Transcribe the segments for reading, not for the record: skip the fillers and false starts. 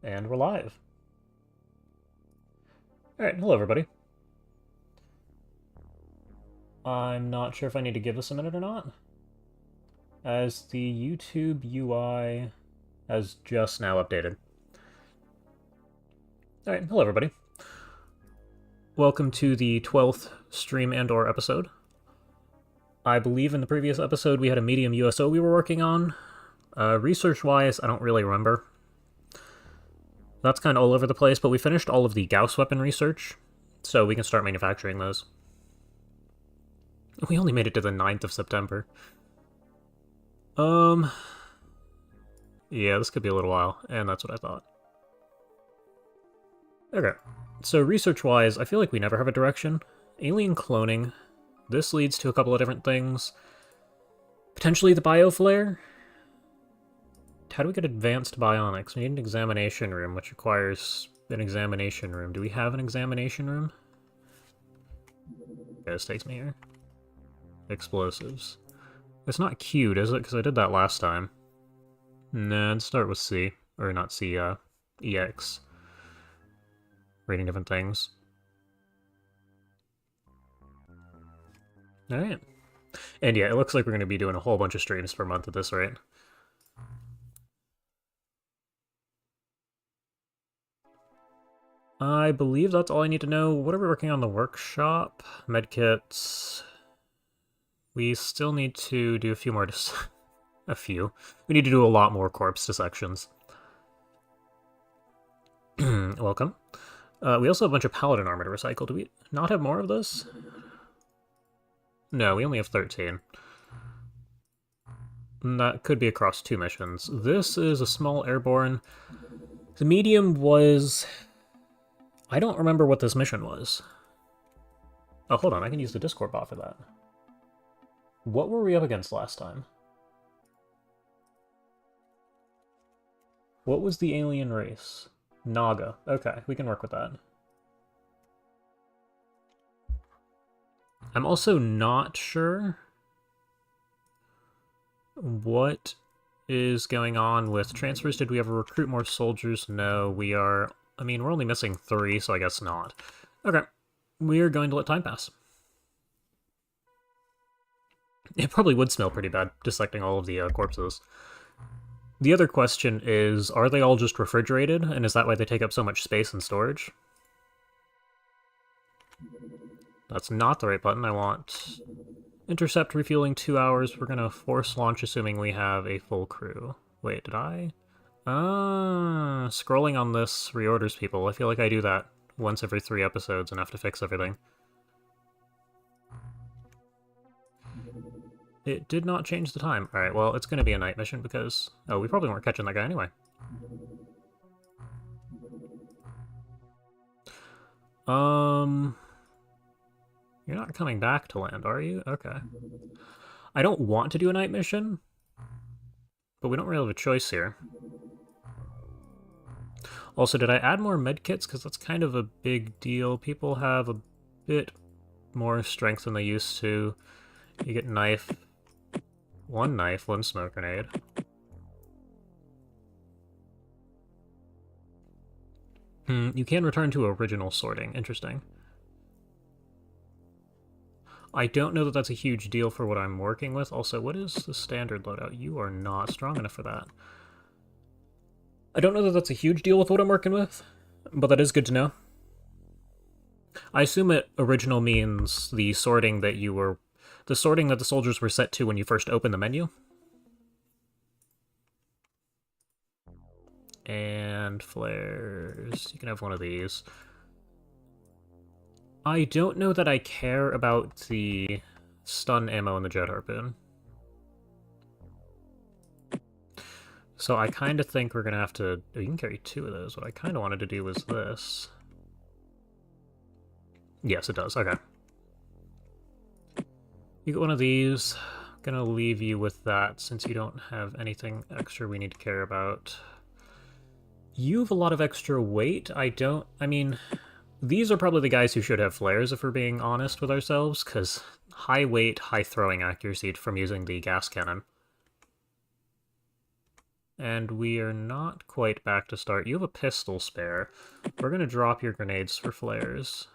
And we're live. Alright, hello everybody. I'm not sure if I need to give this a minute or not, as the YouTube UI has just now updated. Alright, hello everybody. Welcome to the 12th stream and/or episode. I believe in the previous episode we had a medium USO we were working on. Research-wise, I don't really remember. That's kind of all over the place, but we finished all of the Gauss weapon research, so we can start manufacturing those. We only made it to the 9th of September. Yeah, this could be a little while, and that's what I thought. Okay, so research-wise, I feel like we never have a direction. Alien cloning. This leads to a couple of different things. Potentially the bioflare? How do we get advanced bionics? We need an examination room, which requires an examination room. Do we have an examination room? Okay, this takes me here. Explosives. It's not queued, is it? Because I did that last time. Nah, let's start with C. Or not C, EX. Reading different things. Alright. And yeah, it looks like we're going to be doing a whole bunch of streams per month at this rate. I believe that's all I need to know. What are we working on the workshop? Medkits. We still need to do a few more a few. We need to do a lot more corpse dissections. Welcome. We also have a bunch of paladin armor to recycle. Do we not have more of this? No, we only have 13. And that could be across 2 missions. This is a small airborne. The medium was... I don't remember what this mission was. Oh, hold on, I can use the Discord bot for that. What were we up against last time? What was the alien race? Naga. Okay, we can work with that. I'm also not sure what is going on with transfers. Did we ever recruit more soldiers? No, we are... I mean, we're only missing 3, so I guess not. Okay, we are going to let time pass. It probably would smell pretty bad, dissecting all of the corpses. The other question is, are they all just refrigerated, and is that why they take up so much space and storage? That's not the right button. I want intercept refueling 2 hours. We're gonna force launch assuming we have a full crew. Wait, did I? Scrolling on this reorders people. I feel like I do that once every 3 episodes and have to fix everything. It did not change the time. Alright, well, it's gonna be a night mission because... Oh, we probably weren't catching that guy anyway. You're not coming back to land, are you? Okay. I don't want to do a night mission, but we don't really have a choice here. Also, did I add more medkits? Because that's kind of a big deal. People have a bit more strength than they used to. You get knife. 1 knife, 1 smoke grenade. You can return to original sorting. Interesting. I don't know that that's a huge deal for what I'm working with. Also, what is the standard loadout? You are not strong enough for that. I don't know that that's a huge deal with what I'm working with, but that is good to know. I assume it original means the sorting that you were... The sorting that the soldiers were set to when you first opened the menu. And flares. You can have one of these. I don't know that I care about the stun ammo in the jet harpoon. So I kind of think we're going to have to... Oh, you can carry 2 of those. What I kind of wanted to do was this. Yes, it does. Okay. You get one of these. I'm going to leave you with that since you don't have anything extra we need to care about. You have a lot of extra weight. I mean, these are probably the guys who should have flares if we're being honest with ourselves, because high weight, high throwing accuracy from using the gas cannon. And we are not quite back to start. You have a pistol spare. We're going to drop your grenades for flares.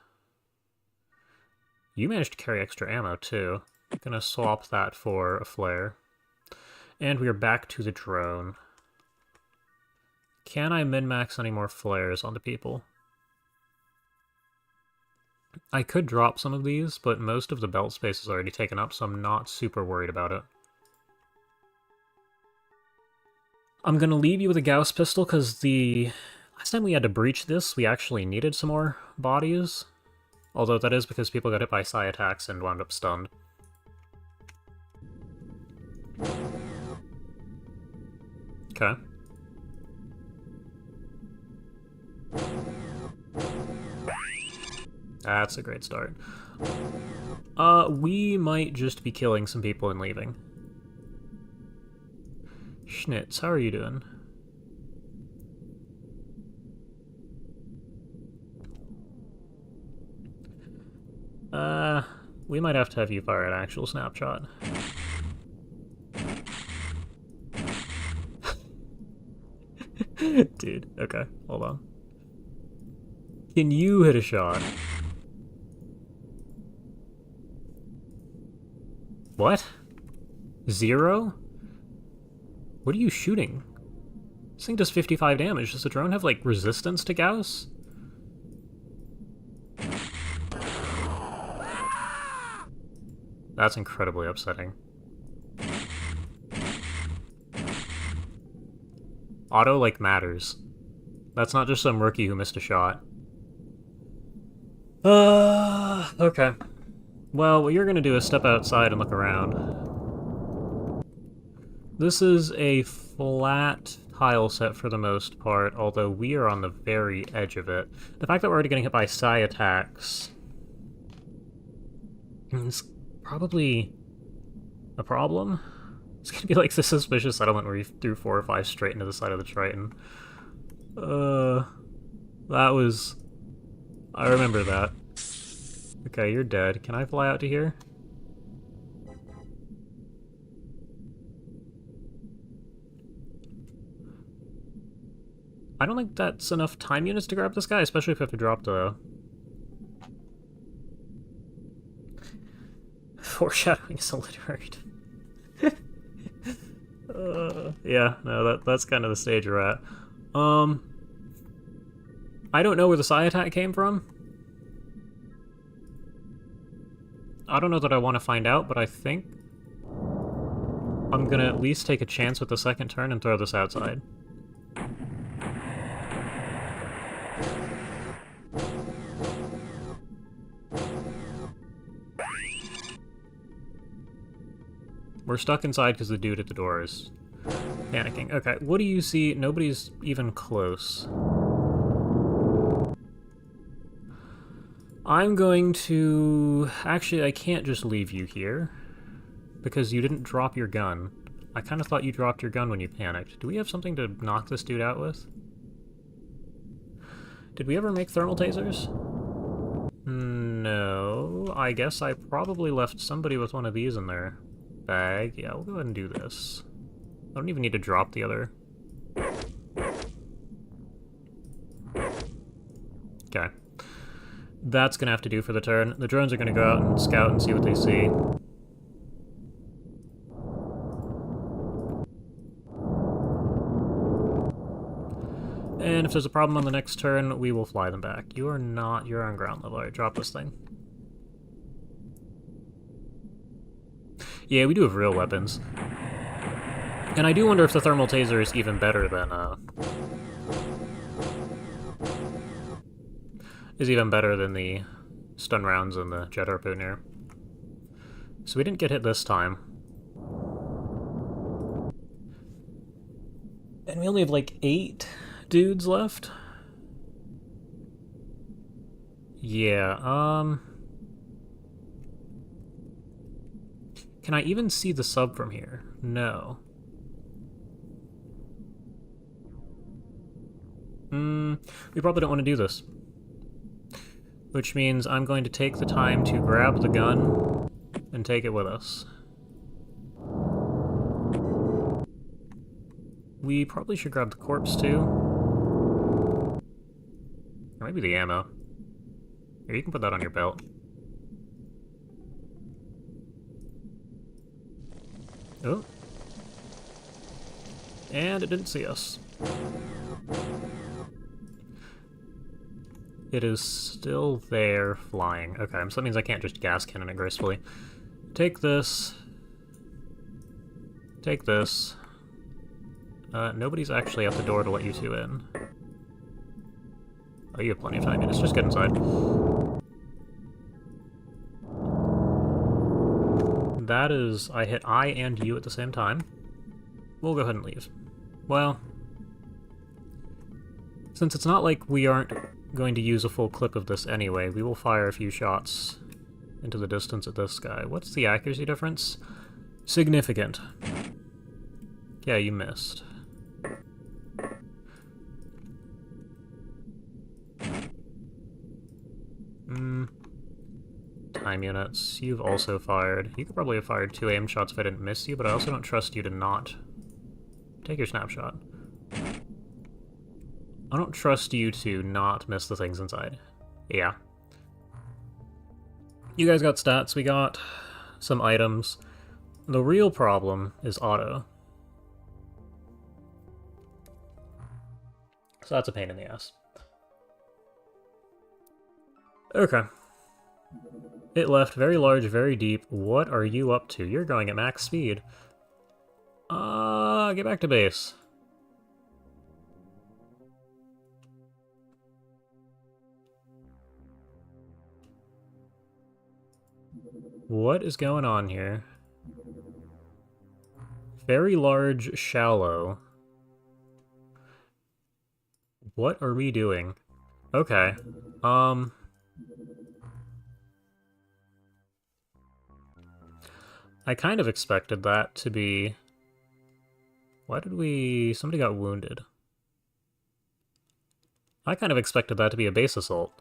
You managed to carry extra ammo, too. I'm going to swap that for a flare. And we are back to the drone. Can I min-max any more flares onto people? I could drop some of these, but most of the belt space is already taken up, so I'm not super worried about it. I'm going to leave you with a Gauss pistol, because the last time we had to breach this, we actually needed some more bodies. Although that is because people got hit by psi attacks and wound up stunned. Okay. That's a great start. We might just be killing some people and leaving. Schnitz, how are you doing? We might have to have you fire an actual snapshot. Dude, okay, hold on. Can you hit a shot? What? 0? What are you shooting? This thing does 55 damage. Does the drone have, like, resistance to Gauss? That's incredibly upsetting. Auto, like, matters. That's not just some rookie who missed a shot. Okay. Well, what you're gonna do is step outside and look around. This is a flat tile set for the most part, although we are on the very edge of it. The fact that we're already getting hit by psi attacks is probably a problem. It's gonna be like the suspicious settlement where you threw 4 or 5 straight into the side of the Triton. That was... I remember that. Okay, you're dead. Can I fly out to here? I don't think that's enough time units to grab this guy, especially if we have to drop the... Foreshadowing is alliterated. Yeah, no, that's kind of the stage we're at. I don't know where the psi attack came from. I don't know that I want to find out, but I think I'm gonna at least take a chance with the second turn and throw this outside. We're stuck inside because the dude at the door is panicking. Okay, what do you see? Nobody's even close. I'm going to... Actually, I can't just leave you here, because you didn't drop your gun. I kind of thought you dropped your gun when you panicked. Do we have something to knock this dude out with? Did we ever make thermal tasers? No. I guess I probably left somebody with one of these in their bag. Yeah, we'll go ahead and do this. I don't even need to drop the other. Okay. That's gonna have to do for the turn. The drones are gonna go out and scout and see what they see. And if there's a problem on the next turn, we will fly them back. You are not... You're on ground level. Alright, drop this thing. Yeah, we do have real weapons. And I do wonder if the thermal taser is even better than, the stun rounds and the jet harpooner. So we didn't get hit this time. And we only have like 8 dudes left. Yeah, can I even see the sub from here? No. We probably don't want to do this. Which means I'm going to take the time to grab the gun and take it with us. We probably should grab the corpse too. Or maybe the ammo. Here, you can put that on your belt. Oh. And it didn't see us. It is still there, flying. Okay, so that means I can't just gas cannon it gracefully. Take this. Take this. Nobody's actually at the door to let you two in. Oh, you have plenty of time. Let's just get inside. That is... I hit I and you at the same time. We'll go ahead and leave. Well... Since it's not like we aren't going to use a full clip of this anyway, we will fire a few shots into the distance at this guy. What's the accuracy difference? Significant. Yeah, you missed. Time units. You've also fired. You could probably have fired 2 aim shots if I didn't miss you, but I also don't trust you to not take your snapshot. I don't trust you to not miss the things inside. Yeah. You guys got stats, we got some items. The real problem is auto. So that's a pain in the ass. Okay. It left very large, very deep. What are you up to? You're going at max speed. Get back to base. What is going on here? Very large, shallow. What are we doing? Okay. I kind of expected that to be... Why did we... Somebody got wounded. I kind of expected that to be a base assault.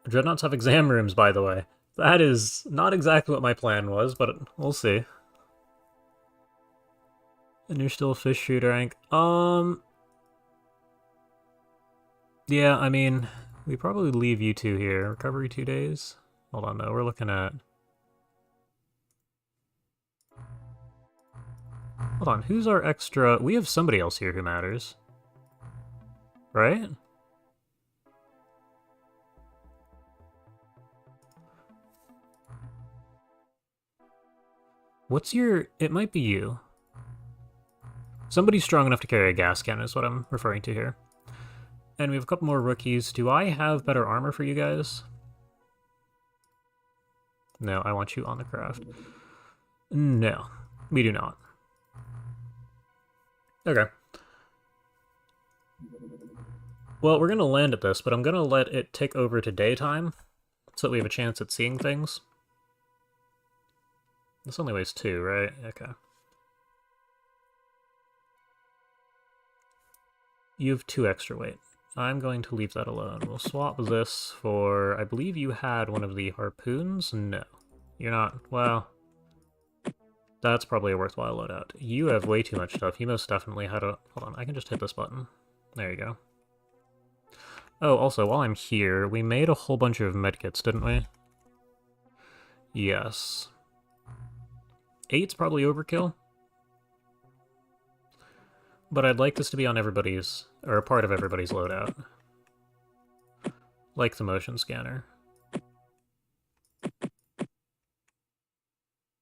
Dreadnaughts have exam rooms, by the way. That is not exactly what my plan was, but we'll see. And you're still a fish shooter rank. Yeah, I mean, we probably leave you two here. Recovery 2 days? Hold on, no, we're looking at... Hold on, who's our extra... We have somebody else here who matters. Right? What's your... It might be you. Somebody strong enough to carry a gas cannon is what I'm referring to here. And we have a couple more rookies. Do I have better armor for you guys? No, I want you on the craft. No, we do not. Okay. Well, we're going to land at this, but I'm going to let it tick over to daytime so that we have a chance at seeing things. This only weighs 2, right? Okay. You have 2 extra weight. I'm going to leave that alone. We'll swap this for... I believe you had one of the harpoons? No. You're not... Well... That's probably a worthwhile loadout. You have way too much stuff. You most definitely had a... Hold on, I can just hit this button. There you go. Oh, also, while I'm here, we made a whole bunch of medkits, didn't we? Yes. 8's probably overkill. But I'd like this to be on everybody's... or a part of everybody's loadout. Like the motion scanner.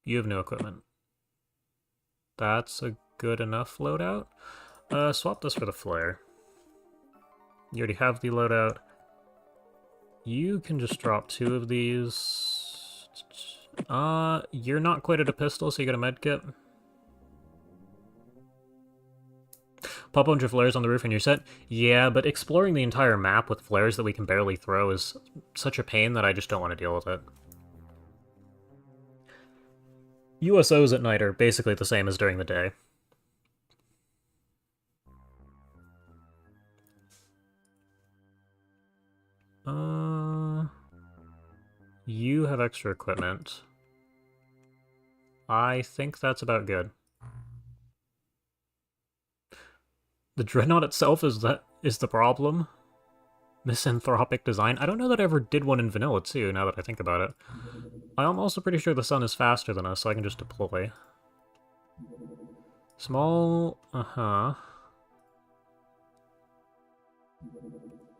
You have no equipment. That's a good enough loadout. Swap this for the flare. You already have the loadout. You can just drop 2 of these. You're not quite at a pistol, so you get a medkit. Pop a bunch of flares on the roof and you're set? Yeah, but exploring the entire map with flares that we can barely throw is such a pain that I just don't want to deal with it. USOs at night are basically the same as during the day. You have extra equipment. I think that's about good. The Dreadnaught itself is the problem. Misanthropic design. I don't know that I ever did one in vanilla too, now that I think about it. I'm also pretty sure the sun is faster than us, so I can just deploy. Small... uh-huh.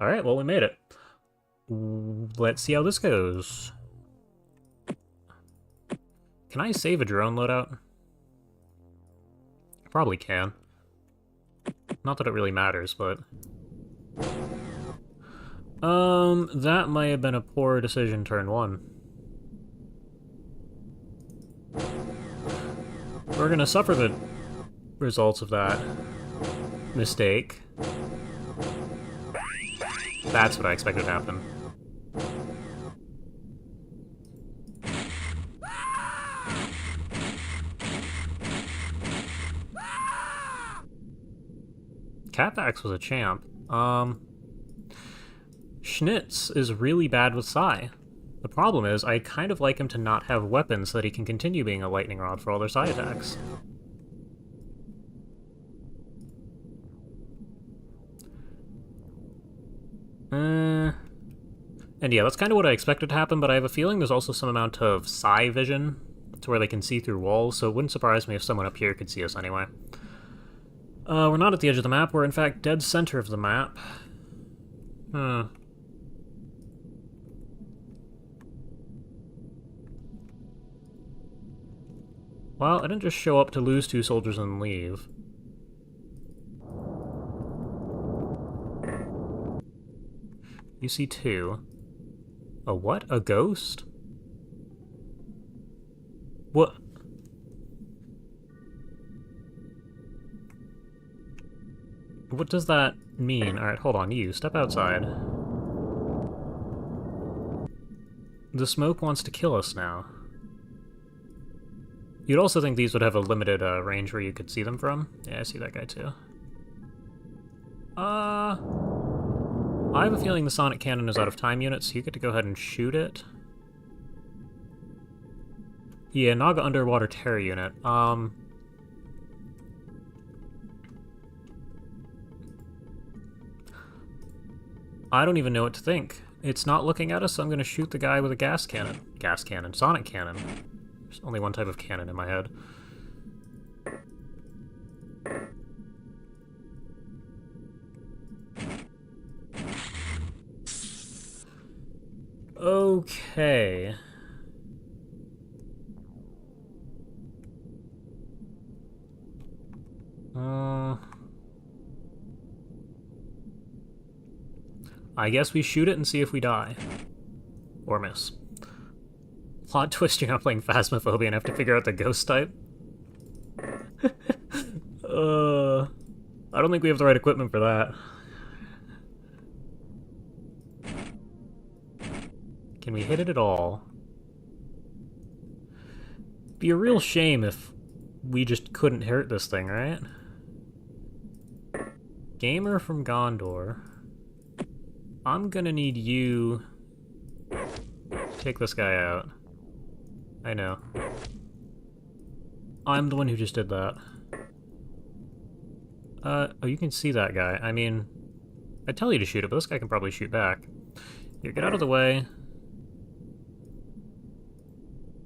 Alright, well, we made it. Let's see how this goes. Can I save a drone loadout? Probably can. Not that it really matters, but... that might have been a poor decision turn one. We're gonna suffer the results of that mistake. That's what I expected to happen. Catbax was a champ. Schnitz is really bad with Psy. The problem is, I kind of like him to not have weapons so that he can continue being a lightning rod for all their Psy attacks. And yeah, that's kind of what I expected to happen, but I have a feeling there's also some amount of Psy vision to where they can see through walls, so it wouldn't surprise me if someone up here could see us anyway. We're not at the edge of the map, we're in fact dead center of the map. Well, I didn't just show up to lose 2 soldiers and leave. You see 2. A what? A ghost? What? What does that mean? Alright, hold on, you. Step outside. The smoke wants to kill us now. You'd also think these would have a limited range where you could see them from. Yeah, I see that guy too. I have a feeling the sonic cannon is out of time units, so you get to go ahead and shoot it. Yeah, Naga underwater terror unit. I don't even know what to think. It's not looking at us, so I'm gonna shoot the guy with a gas cannon. Gas cannon. Sonic cannon. There's only one type of cannon in my head. Okay. I guess we shoot it and see if we die. Or miss. Plot twist, you're not playing Phasmophobia and have to figure out the ghost type. I don't think we have the right equipment for that. Can we hit it at all? Be a real shame if we just couldn't hurt this thing, right? Gamer from Gondor. I'm gonna need you... Take this guy out. I know. I'm the one who just did that. Oh, you can see that guy. I mean, I tell you to shoot it, but this guy can probably shoot back. Here, get out of the way.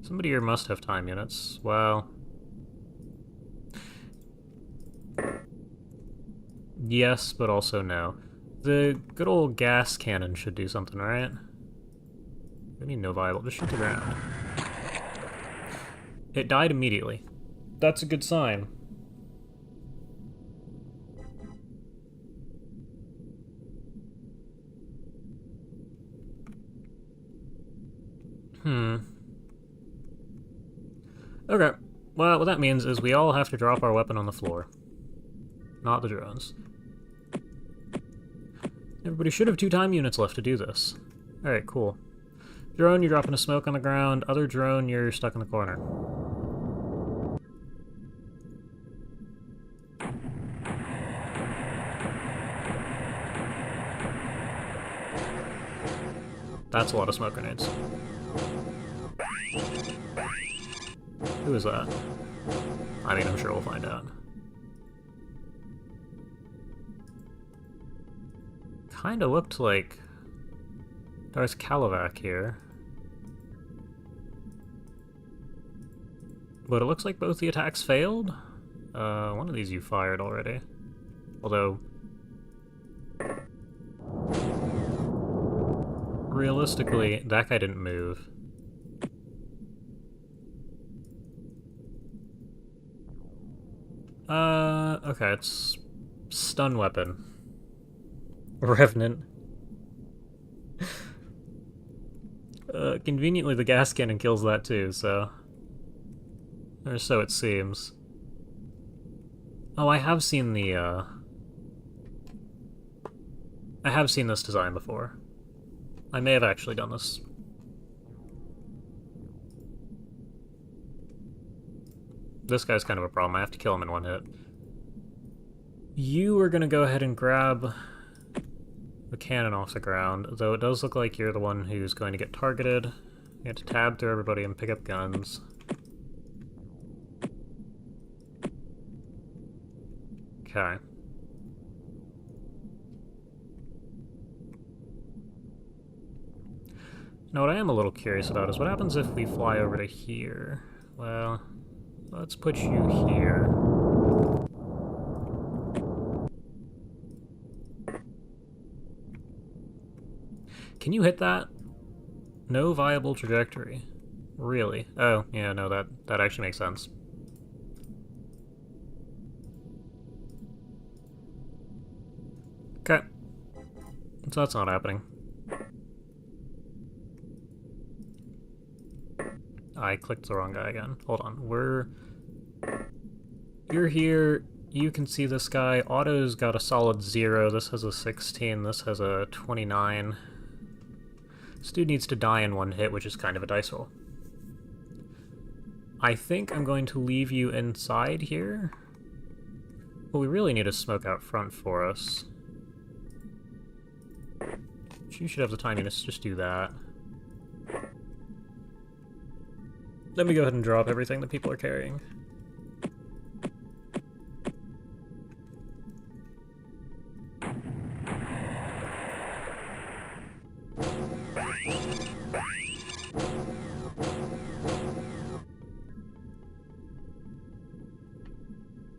Somebody here must have time units. Well... Yes, but also no. The good old gas cannon should do something, right? I mean, no viable. Just shoot the ground. It died immediately. That's a good sign. Okay. Well, what that means is we all have to drop our weapon on the floor. Not the drones. Everybody should have 2 time units left to do this. Alright, cool. Drone, you're dropping a smoke on the ground. Other drone, you're stuck in the corner. That's a lot of smoke grenades. Who is that? I mean, I'm sure we'll find out. Kinda looked like Darth Kalavac here. But it looks like both the attacks failed. One of these you fired already. Although... realistically, that guy didn't move. Okay, it's... stun weapon. Revenant. Conveniently the gas cannon kills that too, so... or so it seems. Oh, I have seen the, I have seen this design before. I may have actually done this. This guy's kind of a problem. I have to kill him in one hit. You are gonna go ahead and grab the cannon off the ground, though it does look like you're the one who's going to get targeted. You have to tab through everybody and pick up guns. Okay. Now what I am a little curious about is what happens if we fly over to here? Well, let's put you here. Can you hit that? No viable trajectory. Really? Oh, yeah, no, that actually makes sense. Okay. So that's not happening. I clicked the wrong guy again. Hold on. You're here. You can see this guy. Auto's got a solid 0. This has a 16. This has a 29. This dude needs to die in one hit, which is kind of a dice roll. I think I'm going to leave you inside here. Well, we really need a smoke out front for us. You should have the timing to just do that. Let me go ahead and drop everything that people are carrying.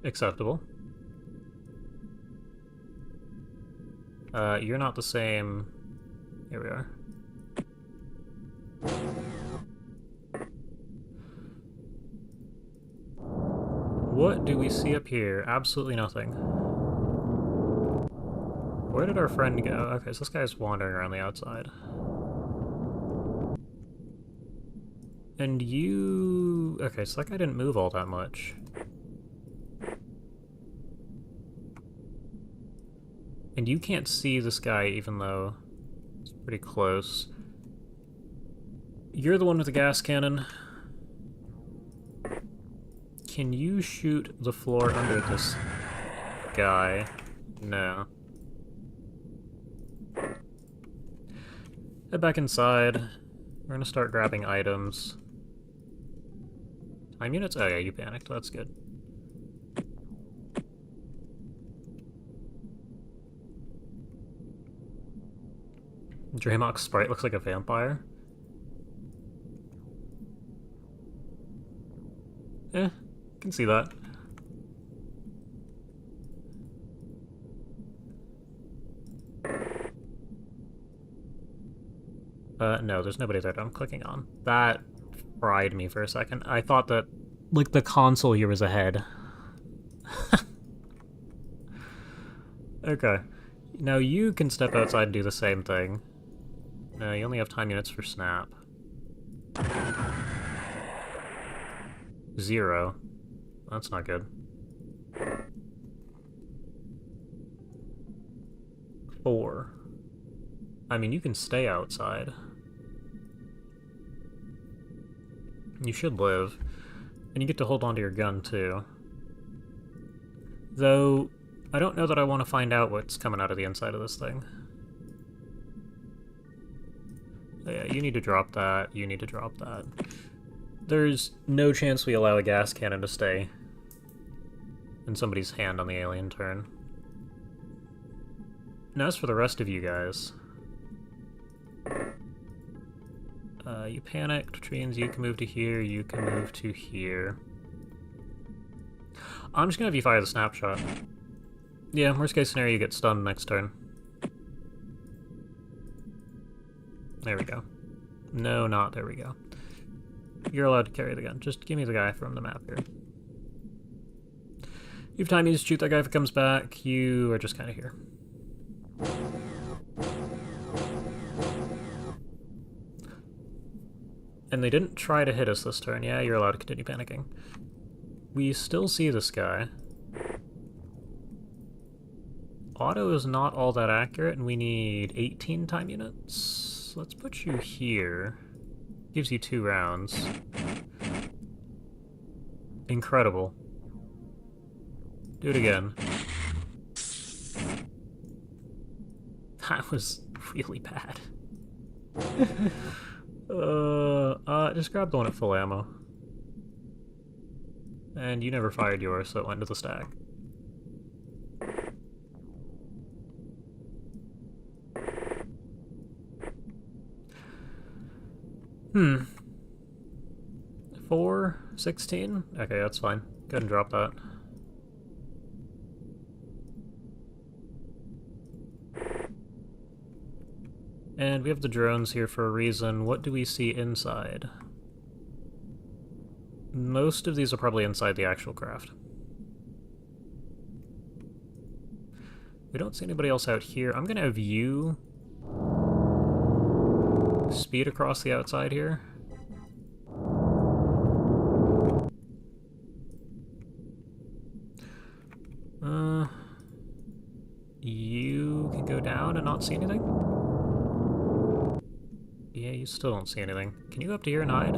Acceptable. You're not the same... Here we are. What do we see up here? Absolutely nothing. Where did our friend go? Okay, so this guy's wandering around the outside. And you... Okay, so that guy didn't move all that much. And you can't see this guy even though it's pretty close. You're the one with the gas cannon. Can you shoot the floor under this guy? No. Head back inside. We're gonna start grabbing items. Time units? Oh yeah, you panicked. That's good. Dreadnaught's sprite looks like a vampire. Eh, can see that. No, there's nobody there that I'm clicking on. That fried me for a second. I thought that, like, the console here was ahead. Okay. Now you can step outside and do the same thing. No, you only have time units for snap. 0. That's not good. 4. I mean, you can stay outside. You should live. And you get to hold onto your gun, too. Though, I don't know that I want to find out what's coming out of the inside of this thing. Oh, yeah, you need to drop that. You need to drop that. There's no chance we allow a gas cannon to stay in somebody's hand on the alien turn. Now as for the rest of you guys... you panicked, which means you can move to here, you can move to here. I'm just gonna have you fire the snapshot. Yeah, worst case scenario, you get stunned next turn. There we go. No, not there we go. You're allowed to carry the gun. Just give me the guy from the map here. You have time to shoot that guy if it comes back. You are just kind of here. And they didn't try to hit us this turn. Yeah, you're allowed to continue panicking. We still see this guy. Auto is not all that accurate, and we need 18 time units. Let's put you here. Gives you 2 rounds. Incredible. Do it again. That was really bad. Just grab the one at full ammo. And you never fired yours, so it went to the stack. Hmm. 4, 16? Okay, that's fine. Go ahead and drop that. And we have the drones here for a reason. What do we see inside? Most of these are probably inside the actual craft. We don't see anybody else out here. I'm gonna have you speed across the outside here. You can go down and not see anything? Yeah, you still don't see anything. Can you go up to here and hide?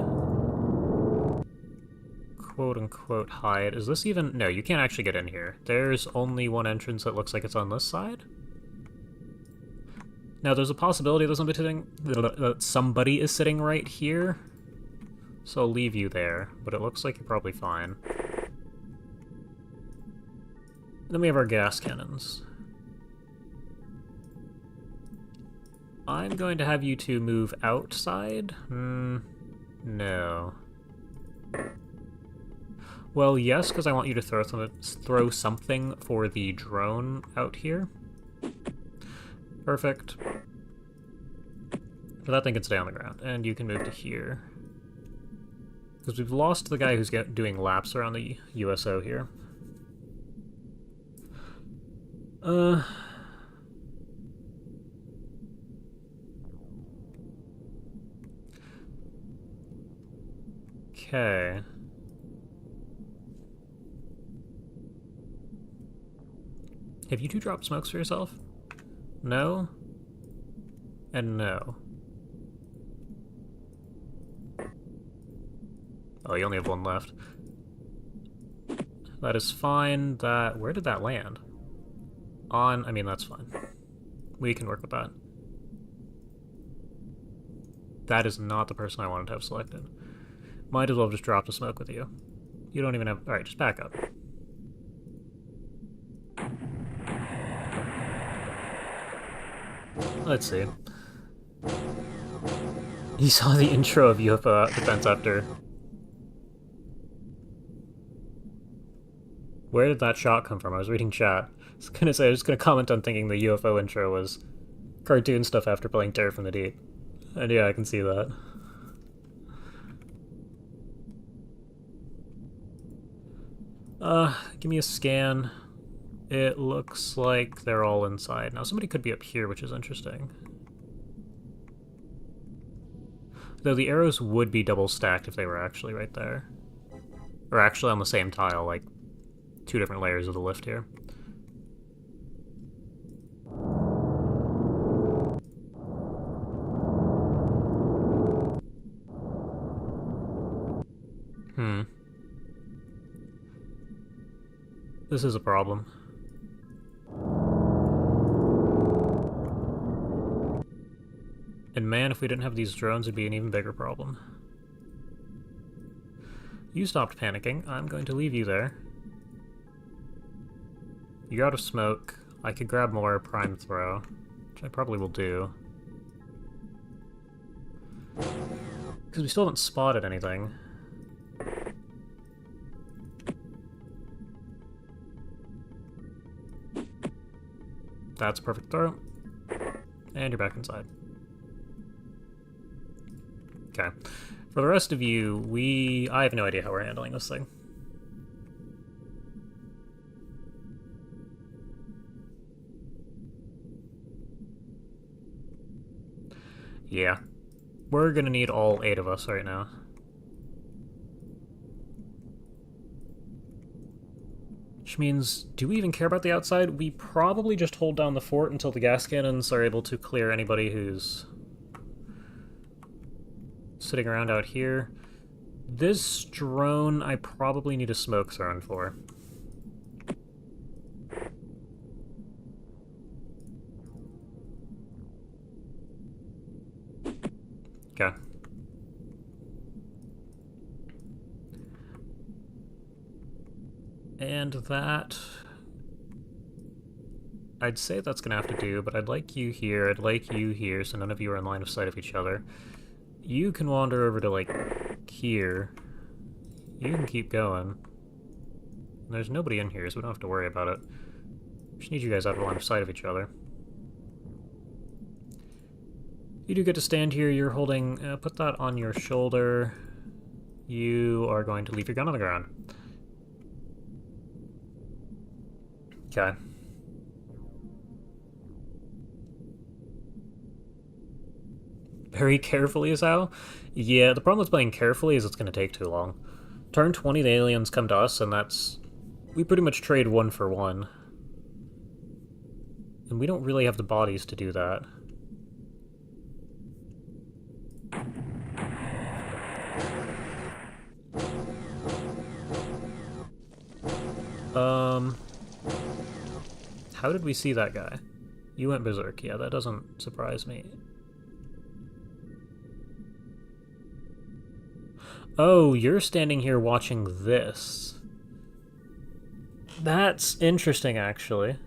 Quote-unquote hide. Is this even... No, you can't actually get in here. There's only one entrance that looks like it's on this side. Now, there's a possibility that somebody is sitting right here, so I'll leave you there, but it looks like you're probably fine. And then we have our gas cannons. I'm going to have you two move outside? No. Well, yes, because I want you to throw something for the drone out here. Perfect. But that thing can stay on the ground, and you can move to here. Because we've lost the guy who's doing laps around the USO here. Okay. Have you two dropped smokes for yourself? No? And no. Oh, you only have one left. That is fine. Where did that land? I mean, that's fine. We can work with that. That is not the person I wanted to have selected. Might as well just drop the smoke with you. You don't even have... Alright, just back up. Let's see. You saw the intro of UFO Defense after. Where did that shot come from? I was reading chat. I was just gonna comment on thinking the UFO intro was cartoon stuff after playing Terror from the Deep. And yeah, I can see that. Give me a scan. It looks like they're all inside. Now, somebody could be up here, which is interesting. Though the arrows would be double stacked if they were actually right there. Or actually on the same tile, like 2 different layers of the lift here. This is a problem. And man, if we didn't have these drones, it'd be an even bigger problem. You stopped panicking. I'm going to leave you there. You're out of smoke. I could grab more prime throw, which I probably will do. Because we still haven't spotted anything. That's a perfect throw. And you're back inside. Okay. For the rest of you, I have no idea how we're handling this thing. Yeah. We're gonna need all 8 of us right now. Which means, do we even care about the outside? We probably just hold down the fort until the gas cannons are able to clear anybody who's sitting around out here. This drone, I probably need a smoke thrown for. Okay. And that... I'd say that's gonna have to do, but I'd like you here, so none of you are in line of sight of each other. You can wander over to, like, here. You can keep going. There's nobody in here, so we don't have to worry about it. Just need you guys out of line of sight of each other. You do get to stand here. You're holding... put that on your shoulder. You are going to leave your gun on the ground. Okay. Very carefully is how? Yeah, the problem with playing carefully is it's going to take too long. Turn 20, the aliens come to us, and that's... We pretty much trade 1 for 1. And we don't really have the bodies to do that. How did we see that guy? You went berserk. Yeah, that doesn't surprise me. Oh, you're standing here watching this. That's interesting, actually.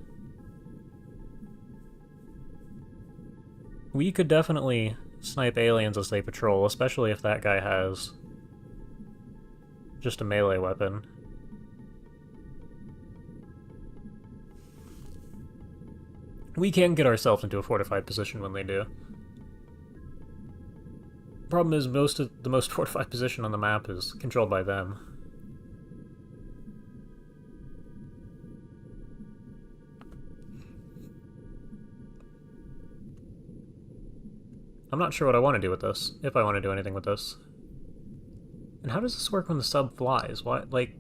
We could definitely snipe aliens as they patrol, especially if that guy has just a melee weapon. We can get ourselves into a fortified position when they do. Problem is, the most fortified position on the map is controlled by them. I'm not sure what I want to do with this, if I want to do anything with this. And how does this work when the sub flies? What, like...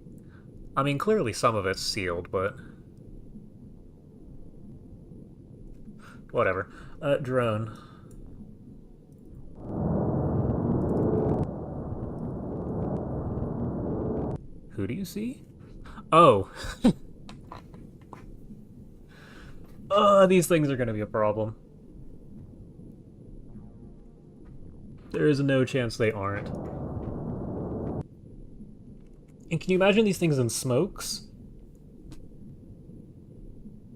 I mean, clearly some of it's sealed, but... Whatever. Drone. Who do you see? Oh. These things are gonna be a problem. There is no chance they aren't. And can you imagine these things in smokes?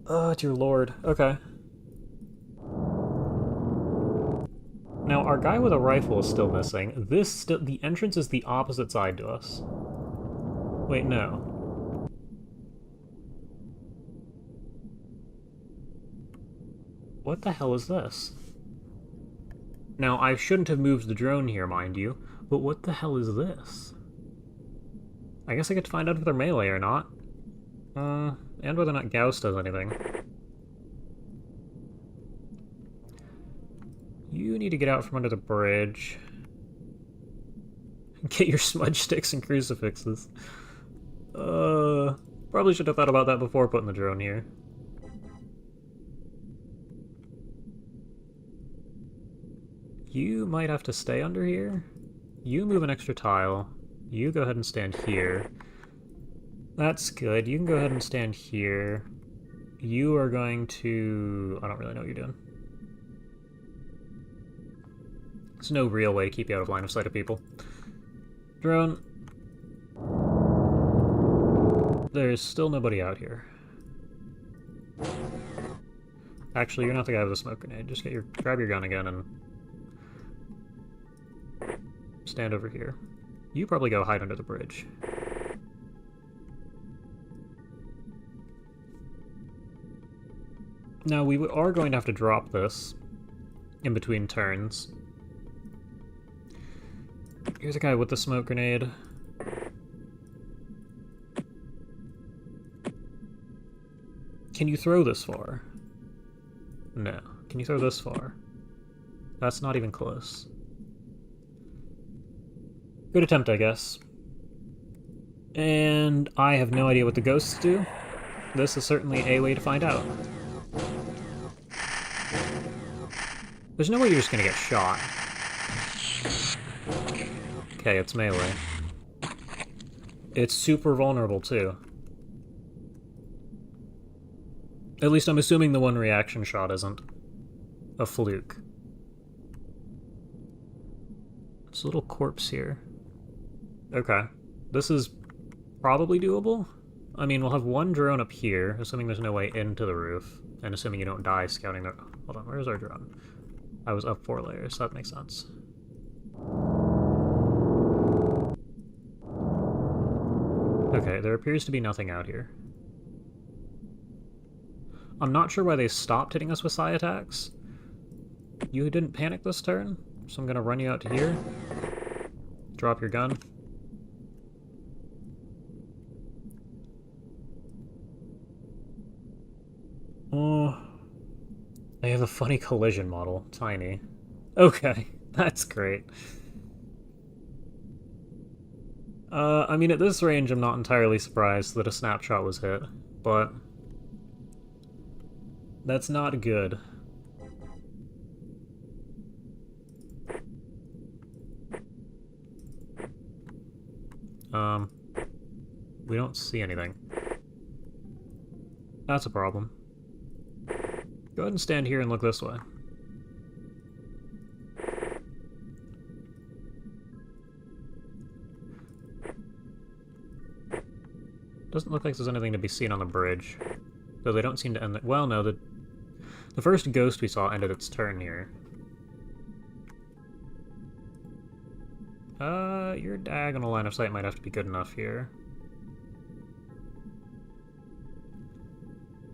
Oh, dear lord. Okay. Now, our guy with a rifle is still missing. The entrance is the opposite side to us. Wait, no. What the hell is this? Now, I shouldn't have moved the drone here, mind you, but what the hell is this? I guess I get to find out if they're melee or not. And whether or not Gauss does anything. You need to get out from under the bridge. Get your smudge sticks and crucifixes. Probably should have thought about that before putting the drone here. You might have to stay under here. You move an extra tile. You go ahead and stand here. That's good. You can go ahead and stand here. You are going to... I don't really know what you're doing. There's no real way to keep you out of line of sight of people. Drone. There's still nobody out here. Actually, you're not the guy with the smoke grenade. Just grab your gun again and stand over here. You probably go hide under the bridge. Now, we are going to have to drop this in between turns. Here's a guy with the smoke grenade. Can you throw this far? No. Can you throw this far? That's not even close. Good attempt, I guess. And I have no idea what the ghosts do. This is certainly a way to find out. There's no way you're just gonna get shot. Okay, it's melee. It's super vulnerable, too. At least I'm assuming the one reaction shot isn't a fluke. There's a little corpse here. Okay. This is probably doable. I mean, we'll have one drone up here, assuming there's no way into the roof, and assuming you don't die scouting the... Hold on, where's our drone? I was up 4 layers, so that makes sense. Okay, there appears to be nothing out here. I'm not sure why they stopped hitting us with psi attacks. You didn't panic this turn, so I'm gonna run you out to here. Drop your gun. Oh, they have a funny collision model. Tiny. Okay, that's great. I mean, at this range, I'm not entirely surprised that a snapshot was hit, but that's not good. We don't see anything. That's a problem. Go ahead and stand here and look this way. Doesn't look like there's anything to be seen on the bridge. Though they don't seem to end... Well, no, the first ghost we saw ended its turn here. Your diagonal line of sight might have to be good enough here.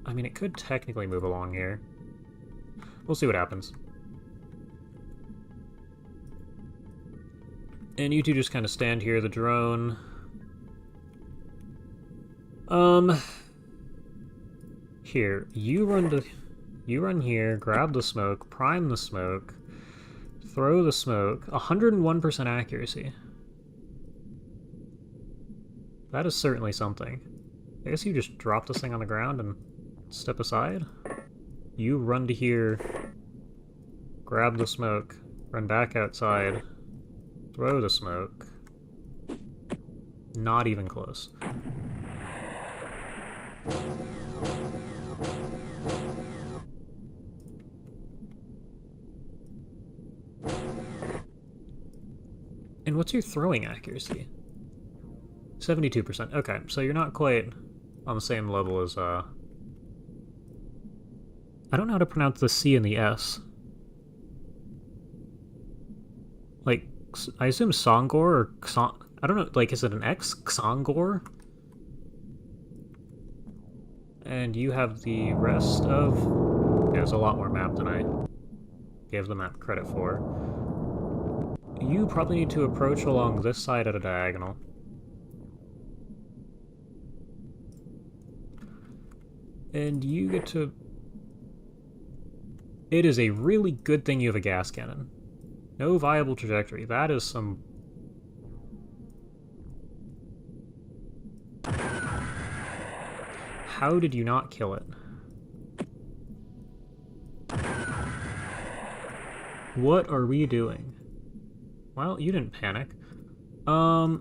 I mean, it could technically move along here. We'll see what happens. And you two just kind of stand here, the drone. Here, you run here, grab the smoke, prime the smoke, throw the smoke, 101% accuracy. That is certainly something. I guess you just drop this thing on the ground and step aside. You run to here, grab the smoke, run back outside, throw the smoke. Not even close. And what's your throwing accuracy? 72%. Okay, so you're not quite on the same level as, I don't know how to pronounce the C and the S. Like, I assume Songor or I don't know, like, is it an X? Xongor? And you have the rest of... Yeah, there's a lot more map than I gave the map credit for. You probably need to approach along this side at a diagonal. And you get to... It is a really good thing you have a gas cannon. No viable trajectory. That is some... How did you not kill it? What are we doing? Well, you didn't panic. Oh,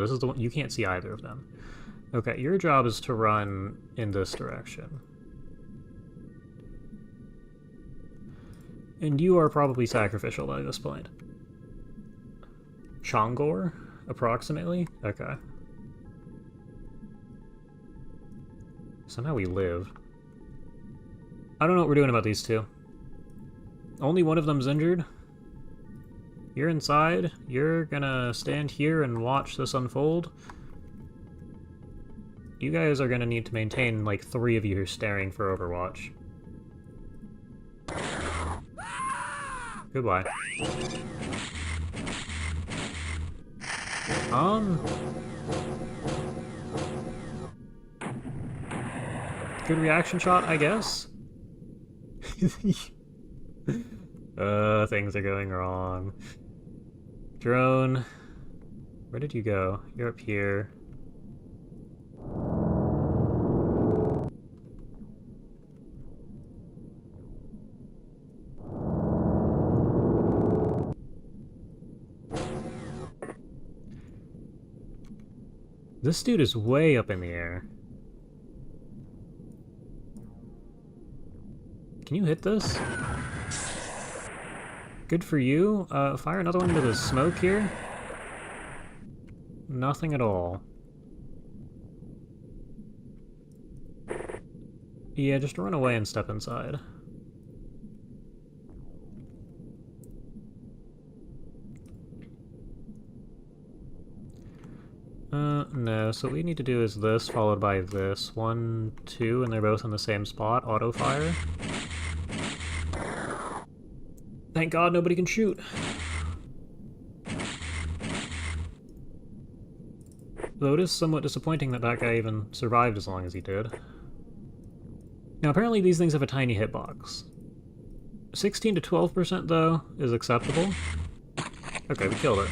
this is the one... You can't see either of them. Okay, your job is to run in this direction. And you are probably sacrificial by this point. Chongor, approximately? Okay. Somehow we live. I don't know what we're doing about these two. Only one of them's injured. You're inside. You're gonna stand here and watch this unfold. You guys are gonna need to maintain, like, 3 of you who are staring for Overwatch. Goodbye. Good reaction shot, I guess? Things are going wrong. Drone. Where did you go? You're up here. This dude is way up in the air. Can you hit this? Good for you. Fire another one into the smoke here. Nothing at all. Yeah, just run away and step inside. No, so what we need to do is this, followed by this. 1, 2, and they're both in the same spot. Auto fire. Thank God nobody can shoot. Though it is somewhat disappointing that that guy even survived as long as he did. Now apparently these things have a tiny hitbox. 16 to 12% though is acceptable. Okay, we killed it.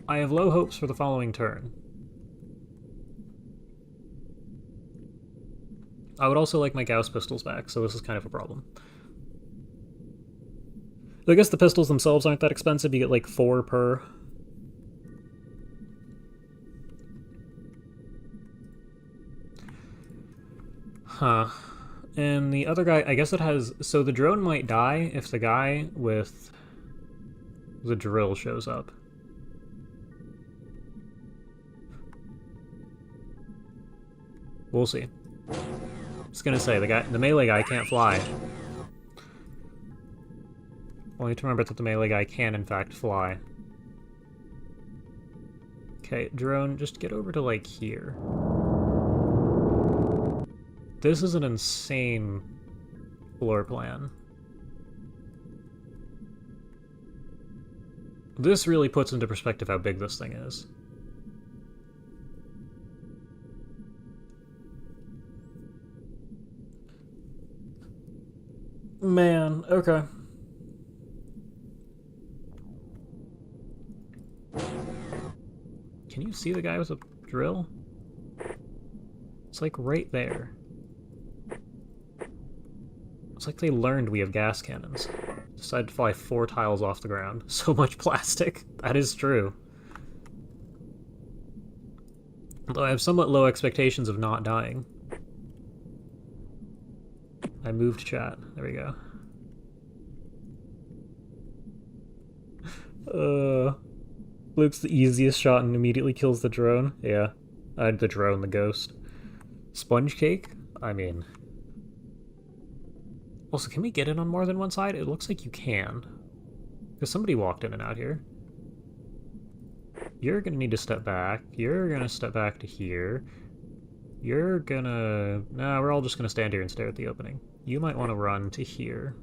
I have low hopes for the following turn. I would also like my Gauss pistols back, so this is kind of a problem. I guess the pistols themselves aren't that expensive, you get like 4 per. Huh. And the other guy, I guess it has... So the drone might die if the guy with the drill shows up. We'll see. I was gonna say, the melee guy can't fly. Only to remember that the melee guy can, in fact, fly. Okay, drone, just get over to, like, here. This is an insane floor plan. This really puts into perspective how big this thing is. Man, okay. Can you see the guy with a drill? It's like right there. It's like they learned we have gas cannons. Decided to fly 4 tiles off the ground. So much plastic. That is true. Although I have somewhat low expectations of not dying. I moved chat. There we go. Luke's the easiest shot and immediately kills the drone. Yeah. The drone, the ghost. Sponge cake? I mean... Also, can we get in on more than one side? It looks like you can. Because somebody walked in and out here. You're gonna need to step back. You're gonna step back to here. You're gonna... Nah, we're all just gonna stand here and stare at the opening. You might want to run to here.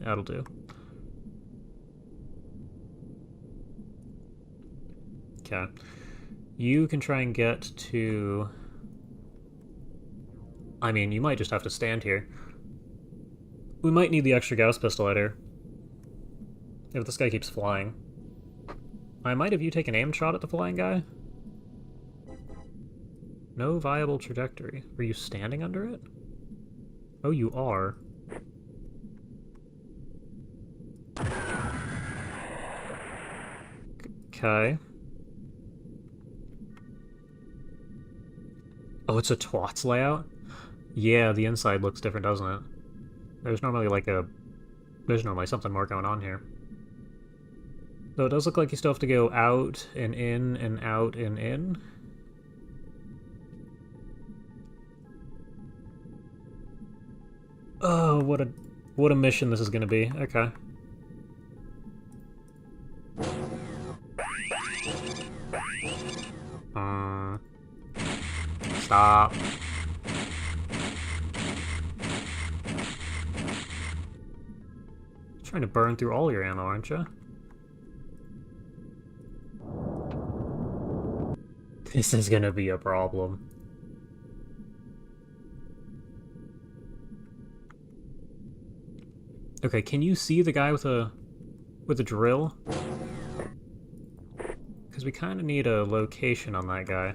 That'll do. Okay. You can try and get to... I mean, you might just have to stand here. We might need the extra Gauss pistol out here. If this guy keeps flying. I might have you take an aim shot at the flying guy? No viable trajectory. Were you standing under it? Oh, you are. Okay. Oh, it's a TWoTS layout? Yeah, the inside looks different, doesn't it? There's normally like a... There's normally something more going on here. Though it does look like you still have to go out and in and out and in. Oh, what a mission this is gonna be. Okay. Stop. Trying to burn through all your ammo, aren't you? This is gonna be a problem. Okay, can you see the guy with a drill? Because we kind of need a location on that guy.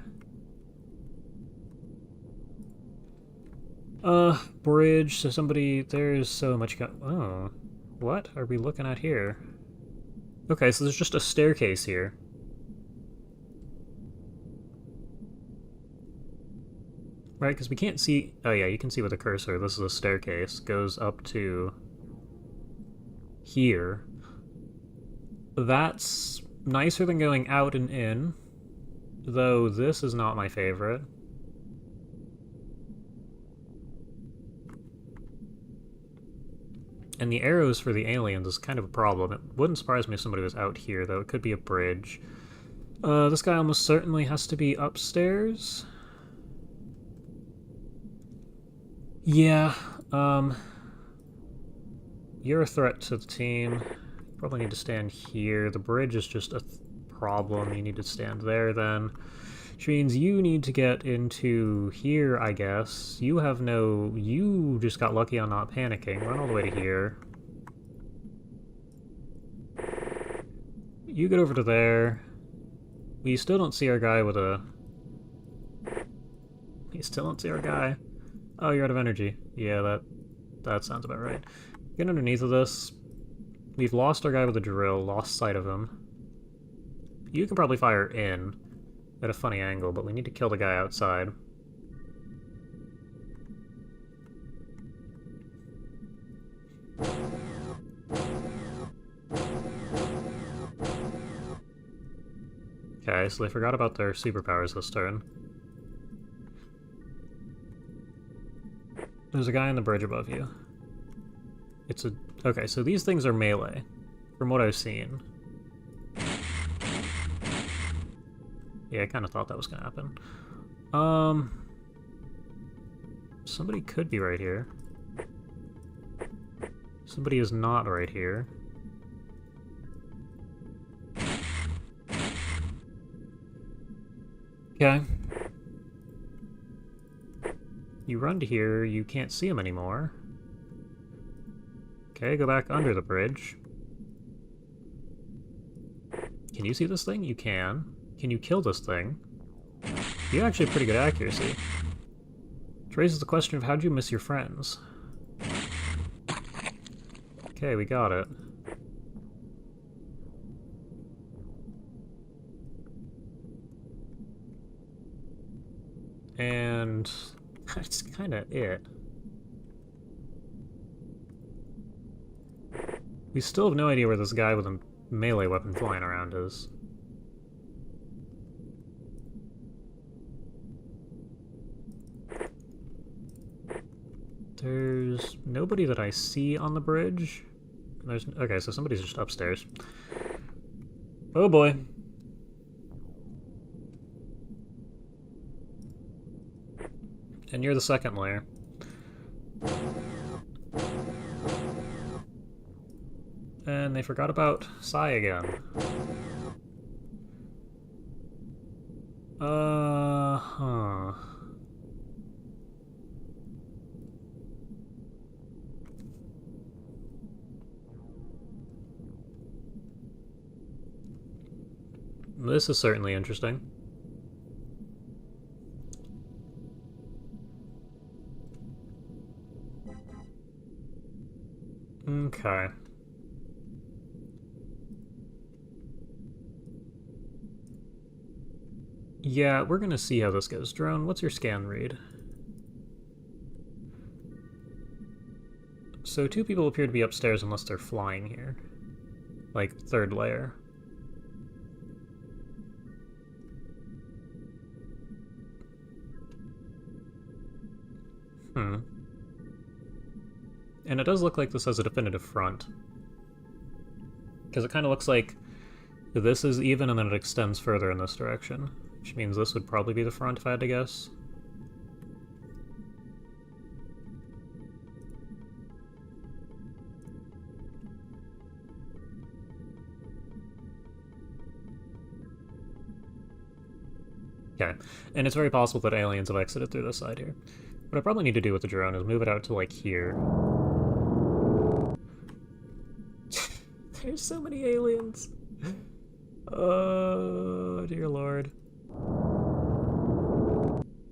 Bridge, so somebody... There's so much... Oh. What are we looking at here? Okay, so there's just a staircase here. Right, because we can't see... Oh yeah, you can see with the cursor. This is a staircase. Goes up to... here. That's nicer than going out and in. Though this is not my favorite. And the arrows for the aliens is kind of a problem. It wouldn't surprise me if somebody was out here, though. It could be a bridge. This guy almost certainly has to be upstairs. Yeah, you're a threat to the team. You probably need to stand here. The bridge is just a problem. You need to stand there, then. Which means you need to get into here, I guess. You have no... You just got lucky on not panicking. Run all the way to here. You get over to there. We still don't see our guy with a... You still don't see our guy. Oh, you're out of energy. Yeah, that sounds about right. Get underneath of this. We've lost our guy with a drill, lost sight of him. You can probably fire in at a funny angle, but we need to kill the guy outside. Okay, so they forgot about their superpowers this turn. There's a guy on the bridge above you. It's a... Okay, so these things are melee, from what I've seen. Yeah, I kind of thought that was going to happen. Somebody could be right here. Somebody is not right here. Okay. You run to here, you can't see him anymore. Okay, go back under the bridge. Can you see this thing? You can. Can you kill this thing? You actually have pretty good accuracy. Which raises the question of how'd you miss your friends? Okay, we got it. And that's kind of it. We still have no idea where this guy with a melee weapon flying around is. There's nobody that I see on the bridge. There's... Okay, so somebody's just upstairs. Oh boy. And you're the second layer. And they forgot about Sai again. Huh. This is certainly interesting. Okay. Yeah, we're gonna see how this goes. Drone, what's your scan read? So 2 people appear to be upstairs unless they're flying here. Like, 3rd layer. And it does look like this has a definitive front. Because it kind of looks like this is even and then it extends further in this direction. Which means this would probably be the front if I had to guess. Okay, and it's very possible that aliens have exited through this side here. What I probably need to do with the drone is move it out to, like, here. There's so many aliens! Oh, dear lord.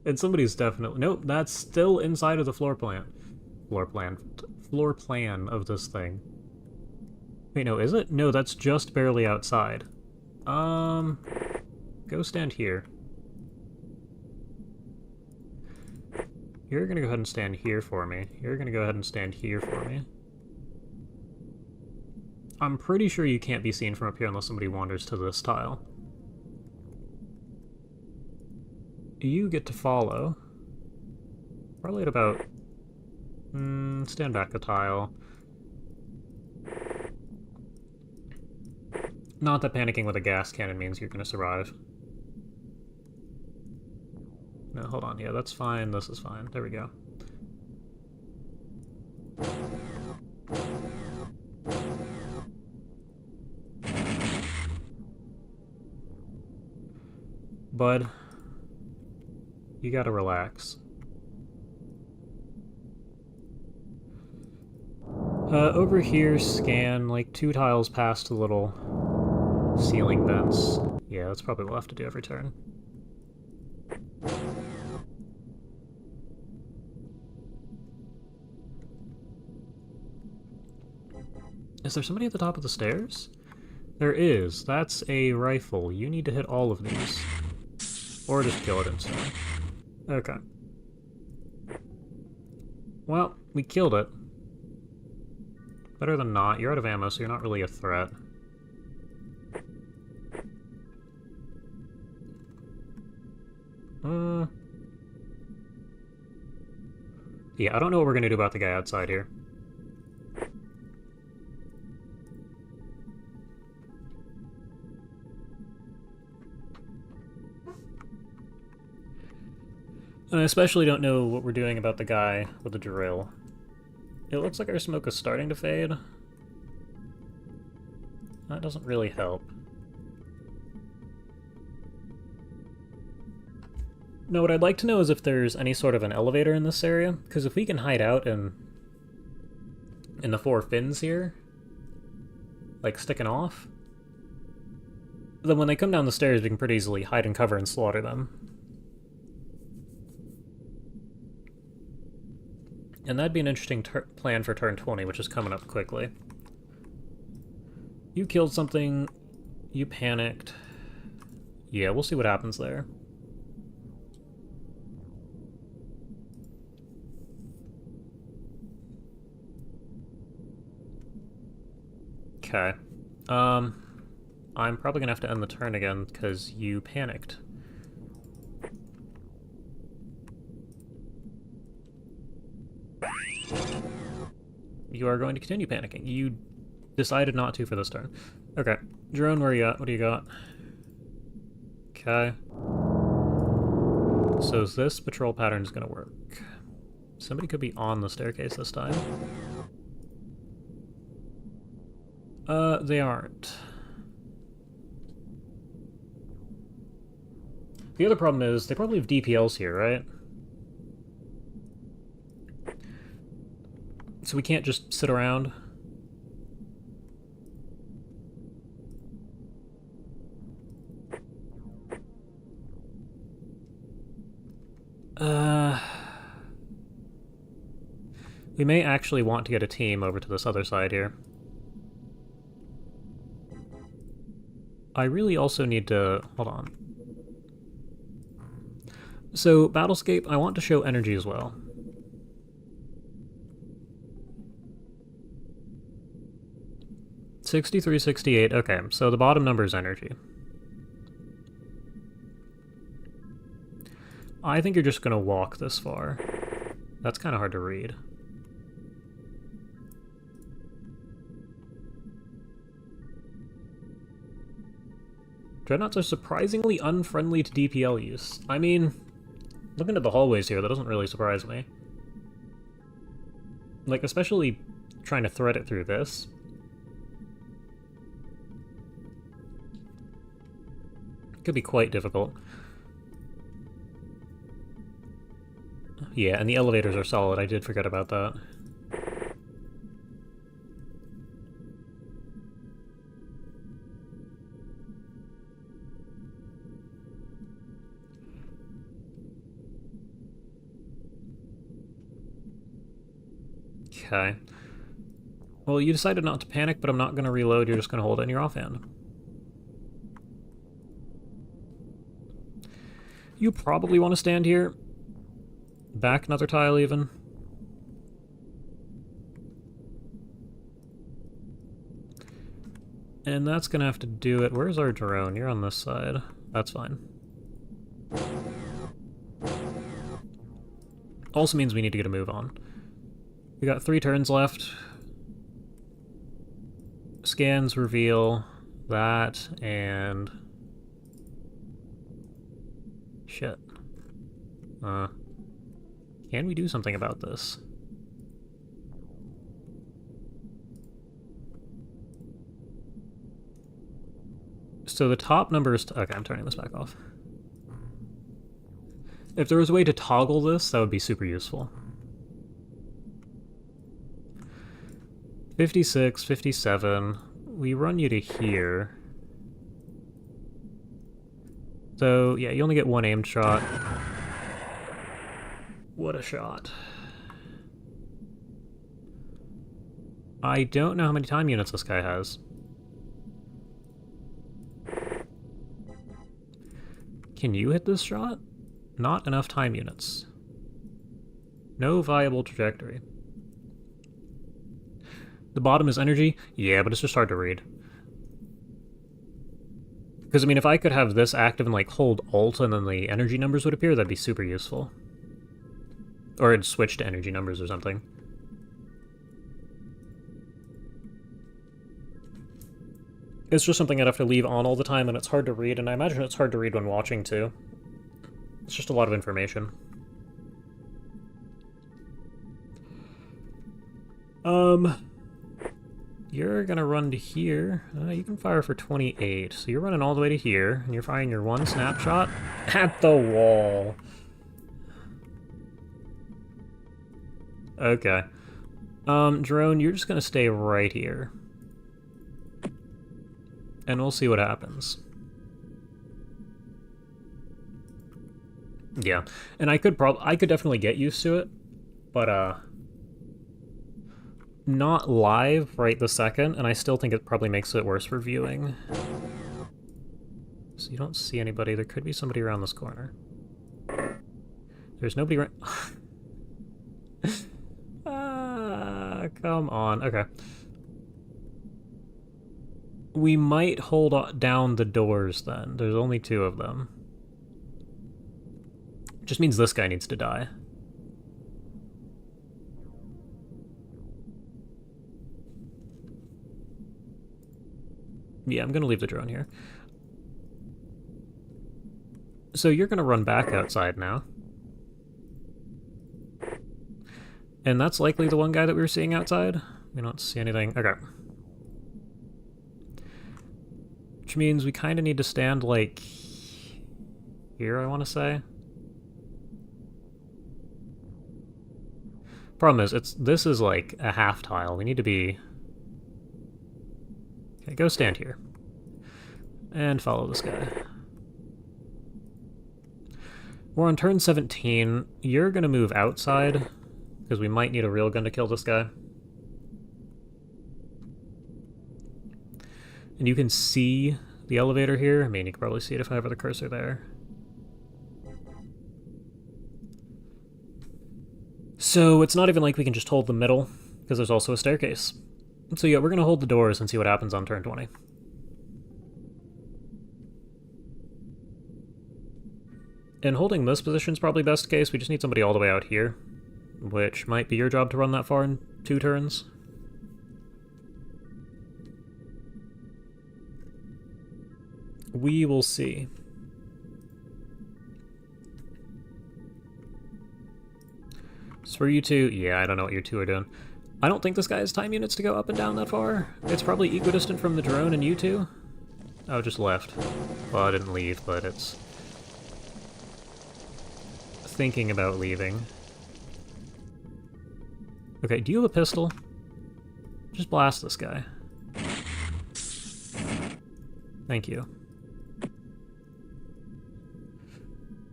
And somebody's definitely... Nope, that's still inside of the floor plan. Floor plan of this thing. Wait, no, is it? No, that's just barely outside. Go stand here. You're gonna go ahead and stand here for me. You're gonna go ahead and stand here for me. I'm pretty sure you can't be seen from up here unless somebody wanders to this tile. You get to follow. Probably at about... stand back a tile. Not that panicking with a gas cannon means you're gonna survive. No, hold on. Yeah, that's fine. This is fine. There we go. Bud, you gotta relax. Over here, scan, like, 2 tiles past the little ceiling vents. Yeah, that's probably what we'll have to do every turn. Is there somebody at the top of the stairs? There is. That's a rifle. You need to hit all of these. Or just kill it instantly. Okay. Well, we killed it. Better than not. You're out of ammo, so you're not really a threat. Yeah, I don't know what we're gonna do about the guy outside here. And I especially don't know what we're doing about the guy with the drill. It looks like our smoke is starting to fade. That doesn't really help. No, what I'd like to know is if there's any sort of an elevator in this area, because if we can hide out in the 4 fins here, like sticking off, then when they come down the stairs we can pretty easily hide and cover and slaughter them. And that'd be an interesting plan for turn 20, which is coming up quickly. You killed something, you panicked. Yeah, we'll see what happens there. Okay. I'm probably gonna have to end the turn again, because you panicked. You are going to continue panicking. You decided not to for this turn. Okay. Drone, where are you at? What do you got? Okay. So this patrol pattern is going to work. Somebody could be on the staircase this time. They aren't. The other problem is, they probably have DPLs here, right? So we can't just sit around. We may actually want to get a team over to this other side here. I really also need to... hold on. So, Battlescape, I want to show energy as well. 63, 68. Okay, so the bottom number is energy. I think you're just going to walk this far. That's kind of hard to read. Dreadnaughts are surprisingly unfriendly to DPL use. I mean, looking at the hallways here, that doesn't really surprise me. Like, especially trying to thread it through this. Could be quite difficult. Yeah, and the elevators are solid. I did forget about that. Okay. Well, you decided not to panic, but I'm not going to reload. You're just going to hold it in your offhand. You probably want to stand here. Back another tile, even. And that's going to have to do it. Where's our drone? You're on this side. That's fine. Also means we need to get a move on. We got 3 turns left. Scans reveal that, and... Shit. Can we do something about this? So the top number is... Okay, I'm turning this back off. If there was a way to toggle this, that would be super useful. 56, 57. We run you to here. So, yeah, you only get 1 aimed shot. What a shot. I don't know how many time units this guy has. Can you hit this shot? Not enough time units. No viable trajectory. The bottom is energy? Yeah, but it's just hard to read. Because, I mean, if I could have this active and, like, hold Alt and then the energy numbers would appear, that'd be super useful. Or it'd switch to energy numbers or something. It's just something I'd have to leave on all the time, and it's hard to read, and I imagine it's hard to read when watching, too. It's just a lot of information. You're gonna run to here. You can fire for 28, so you're running all the way to here, and you're firing your 1 snapshot at the wall. Okay. Drone, you're just gonna stay right here. And we'll see what happens. Yeah, and I could definitely get used to it, but not live right this second, and I still think it probably makes it worse for viewing. So you don't see anybody. There could be somebody around this corner. There's nobody right... Come on. Okay. We might hold down the doors then. There's only 2 of them. Just means this guy needs to die. Yeah, I'm gonna leave the drone here. So you're gonna run back outside now. And that's likely the one guy that we were seeing outside. We don't see anything. Okay. Which means we kind of need to stand, like, here, I want to say. Problem is, this is, like, a half tile. We need to be... Okay, go stand here. And follow this guy. We're on turn 17. You're going to move outside, because we might need a real gun to kill this guy. And you can see the elevator here. I mean, you can probably see it if I have the cursor there. So it's not even like we can just hold the middle, because there's also a staircase. So yeah, we're gonna hold the doors and see what happens on turn 20. And holding this position is probably best case. We just need somebody all the way out here, which might be your job to run that far in 2 turns. We will see. So for you two, yeah, I don't know what you two are doing. I don't think this guy has time units to go up and down that far. It's probably equidistant from the drone and you two. Oh, just left. Well, I didn't leave, but it's thinking about leaving. Okay, do you have a pistol? Just blast this guy. Thank you.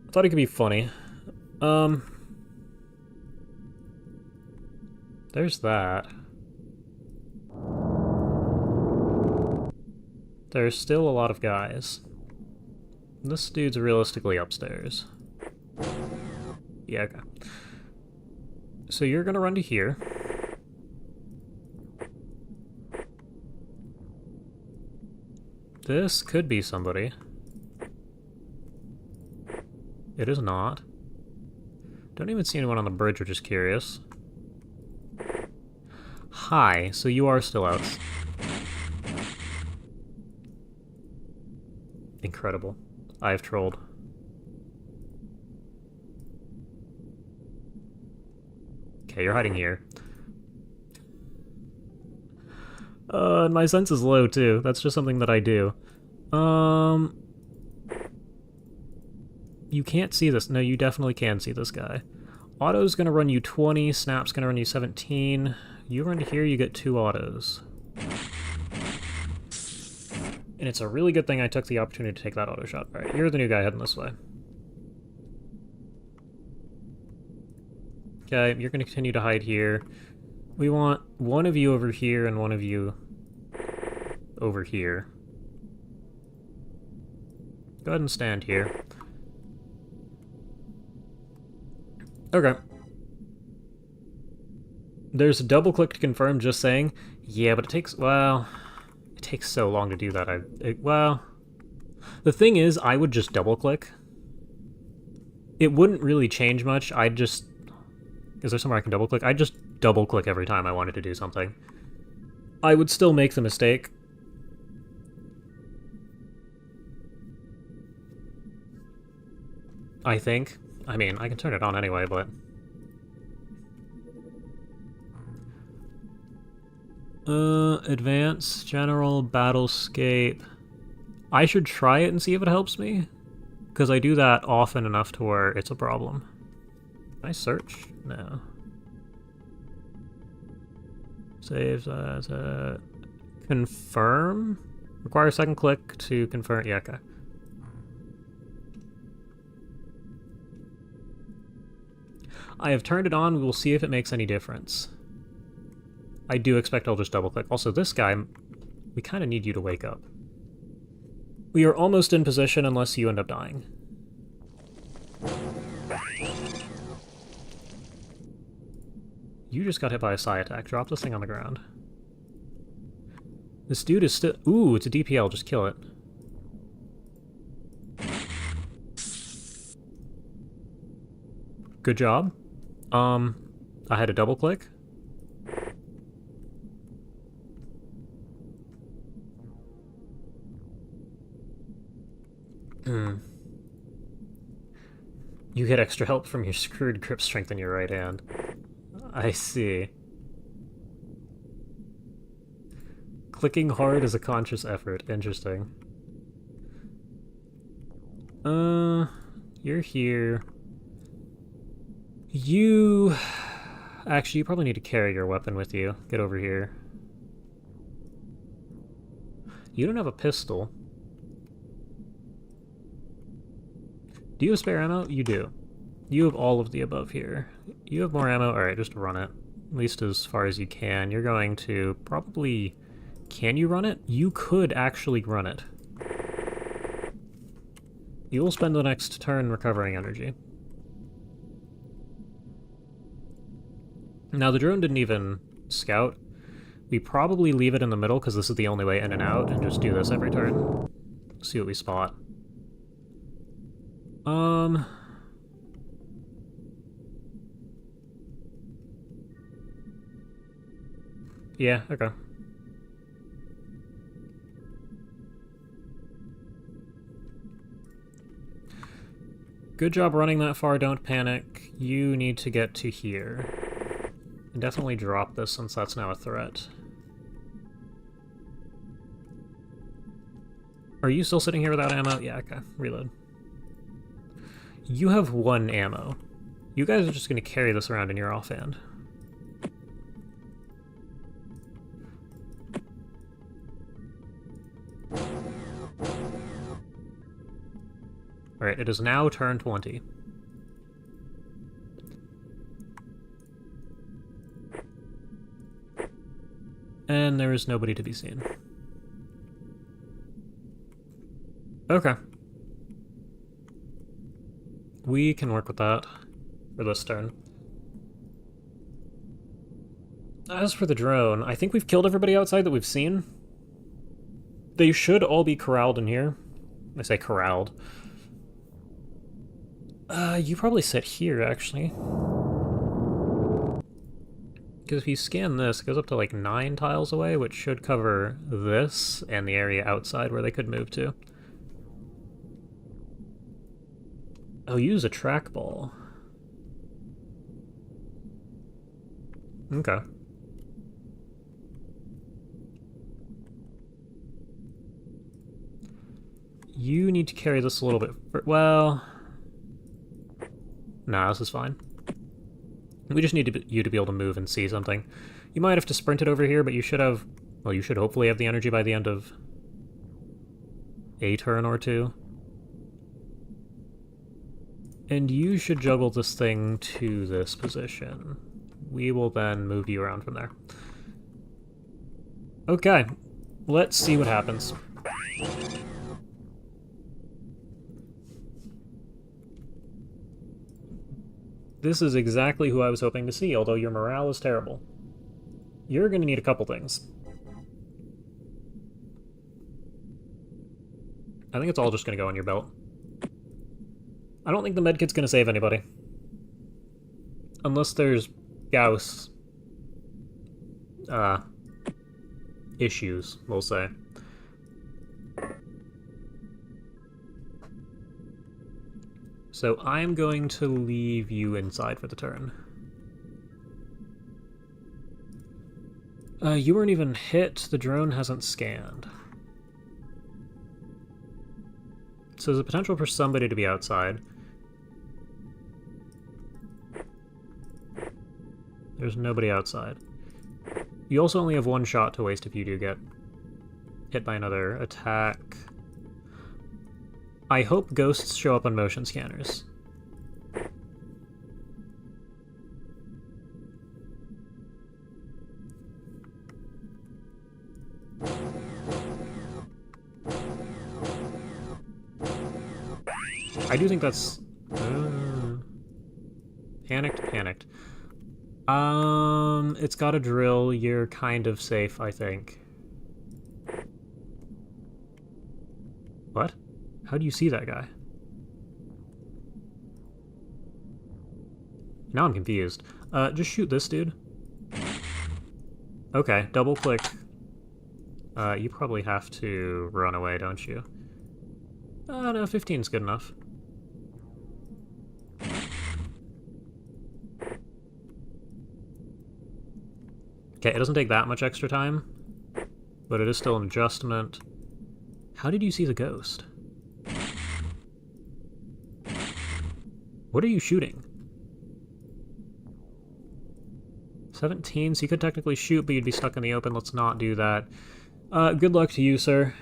I thought it could be funny. There's that. There's still a lot of guys. This dude's realistically upstairs. Yeah, okay. So you're gonna run to here. This could be somebody. It is not. Don't even see anyone on the bridge, which is curious. Hi, so you are still out. Incredible. I've trolled. Okay, you're hiding here. And my sense is low, too. That's just something that I do. You can't see this. No, you definitely can see this guy. Auto's gonna run you 20, Snap's gonna run you 17. You run to here, you get 2 autos. And it's a really good thing I took the opportunity to take that auto shot. Alright, you're the new guy heading this way. Okay, you're gonna continue to hide here. We want one of you over here and one of you over here. Go ahead and stand here. Okay. There's a double click to confirm, just saying. Yeah, but it takes, well, it takes so long to do that. Well, the thing is, I would just double click. It wouldn't really change much. I'd just, is there somewhere I can double click? I'd just double click every time I wanted to do something. I would still make the mistake. I think. I mean, I can turn it on anyway, but... Advance, General, Battlescape... I should try it and see if it helps me, because I do that often enough to where it's a problem. Can I search? No. Save as a... Confirm? Require a second click to confirm... Yeah, okay. I have turned it on, we will see if it makes any difference. I do expect I'll just double click. Also, this guy, we kind of need you to wake up. We are almost in position unless you end up dying. You just got hit by a psi attack. Drop this thing on the ground. This dude is still... Ooh, it's a DPL. Just kill it. Good job. I had a double click. You get extra help from your screwed grip strength in your right hand. I see. Clicking hard is a conscious effort. Interesting. You're here. You... Actually, you probably need to carry your weapon with you. Get over here. You don't have a pistol. Do you have spare ammo? You do. You have all of the above here. You have more ammo? Alright, just run it. At least as far as you can. You're going to probably... Can you run it? You could actually run it. You will spend the next turn recovering energy. Now, the drone didn't even scout, We probably leave it in the middle because this is the only way in and out, and just do this every turn. See what we spot. Yeah, okay. Good job running that far, don't panic. You need to get to here. And definitely drop this since that's now a threat. Are you still sitting here without ammo? Yeah, okay. Reload. You have 1 ammo. You guys are just going to carry this around in your offhand. Alright, it is now turn 20. And there is nobody to be seen. Okay. We can work with that for this turn. As for the drone, I think we've killed everybody outside that we've seen. They should all be corralled in here. I say corralled. You probably sit here, actually. Because if you scan this, it goes up to like 9 tiles away, which should cover this and the area outside where they could move to. Oh, use a trackball. Okay. You need to carry this a little bit... well... nah, this is fine. We just need you to be able to move and see something. You might have to sprint it over here, but you should have... well, you should hopefully have the energy by the end of a turn or 2. And you should juggle this thing to this position. We will then move you around from there. Okay, let's see what happens. This is exactly who I was hoping to see, although your morale is terrible. You're going to need a couple things. I think it's all just going to go on your belt. I don't think the medkit's going to save anybody. Unless there's Gauss issues, we'll say. So I'm going to leave you inside for the turn. You weren't even hit. The drone hasn't scanned. So there's a potential for somebody to be outside. There's nobody outside. You also only have 1 shot to waste if you do get hit by another attack. I hope ghosts show up on motion scanners. I do think that's... panicked. It's got a drill. You're kind of safe, I think. What? How do you see that guy? Now I'm confused. Just shoot this dude. Okay, double click. You probably have to run away, don't you? No, 15's good enough. Okay, it doesn't take that much extra time, but it is still an adjustment. How did you see the ghost? What are you shooting? 17, so you could technically shoot, but you'd be stuck in the open. Let's not do that. Good luck to you, sir.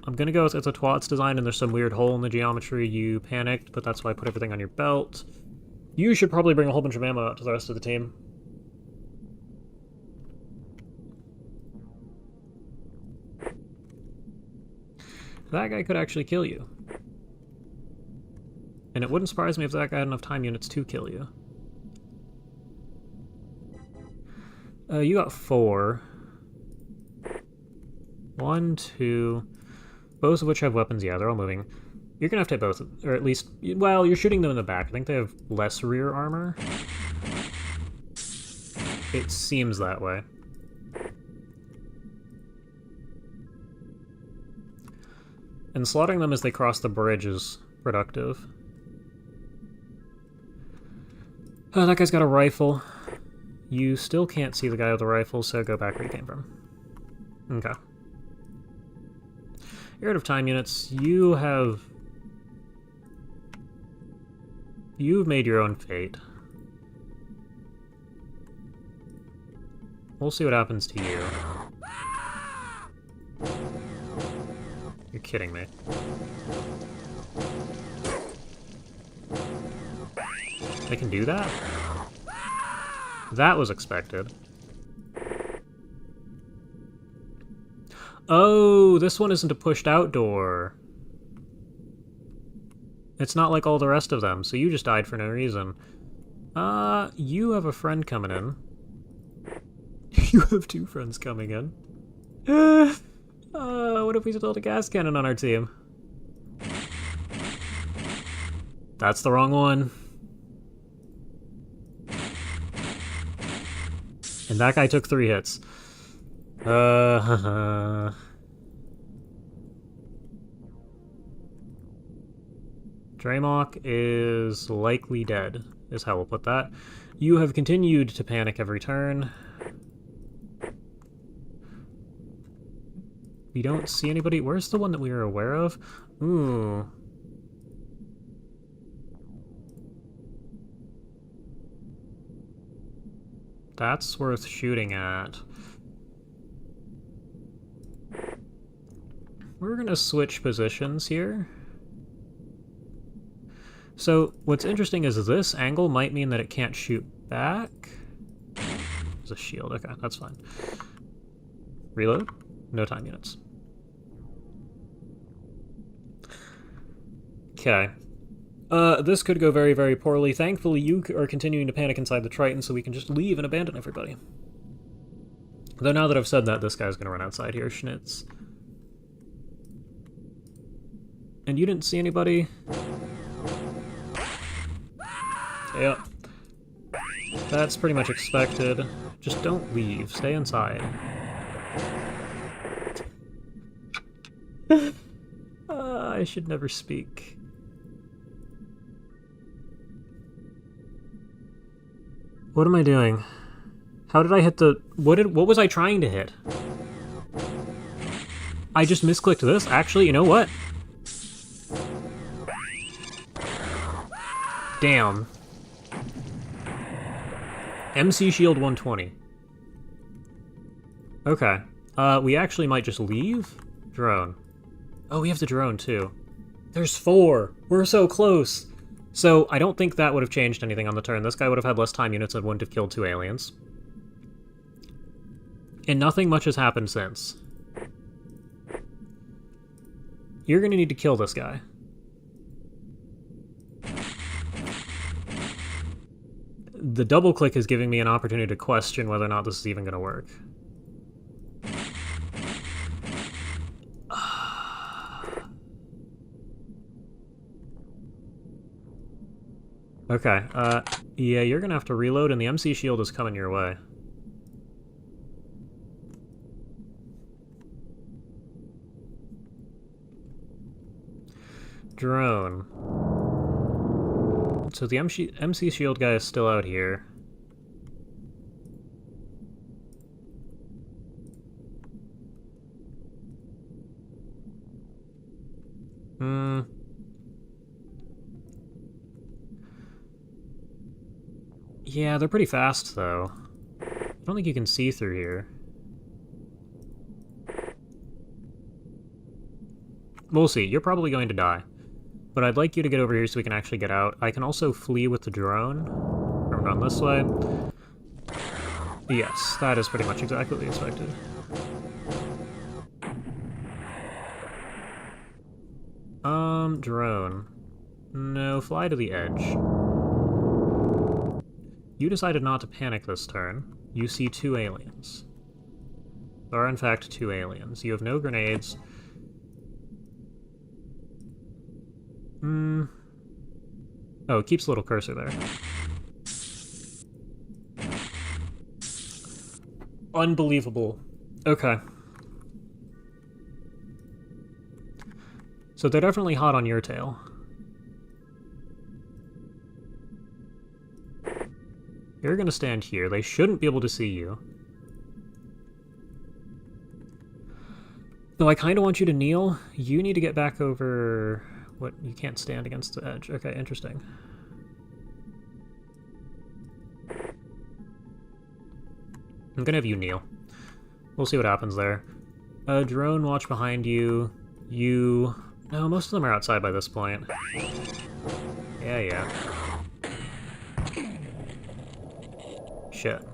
I'm gonna go with it's a TWoTS design and there's some weird hole in the geometry. You panicked, but that's why I put everything on your belt. You should probably bring a whole bunch of ammo out to the rest of the team. That guy could actually kill you. And it wouldn't surprise me if that guy had enough time units to kill you. You got 4. 1, 2... Both of which have weapons. Yeah, they're all moving. You're gonna have to hit both, or at least... Well, you're shooting them in the back. I think they have less rear armor. It seems that way. And slaughtering them as they cross the bridge is productive. Oh, that guy's got a rifle. You still can't see the guy with the rifle, so go back where you came from. Okay. You're out of time units. You've made your own fate. We'll see what happens to you. You're kidding me. They can do that? That was expected. Oh, this one isn't a pushed outdoor. It's not like all the rest of them, so you just died for no reason. You have a friend coming in. You have 2 friends coming in. What if we built a gas cannon on our team? That's the wrong one. And that guy took 3 hits. Dreadnaught is likely dead, is how we'll put that. You have continued to panic every turn. We don't see anybody. Where's the one that we were aware of? Ooh. That's worth shooting at. We're gonna switch positions here. So, what's interesting is this angle might mean that it can't shoot back. There's a shield, okay, that's fine. Reload? No time units. Okay. This could go very, very poorly. Thankfully, you are continuing to panic inside the Triton, so we can just leave and abandon everybody. Though now that I've said that, this guy's gonna run outside here, Schnitz. And you didn't see anybody? Yep. That's pretty much expected. Just don't leave. Stay inside. I should never speak. What am I doing? How did I hit the... What was I trying to hit? I just misclicked this? Actually, you know what? Damn. MC Shield 120. Okay. We actually might just leave? Drone. Oh, we have the drone, too. There's 4! We're so close! So, I don't think that would have changed anything on the turn. This guy would have had less time units and wouldn't have killed 2 aliens. And nothing much has happened since. You're gonna need to kill this guy. The double click is giving me an opportunity to question whether or not this is even gonna work. Okay, yeah, you're gonna have to reload, and the MC shield is coming your way. Drone. So the MC shield guy is still out here. Yeah, they're pretty fast, though. I don't think you can see through here. We'll see. You're probably going to die. But I'd like you to get over here so we can actually get out. I can also flee with the drone. Or run this way. Yes, that is pretty much exactly what we expected. Drone. No, fly to the edge. You decided not to panic this turn. You see 2 aliens. There are, in fact, 2 aliens. You have no grenades. Oh, it keeps a little cursor there. Unbelievable. Okay. So they're definitely hot on your tail. You're gonna stand here. They shouldn't be able to see you. Though I kind of want you to kneel. You need to get back over... What? You can't stand against the edge. Okay, interesting. I'm gonna have you kneel. We'll see what happens there. Drone, watch behind you. You... No, most of them are outside by this point. Yeah. Shit.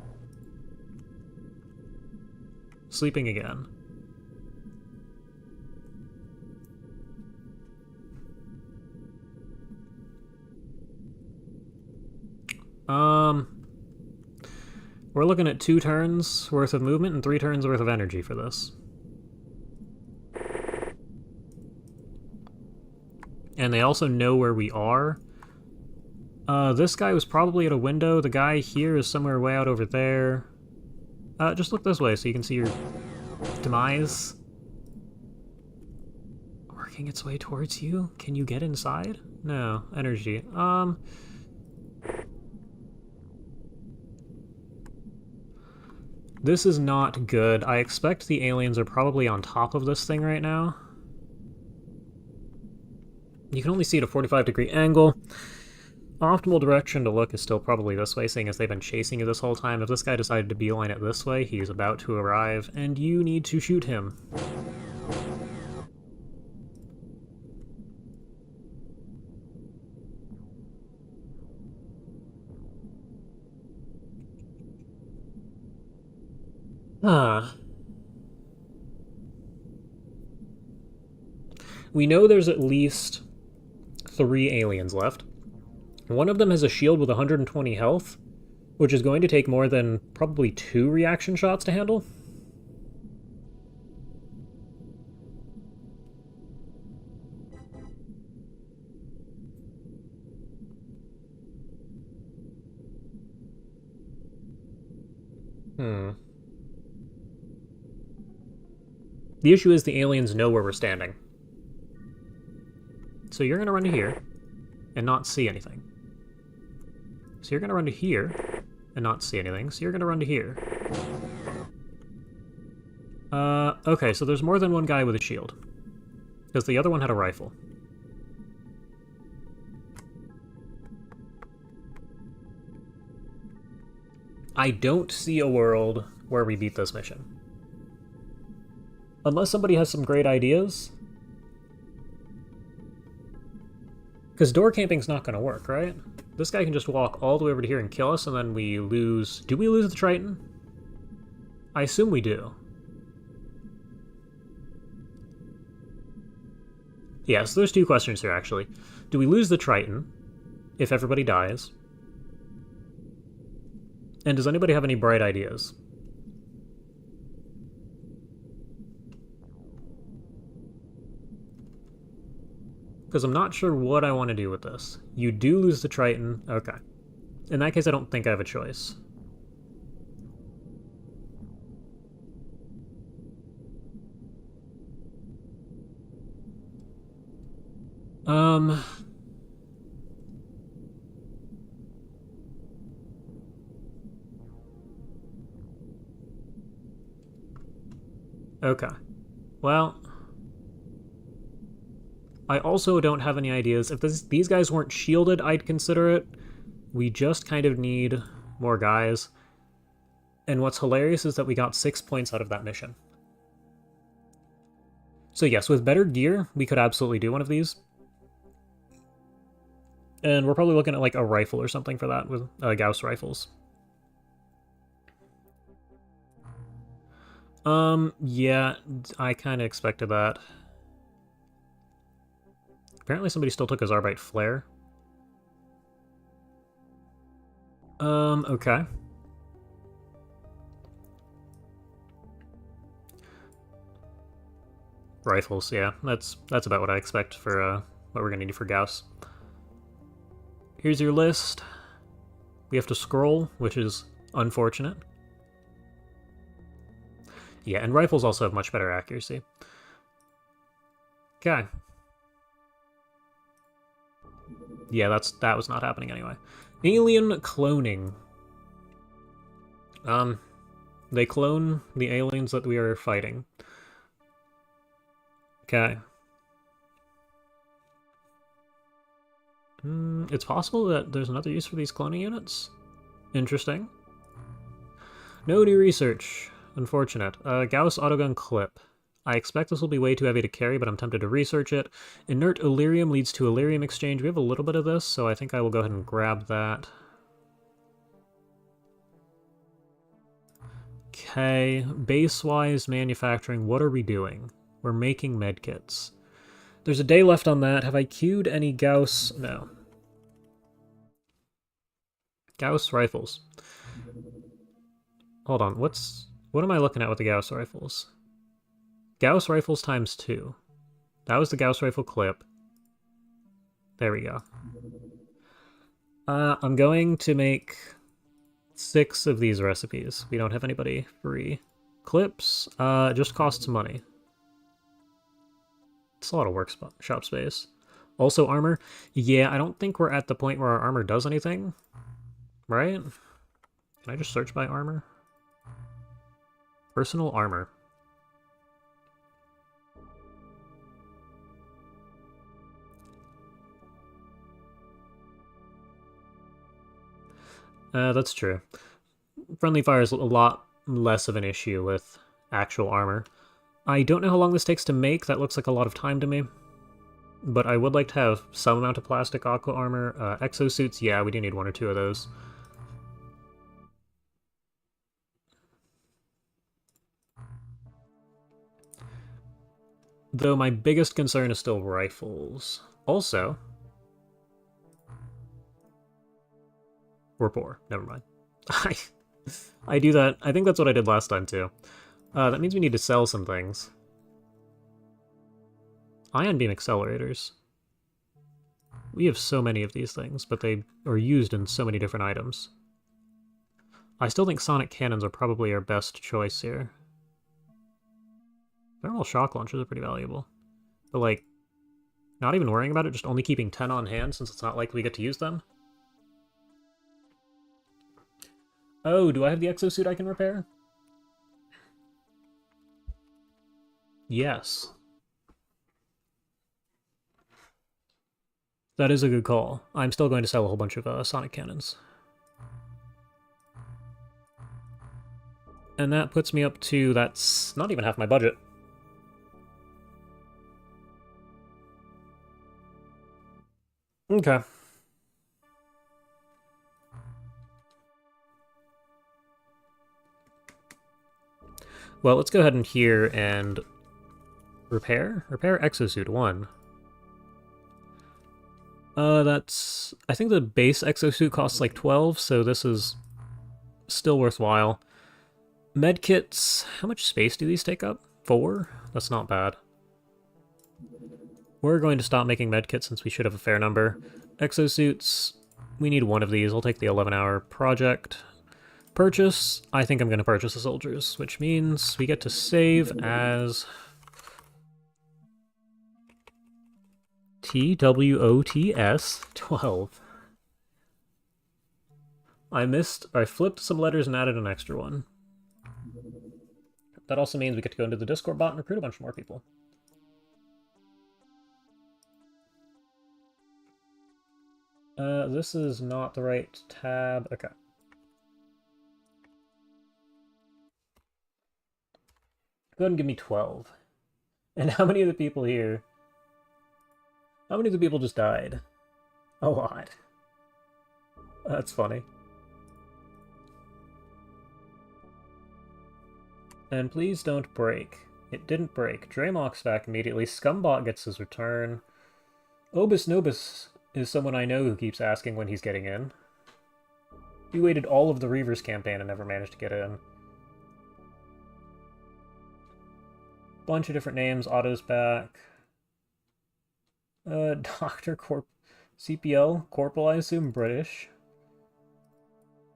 Sleeping again. We're looking at 2 turns worth of movement and 3 turns worth of energy for this. And they also know where we are. This guy was probably at a window. The guy here is somewhere way out over there. Just look this way so you can see your demise. Working its way towards you? Can you get inside? No. Energy. This is not good. I expect the aliens are probably on top of this thing right now. You can only see at a 45-degree angle. Optimal direction to look is still probably this way, seeing as they've been chasing you this whole time. If this guy decided to beeline it this way, he's about to arrive, and you need to shoot him. We know there's at least 3 aliens left. One of them has a shield with 120 health, which is going to take more than probably 2 reaction shots to handle. The issue is the aliens know where we're standing. So you're going to run to here and not see anything. So you're going to run to here and not see anything. So you're going to run to here. Okay, so there's more than one guy with a shield. Because the other one had a rifle. I don't see a world where we beat this mission. Unless somebody has some great ideas. Because door camping's not going to work, right? This guy can just walk all the way over to here and kill us, and then we lose... Do we lose the Triton? I assume we do. Yeah, so there's 2 questions here, actually. Do we lose the Triton if everybody dies? And does anybody have any bright ideas? Because I'm not sure what I want to do with this. You do lose the Triton. Okay. In that case, I don't think I have a choice. Okay. Well... I also don't have any ideas. If these guys weren't shielded, I'd consider it. We just kind of need more guys. And what's hilarious is that we got 6 points out of that mission. So yes, with better gear, we could absolutely do one of these. And we're probably looking at like a rifle or something for that with Gauss rifles. Yeah, I kind of expected that. Apparently somebody still took his Arbite Flare. Okay. Rifles, yeah. That's about what I expect for what we're gonna need for Gauss. Here's your list. We have to scroll, which is unfortunate. Yeah, and rifles also have much better accuracy. Okay. Yeah, that was not happening anyway. Alien cloning. They clone the aliens that we are fighting. Okay. It's possible that there's another use for these cloning units. Interesting. No new research. Unfortunate. Gauss autogun clip. I expect this will be way too heavy to carry, but I'm tempted to research it. Inert Illyrium leads to Illyrium exchange. We have a little bit of this, so I think I will go ahead and grab that. Okay, base-wise manufacturing, what are we doing? We're making medkits. There's a day left on that. Have I queued any Gauss? No. Gauss rifles. Hold on, what am I looking at with the Gauss rifles? Gauss rifles times 2. That was the Gauss rifle clip. There we go. I'm going to make 6 of these recipes. We don't have anybody free. Clips, just costs money. It's a lot of workshop space. Also armor. Yeah, I don't think we're at the point where our armor does anything. Right? Can I just search by armor? Personal armor. That's true. Friendly fire is a lot less of an issue with actual armor. I don't know how long this takes to make. That looks like a lot of time to me. But I would like to have some amount of plastic aqua armor. Exosuits, yeah, we do need 1 or 2 of those. Though my biggest concern is still rifles. Also, we're poor. Never mind. I do that. I think that's what I did last time, too. That means we need to sell some things. Ion beam accelerators. We have so many of these things, but they are used in so many different items. I still think sonic cannons are probably our best choice here. Thermal shock launchers are pretty valuable. But, like, not even worrying about it, just only keeping 10 on hand since it's not likely we get to use them. Oh, do I have the exosuit I can repair? Yes. That is a good call. I'm still going to sell a whole bunch of sonic cannons. And that puts me up to, that's not even half my budget. Okay. Well, let's go ahead and here and repair? Repair exosuit 1. That's... I think the base exosuit costs like 12, so this is still worthwhile. Medkits, how much space do these take up? 4? That's not bad. We're going to stop making medkits since we should have a fair number. Exosuits, we need 1 of these. I'll take the 11-hour project. Purchase, I think I'm going to purchase the soldiers, which means we get to save as TWoTS 12. I flipped some letters and added an extra one. That also means we get to go into the Discord bot and recruit a bunch more people. This is not the right tab. Okay. Go ahead and give me 12. And how many of the people here? How many of the people just died? A lot. That's funny. And please don't break. It didn't break. Dreadnaught's back immediately. Scumbot gets his return. Obus Nobus is someone I know who keeps asking when he's getting in. He waited all of the Reavers campaign and never managed to get in. Bunch of different names. Otto's back. Dr. Corp... CPL? Corporal, I assume, British.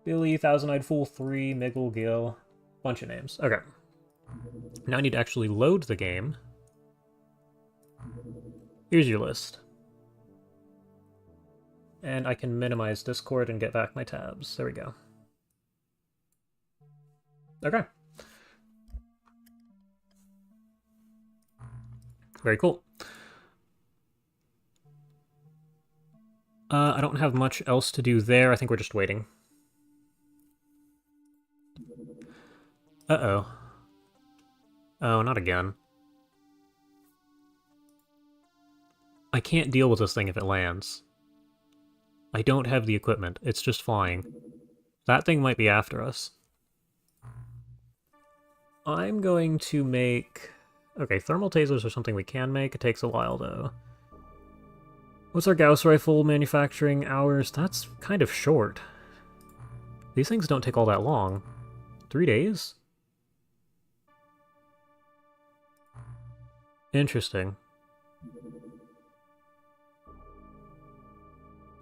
Billy, Thousand-Eyed Fool 3, Miggle, Gil. Bunch of names. Okay. Now I need to actually load the game. Here's your list. And I can minimize Discord and get back my tabs. There we go. Okay. Very cool. I don't have much else to do there. I think we're just waiting. Uh-oh. Oh, not again. I can't deal with this thing if it lands. I don't have the equipment. It's just flying. That thing might be after us. I'm going to make... Okay, thermal tasers are something we can make. It takes a while, though. What's our Gauss rifle manufacturing hours? That's kind of short. These things don't take all that long. 3 days? Interesting.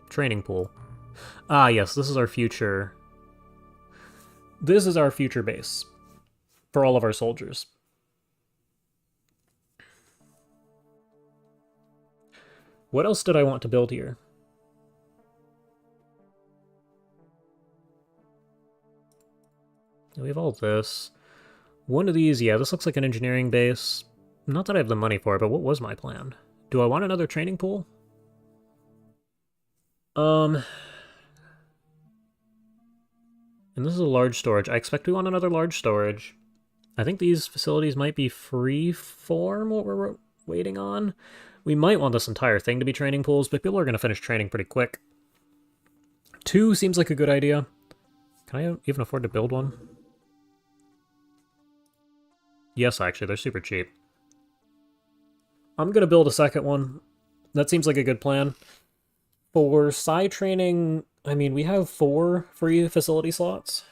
Training pool. Ah, yes, this is our future... This is our future base. For all of our soldiers. What else did I want to build here? We have all this. One of these, yeah, this looks like an engineering base. Not that I have the money for it, but what was my plan? Do I want another training pool? And this is a large storage. I expect we want another large storage. I think these facilities might be free-form, what we're waiting on. We might want this entire thing to be training pools, but people are going to finish training pretty quick. 2 seems like a good idea. Can I even afford to build one? Yes, actually, they're super cheap. I'm going to build a second one. That seems like a good plan. For Psi training, I mean, we have 4 free facility slots.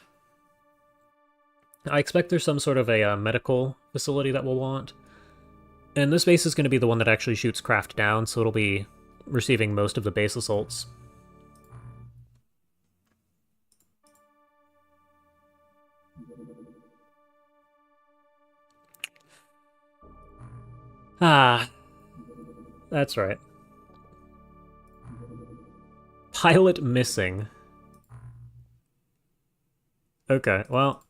I expect there's some sort of a medical facility that we'll want. And this base is going to be the one that actually shoots craft down, so it'll be receiving most of the base assaults. Ah, that's right. Pilot missing. Okay, well...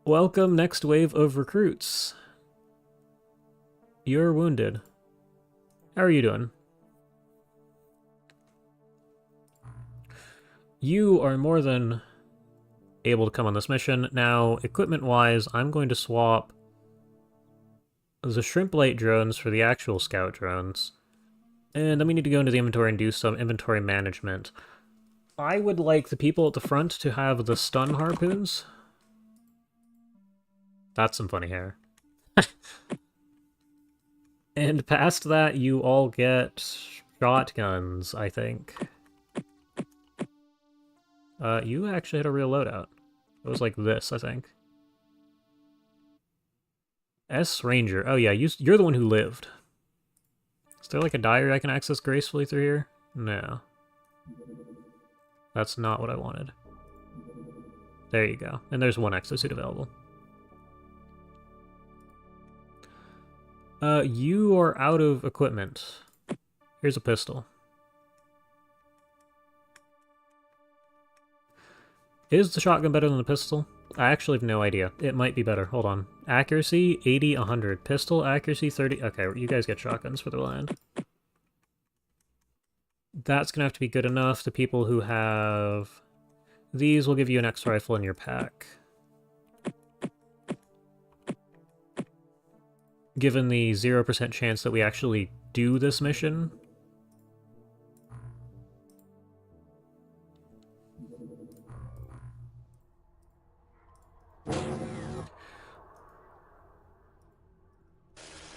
Welcome, next wave of recruits. You're wounded. How are you doing? You are more than able to come on this mission. Now, equipment-wise, I'm going to swap the shrimp light drones for the actual scout drones. And then we need to go into the inventory and do some inventory management. I would like the people at the front to have the stun harpoons. That's some funny hair. And past that, you all get shotguns, I think. You actually had a real loadout. It was like this, I think. S Ranger. Oh yeah, you're the one who lived. Is there like a diary I can access gracefully through here? No. That's not what I wanted. There you go. And there's one exosuit available. You are out of equipment. Here's a pistol. Is the shotgun better than the pistol? I actually have no idea. It might be better. Hold on. Accuracy, 80, 100. Pistol, accuracy, 30. Okay, you guys get shotguns for the land. That's gonna have to be good enough. The people who have these will give you an X rifle in your pack. Given the 0% chance that we actually do this mission.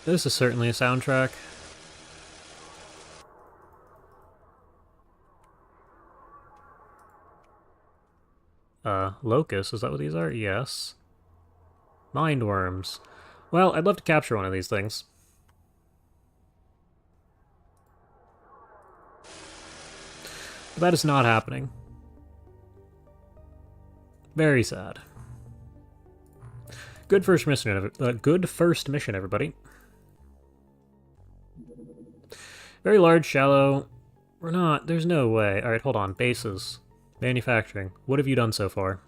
This is certainly a soundtrack. Locust, is that what these are? Yes. Mind worms. Well, I'd love to capture one of these things. But that is not happening. Very sad. Good first mission, everybody. Very large, shallow. We're not. There's no way. All right, hold on. Bases. Manufacturing. What have you done so far?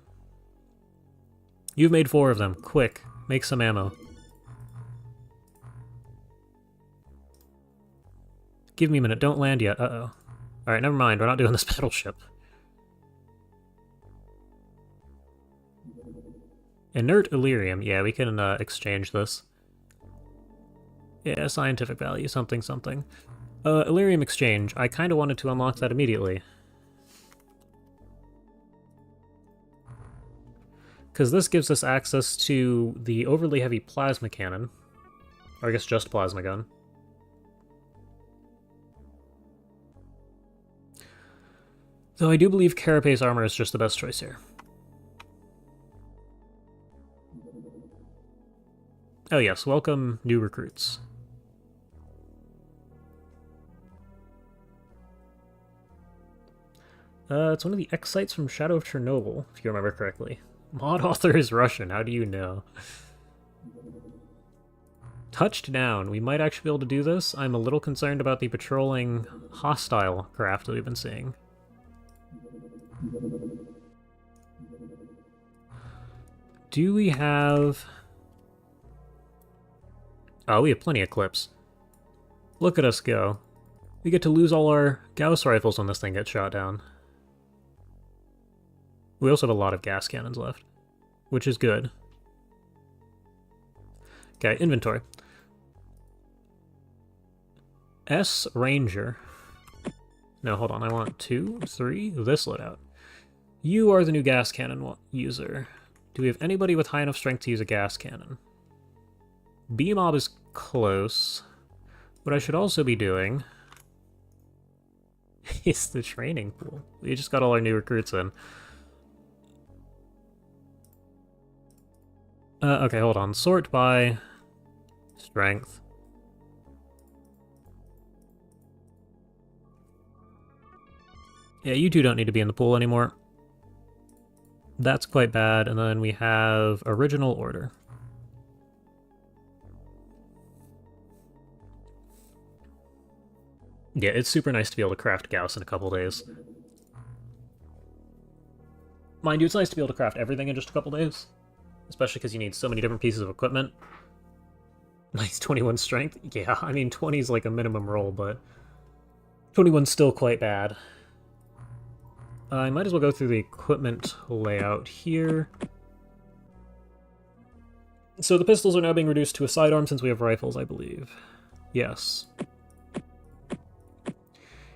You've made 4 of them. Quick. Make some ammo. Give me a minute. Don't land yet. Uh-oh. Alright, never mind. We're not doing this battleship. Inert Illyrium. Yeah, we can exchange this. Yeah, scientific value. Something, something. Illyrium exchange. I kind of wanted to unlock that immediately. Because this gives us access to the overly heavy plasma cannon. Or I guess just plasma gun. Though I do believe Carapace armor is just the best choice here. Oh yes, welcome new recruits. It's one of the X sites from Shadow of Chernobyl, if you remember correctly. Mod author is Russian, how do you know? Touched down. We might actually be able to do this. I'm a little concerned about the patrolling hostile craft that we've been seeing. Do we have... Oh, we have plenty of clips. Look at us go. We get to lose all our Gauss rifles when this thing gets shot down. We also have a lot of gas cannons left, which is good. Okay, inventory. S Ranger. No, hold on, I want 2, 3, this loadout. You are the new gas cannon user. Do we have anybody with high enough strength to use a gas cannon? B-Mob is close. What I should also be doing is the training pool. We just got all our new recruits in. Okay, hold on. Sort by strength. Yeah, you two don't need to be in the pool anymore. That's quite bad. And then we have original order. Yeah, it's super nice to be able to craft Gauss in a couple days. Mind you, it's nice to be able to craft everything in just a couple days. Especially because you need so many different pieces of equipment. Nice 21 strength. Yeah, I mean 20 is like a minimum roll, but 21's still quite bad. I might as well go through the equipment layout here. So the pistols are now being reduced to a sidearm since we have rifles, I believe. Yes.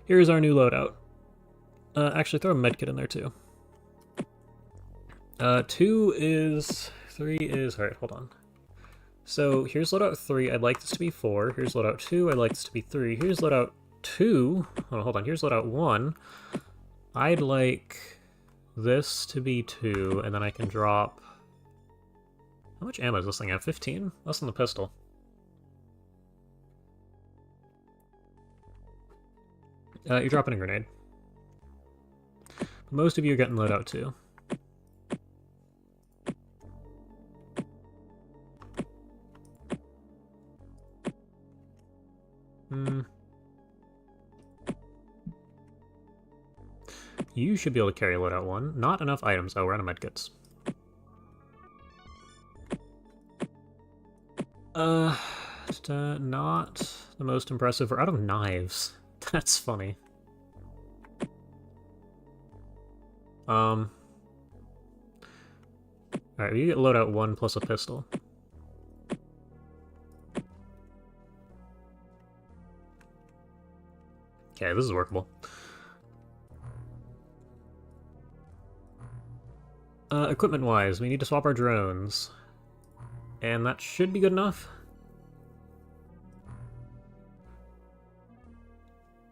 Here's our new loadout. Actually, throw a medkit in there too. 2 is... 3 is... Alright, hold on. So here's loadout 3. I'd like this to be 4. Here's loadout 2. I'd like this to be 3. Here's loadout 2. Oh, hold on. Here's loadout 1. I'd like this to be 2, and then I can drop... How much ammo does this thing have? 15? Less than the pistol. You're dropping a grenade. Most of you are getting loadout 2. You should be able to carry loadout 1. Not enough items. Oh, we're out of medkits. Not the most impressive. We're out of knives. That's funny. Alright, we get loadout 1 plus a pistol. Okay, this is workable. Equipment-wise, we need to swap our drones. And that should be good enough.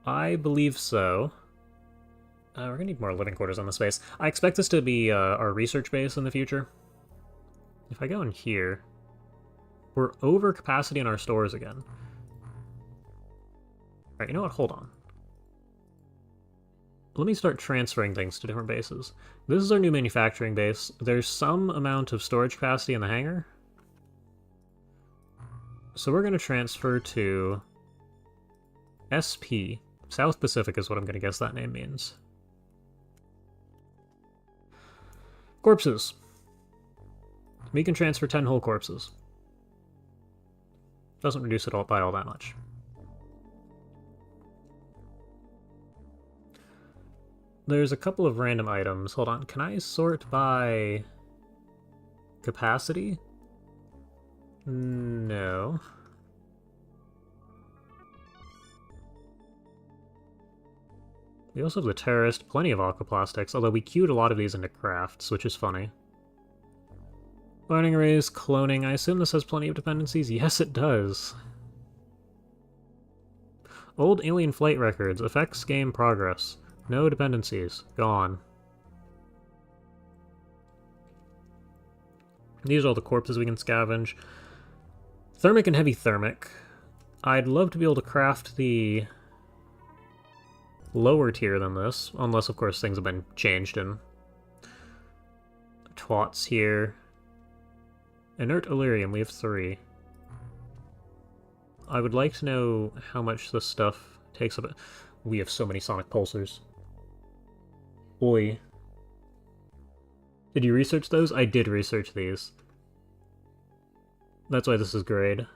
I believe so. We're gonna need more living quarters on the space. I expect this to be our research base in the future. If I go in here, we're over capacity in our stores again. Alright, you know what? Hold on. Let me start transferring things to different bases. This is our new manufacturing base. There's some amount of storage capacity in the hangar. So we're going to transfer to SP. South Pacific is what I'm going to guess that name means. Corpses. We can transfer 10 whole corpses. Doesn't reduce it all by all that much. There's a couple of random items. Hold on, can I sort by capacity? No. We also have the terrorist, plenty of aquaplastics, although we queued a lot of these into crafts, which is funny. Learning arrays, cloning, I assume this has plenty of dependencies? Yes, it does. Old alien flight records, affects game progress. No dependencies. Gone. These are all the corpses we can scavenge. Thermic and heavy thermic. I'd love to be able to craft the lower tier than this, unless of course things have been changed in TWoTS here. Inert Illyrium, we have 3. I would like to know how much this stuff takes up. We have so many sonic pulsars. Oi. Did you research those? I did research these. That's why this is grade.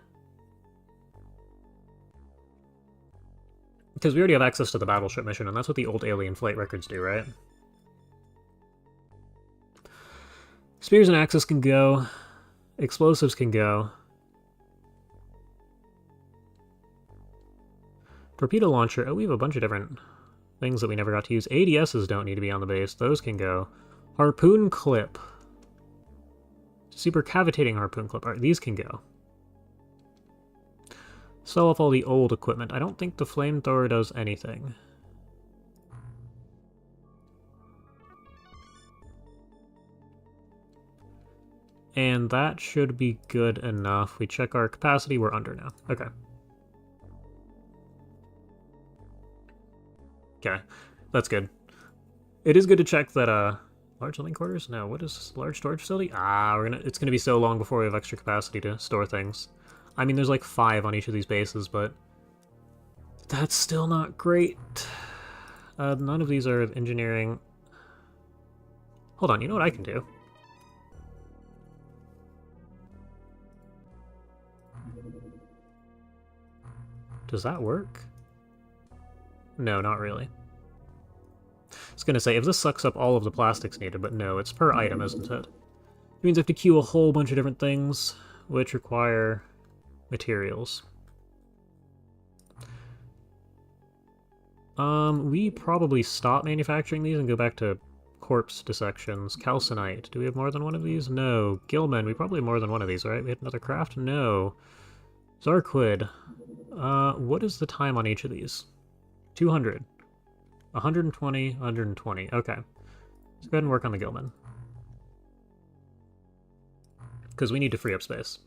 Because we already have access to the battleship mission, and that's what the old alien flight records do, right? Spears and axes can go. Explosives can go. Torpedo launcher. Oh, we have a bunch of different things that we never got to use. ADSs don't need to be on the base. Those can go. Harpoon clip. Super cavitating harpoon clip. Alright, these can go. Sell off all the old equipment. I don't think the flamethrower does anything. And that should be good enough. We check our capacity. We're under now. Okay. Okay, that's good. It is good to check that, large living quarters? No, what is this? Large storage facility? Ah, it's gonna be so long before we have extra capacity to store things. I mean, there's like 5 on each of these bases, but that's still not great. None of these are engineering. Hold on, you know what I can do? Does that work? No, not really. I was gonna say, if this sucks up all of the plastics needed, but no, it's per item, isn't it? It means I have to queue a whole bunch of different things, which require materials. We probably stop manufacturing these and go back to corpse dissections. Calcinite. Do we have more than one of these? No. Gilman. We probably have more than one of these, right? We had another craft? No. Zarquid. What is the time on each of these? 200. 120, 120. Okay. Let's go ahead and work on the Gilman. Because we need to free up space.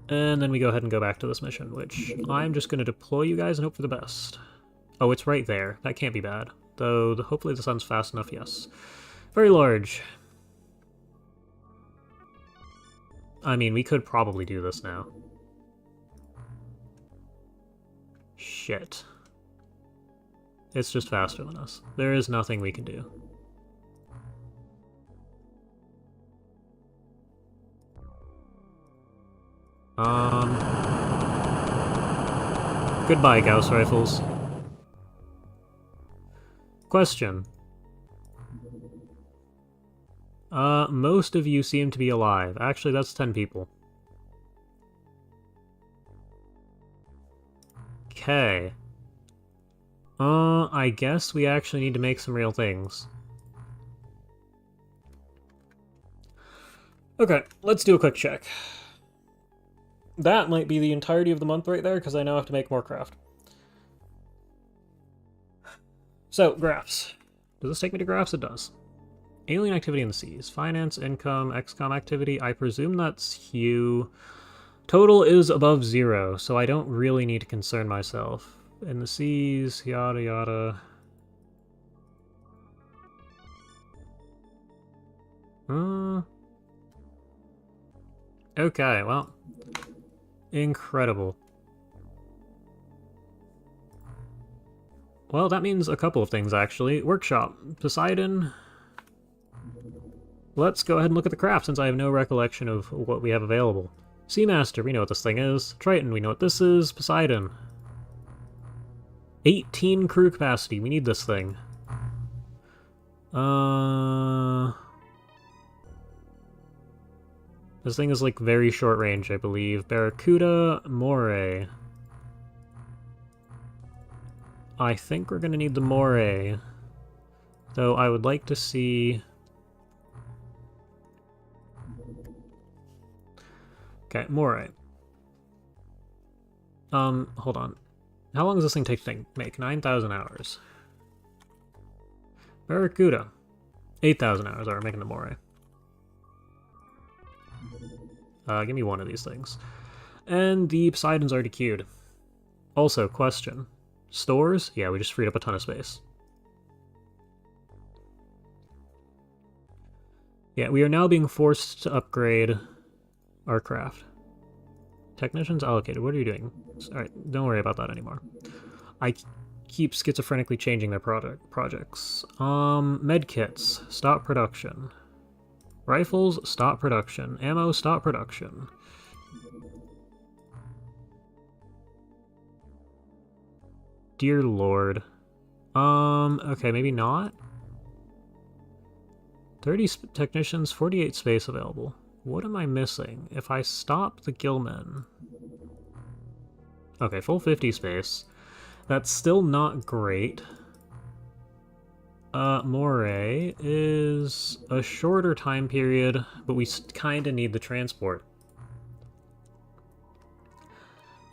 And then we go ahead and go back to this mission, which I'm just going to deploy you guys and hope for the best. Oh, it's right there. That can't be bad. Though, hopefully the sun's fast enough, yes. Very large. I mean, we could probably do this now. Shit. It's just faster than us. There is nothing we can do. Goodbye, Gauss rifles. Question. Most of you seem to be alive. Actually, that's 10 people. Okay. I guess we actually need to make some real things. Okay, let's do a quick check. That might be the entirety of the month right there, because I now have to make more craft. So, graphs. Does this take me to graphs? It does. Alien activity in the seas. Finance, income, XCOM activity. I presume that's Hue. Total is above 0, so I don't really need to concern myself. In the seas, yada yada. Okay, well. Incredible. Well, that means a couple of things, actually. Workshop. Poseidon. Let's go ahead and look at the craft, since I have no recollection of what we have available. Seamaster, we know what this thing is. Triton, we know what this is. Poseidon. 18 crew capacity, we need this thing. This thing is like very short range, I believe. Barracuda, Moray. I think we're gonna need the Moray. Though I would like to see... Okay, Moray. Hold on. How long does this thing take to make? 9,000 hours. Barracuda. 8,000 hours. Alright, we're making the Moray. Give me one of these things. And the Poseidon's already queued. Also, question. Stores? Yeah, we just freed up a ton of space. Yeah, we are now being forced to upgrade our craft. Technicians allocated. What are you doing? Alright, don't worry about that anymore. I keep schizophrenically changing their projects. Medkits. Stop production. Rifles, stop production. Ammo, stop production. Dear Lord. Okay, maybe not? 30 technicians, 48 space available. What am I missing? If I stop the Gillmen... Okay, full 50 space. That's still not great. Moray is a shorter time period, but we kind of need the transport.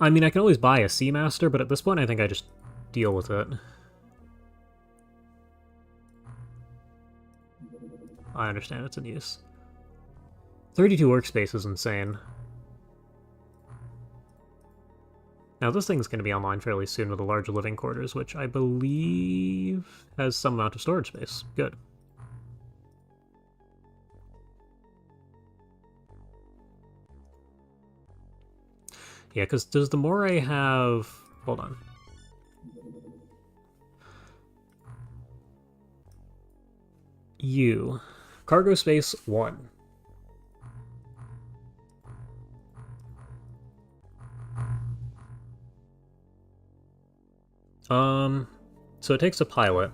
I mean, I can always buy a Seamaster, but at this point I think I just deal with it. I understand it's in use. 32 workspace is insane. Now this thing's going to be online fairly soon with a large living quarters, which I believe has some amount of storage space. Good. Yeah, because does the Moray have... Hold on. U. Cargo space 1. So it takes a pilot.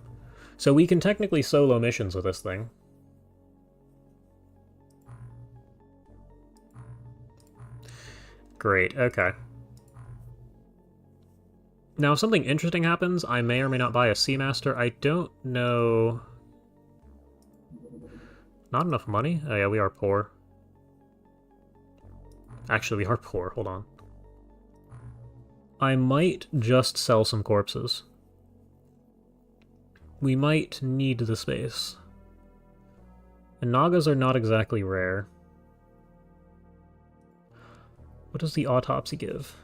So we can technically solo missions with this thing. Great, okay. Now, if something interesting happens, I may or may not buy a Seamaster. I don't know... Not enough money? Oh yeah, we are poor. Actually, we are poor, hold on. I might just sell some corpses. We might need the space. And Nagas are not exactly rare. What does the autopsy give?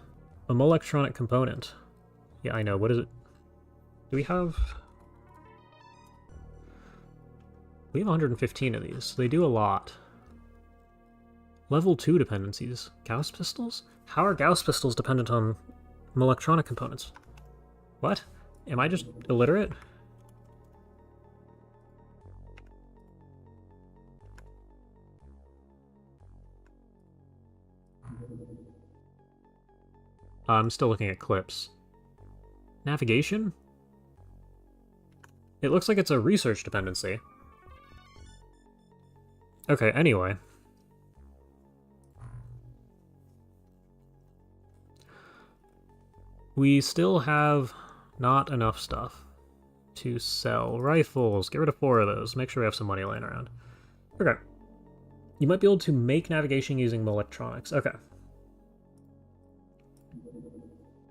A molectronic component. Yeah, I know. What is it? Do we have... We have 115 of these. They do a lot. Level 2 dependencies. Gauss pistols? How are Gauss pistols dependent on molectronic components? What? Am I just illiterate? I'm still looking at clips. Navigation? It looks like it's a research dependency. Okay, anyway. We still have not enough stuff to sell. Rifles, get rid of 4 of those. Make sure we have some money laying around. Okay. You might be able to make navigation using electronics. Okay.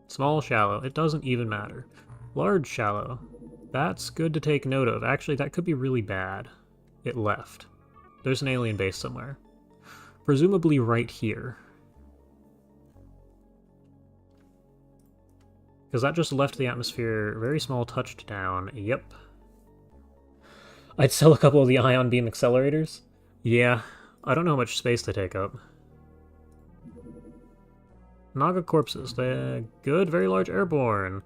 Small, shallow. It doesn't even matter. Large, shallow. That's good to take note of. Actually, that could be really bad. It left. There's an alien base somewhere. Presumably right here. Because that just left the atmosphere. Very small touchdown. Yep. I'd sell a couple of the ion beam accelerators. Yeah, I don't know how much space they take up. Naga corpses. They're good, very large airborne.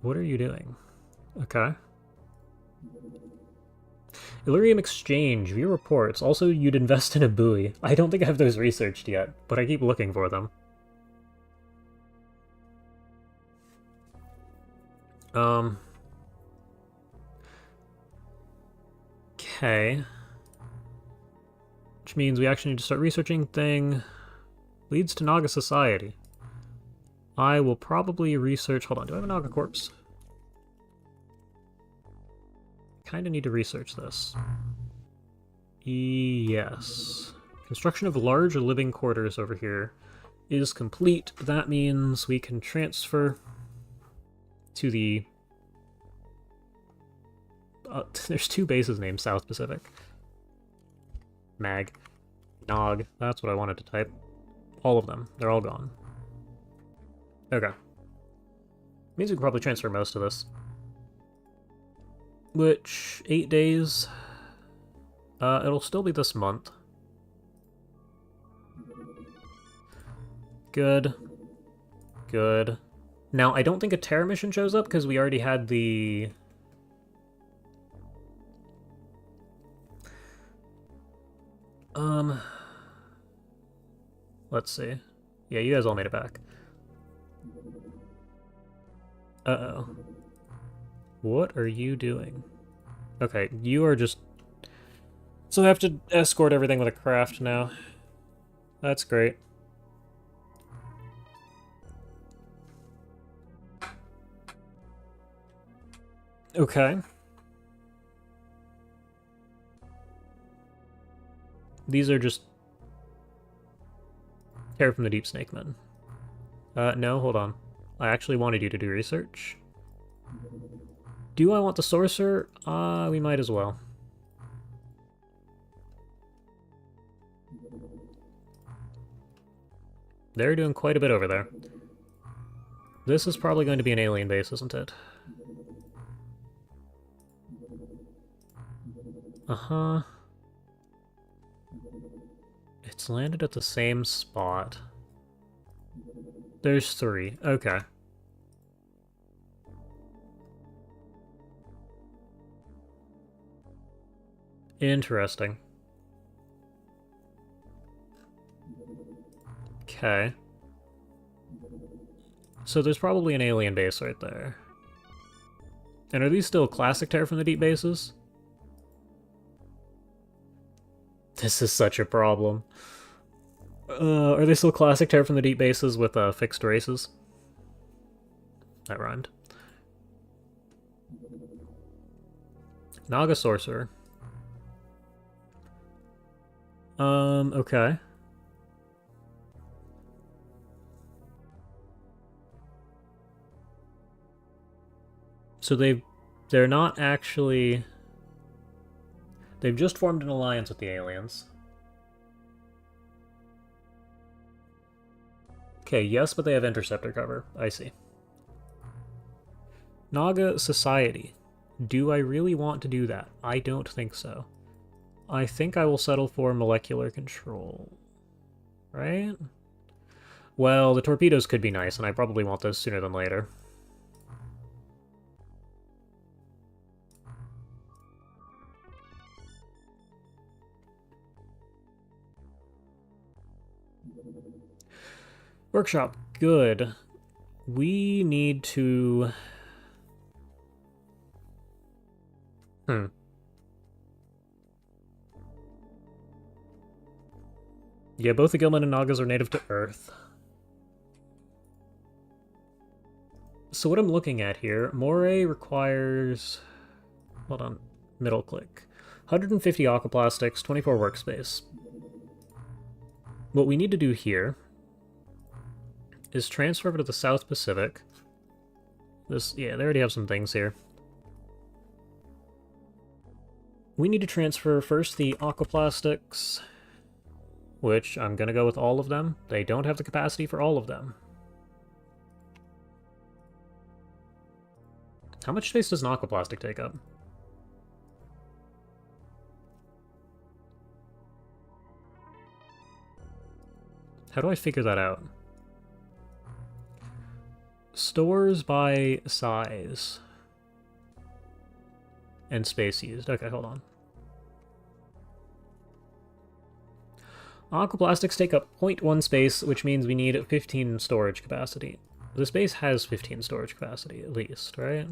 What are you doing? Okay. Illyrium Exchange, view reports. Also, you'd invest in a buoy. I don't think I have those researched yet, but I keep looking for them. Okay. Which means we actually need to start researching thing. Leads to Naga Society. I will probably research... Hold on, do I have a Naga corpse? Kinda need to research this. Yes. Construction of large living quarters over here is complete. That means we can transfer to the... there's two bases named South Pacific. Mag. Nog. That's what I wanted to type. All of them. They're all gone. Okay. Means we can probably transfer most of this. Which, 8 days. It'll still be this month. Good. Good. Now, I don't think a Terra mission shows up because we already had the... Let's see. Yeah, you guys all made it back. Uh-oh. What are you doing? Okay, you are just... So I have to escort everything with a craft now. That's great. Okay. These are just... Terror from the Deep Snake Men. No, hold on. I actually wanted you to do research. Do I want the Sorcerer? We might as well. They're doing quite a bit over there. This is probably going to be an alien base, isn't it? Uh-huh. It's landed at the same spot. There's 3. Okay. Interesting. Okay. So there's probably an alien base right there. And are these still classic Terror from the Deep bases? This is such a problem. Are they still classic Terror from the Deep bases with fixed races? That rhymed. Naga Sorcerer. Okay. So they're not actually... They've just formed an alliance with the aliens. Okay, yes, but they have interceptor cover. I see. Naga Society. Do I really want to do that? I don't think so. I think I will settle for molecular control. Right? Well, the torpedoes could be nice, and I probably want those sooner than later. Workshop, good. We need to... Yeah, both the Gilman and Nagas are native to Earth. So what I'm looking at here, Moray requires... Hold on, middle click. 150 aquaplastics, 24 workspace. What we need to do here is transfer over to the South Pacific. This, yeah, they already have some things here. We need to transfer first the aquaplastics, which I'm gonna go with all of them. They don't have the capacity for all of them. How much space does an aquaplastic take up? How do I figure that out? Stores by size. And space used. Okay, hold on. Aquaplastics take up 0.1 space, which means we need 15 storage capacity. The space has 15 storage capacity, at least, right?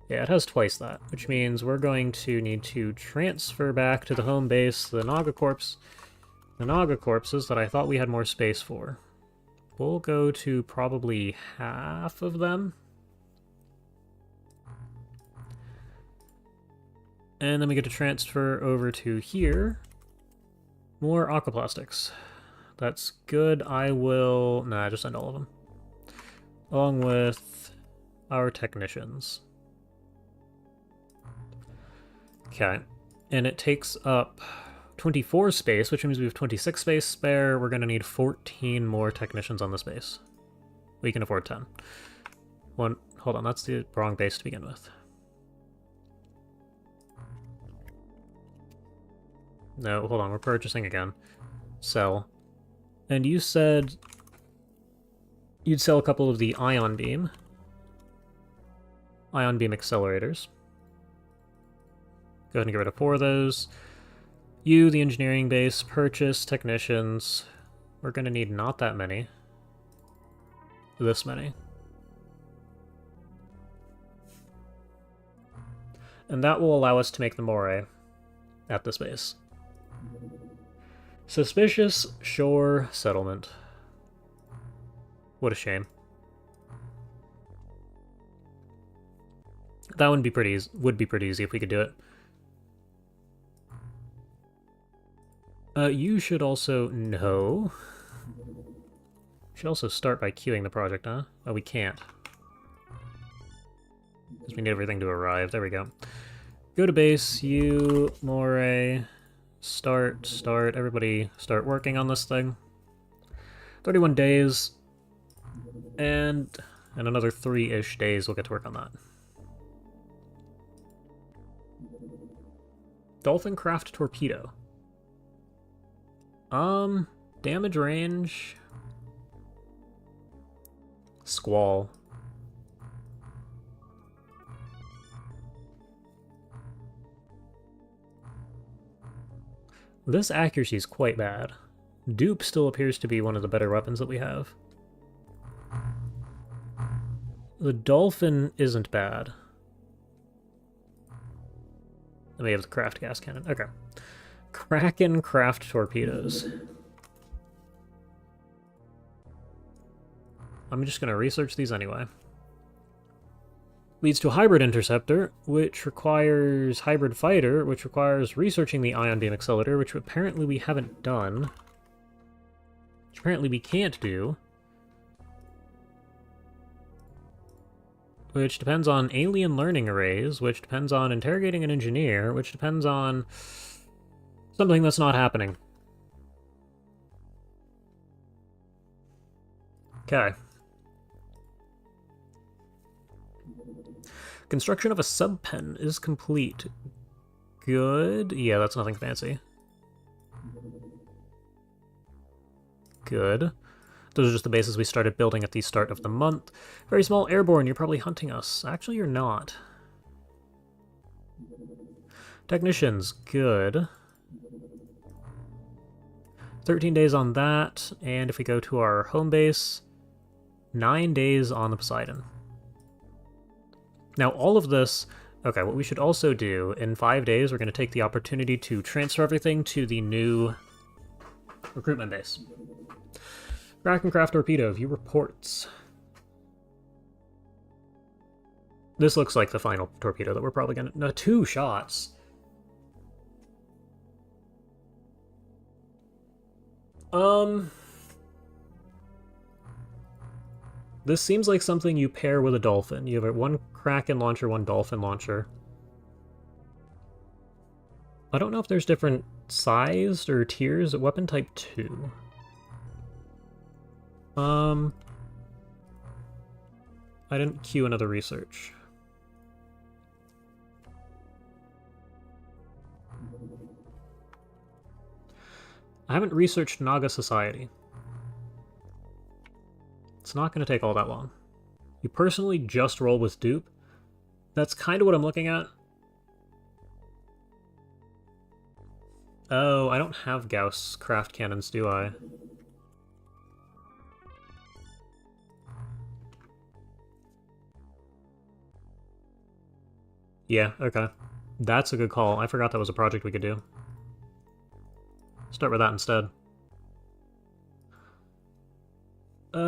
Yeah, it has twice that, which means we're going to need to transfer back to the home base the Naga corpses that I thought we had more space for. We'll go to probably half of them. And then we get to transfer over to here. More aquaplastics. That's good. I will... Nah, just send all of them. Along with our technicians. Okay. And it takes up 24 space, which means we have 26 space spare. We're going to need 14 more technicians on this base. We can afford 10. One... Hold on, that's the wrong base to begin with. No, hold on, we're purchasing again. Sell. And you said you'd sell a couple of the ion beam accelerators. Go ahead and get rid of 4 of those. You, the engineering base, purchase technicians. We're going to need not that many. This many. And that will allow us to make the moray at this base. Suspicious shore settlement. What a shame. That would be pretty easy if we could do it. You should also know. Should also start by queuing the project, huh? Oh, we can't. Because we need everything to arrive. There we go. Go to base, you, moray. Start, everybody start working on this thing. 31 days, and in another 3-ish days we'll get to work on that. Dolphin Craft Torpedo. Damage range... Squall. This accuracy is quite bad. Dupe still appears to be one of the better weapons that we have. The Dolphin isn't bad. And we have the Craft Gas Cannon. Okay. Kraken Craft Torpedoes. I'm just going to research these anyway. Leads to a Hybrid Interceptor, which requires Hybrid Fighter, which requires researching the Ion Beam Accelerator, which apparently we haven't done. Which apparently we can't do. Which depends on Alien Learning Arrays, which depends on Interrogating an Engineer, which depends on something that's not happening. Okay. Construction of a sub-pen is complete. Good. Yeah, that's nothing fancy. Good. Those are just the bases we started building at the start of the month. Very small airborne, you're probably hunting us. Actually, you're not. Technicians, good. 13 days on that, and if we go to our home base, 9 days on the Poseidon. Now, all of this... Okay, what we should also do, in 5 days, we're going to take the opportunity to transfer everything to the new recruitment base. Kraken Craft Torpedo, view reports. This looks like the final torpedo that we're probably going to... No, 2 shots. This seems like something you pair with a dolphin. You have one Kraken launcher, one dolphin launcher. I don't know if there's different sized or tiers of weapon type 2. I didn't queue another research. I haven't researched Naga Society. It's not going to take all that long. You personally just roll with dupe. That's kind of what I'm looking at. Oh, I don't have Gauss craft cannons, do I? Yeah, okay. That's a good call. I forgot that was a project we could do. Start with that instead.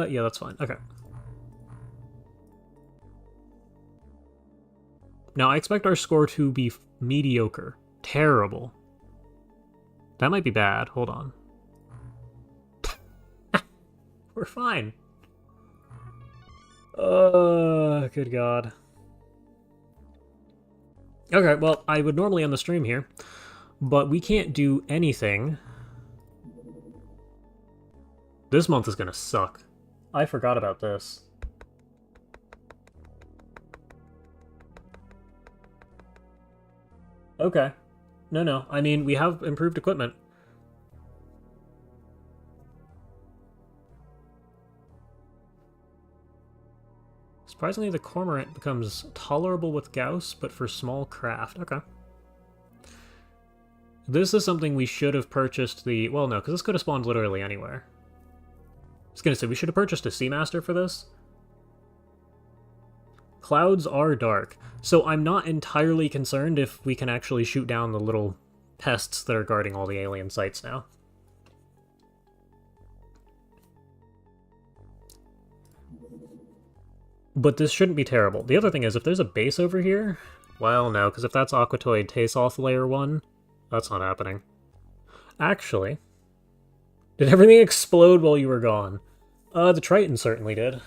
Yeah, that's fine. Okay. Now, I expect our score to be mediocre. Terrible. That might be bad. Hold on. We're fine. Good God. Okay, well, I would normally end the stream here, but we can't do anything. This month is gonna suck. I forgot about this. Okay. No. I mean, we have improved equipment. Surprisingly, the Cormorant becomes tolerable with Gauss, but for small craft. Okay. This is something we should have purchased the... Well, no, because this could have spawned literally anywhere. I was going to say, we should have purchased a Seamaster for this. Clouds are dark, so I'm not entirely concerned if we can actually shoot down the little pests that are guarding all the alien sites now. But this shouldn't be terrible. The other thing is, if there's a base over here... Well, no, because if that's Aquatoid Tasoth Layer 1, that's not happening. Actually, did everything explode while you were gone? The Triton certainly did.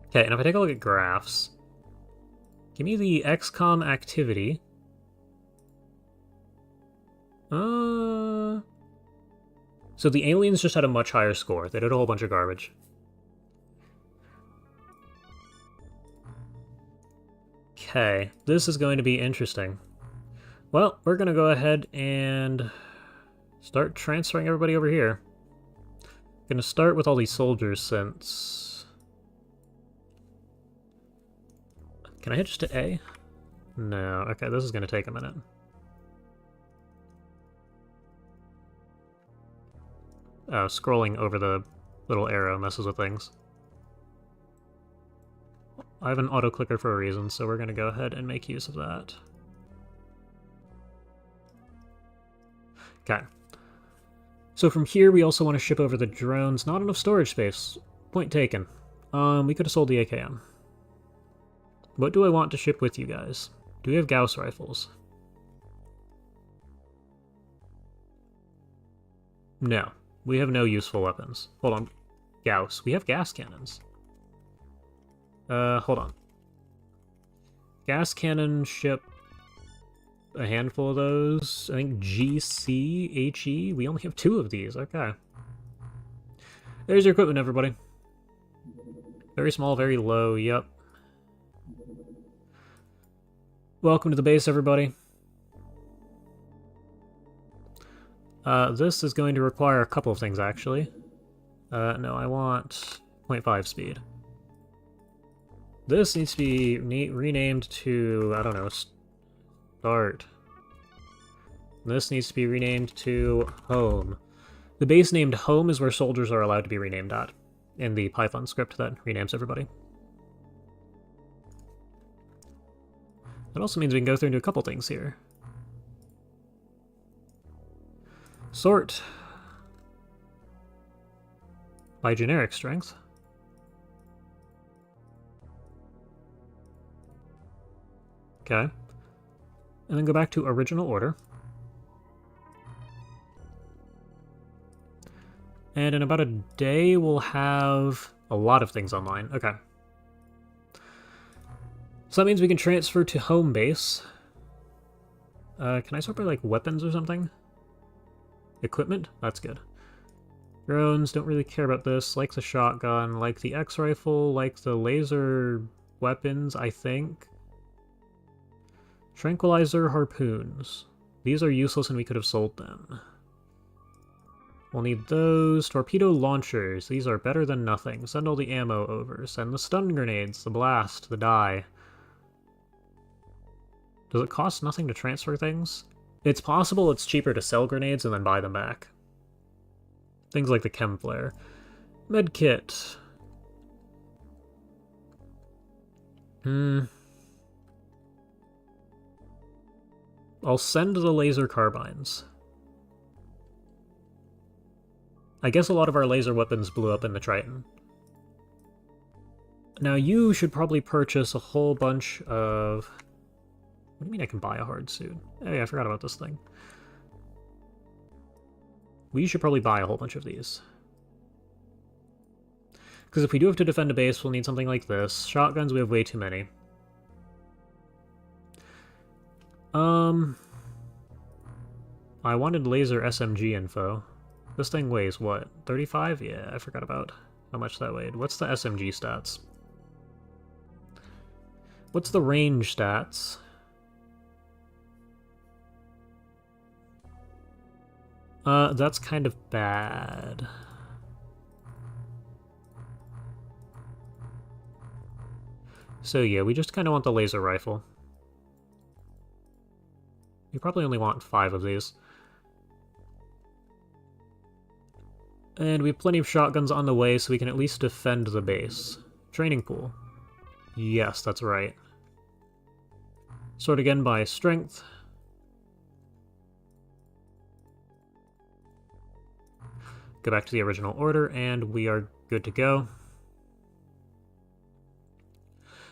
Okay, and if I take a look at graphs, give me the XCOM activity. So the aliens just had a much higher score. They did a whole bunch of garbage. Okay, this is going to be interesting. Well, we're going to go ahead and start transferring everybody over here. Going to start with all these soldiers since... Can I hit just to A? No. Okay, this is going to take a minute. Scrolling over the little arrow messes with things. I have an auto-clicker for a reason, so we're going to go ahead and make use of that. Okay. So from here, we also want to ship over the drones. Not enough storage space. Point taken. We could have sold the AKM. What do I want to ship with you guys? Do we have Gauss rifles? No. We have no useful weapons. Hold on. Gauss. We have gas cannons. Hold on. Gas cannon ship a handful of those. I think GC, HE. We only have 2 of these. Okay. There's your equipment, everybody. Very small, very low. Yep. Welcome to the base, everybody. This is going to require a couple of things, actually. No, I want 0.5 speed. This needs to be renamed to, I don't know, start. This needs to be renamed to home. The base named home is where soldiers are allowed to be renamed at, in the Python script that renames everybody. That also means we can go through and do a couple things here. Sort by generic strength. Okay. And then go back to original order. And in about a day, we'll have a lot of things online. Okay. So that means we can transfer to home base. Can I sort by, like, weapons or something? Equipment? That's good. Drones, don't really care about this. Like the shotgun, like the X-rifle, like the laser weapons, I think. Tranquilizer harpoons. These are useless and we could have sold them. We'll need those. Torpedo launchers. These are better than nothing. Send all the ammo over. Send the stun grenades, the blast, the dye. Does it cost nothing to transfer things? It's possible it's cheaper to sell grenades and then buy them back. Things like the chem flare. Medkit. I'll send the laser carbines. I guess a lot of our laser weapons blew up in the Triton. Now you should probably purchase a whole bunch of... What do you mean I can buy a hard suit? Hey, I forgot about this thing. We should probably buy a whole bunch of these. Because if we do have to defend a base, we'll need something like this. Shotguns, we have way too many. I wanted laser SMG info. This thing weighs, what, 35? Yeah, I forgot about how much that weighed. What's the SMG stats? What's the range stats? That's kind of bad. So yeah, we just kind of want the laser rifle. We probably only want 5 of these. And we have plenty of shotguns on the way, so we can at least defend the base. Training pool. Yes, that's right. Sort again by strength. Go back to the original order, and we are good to go.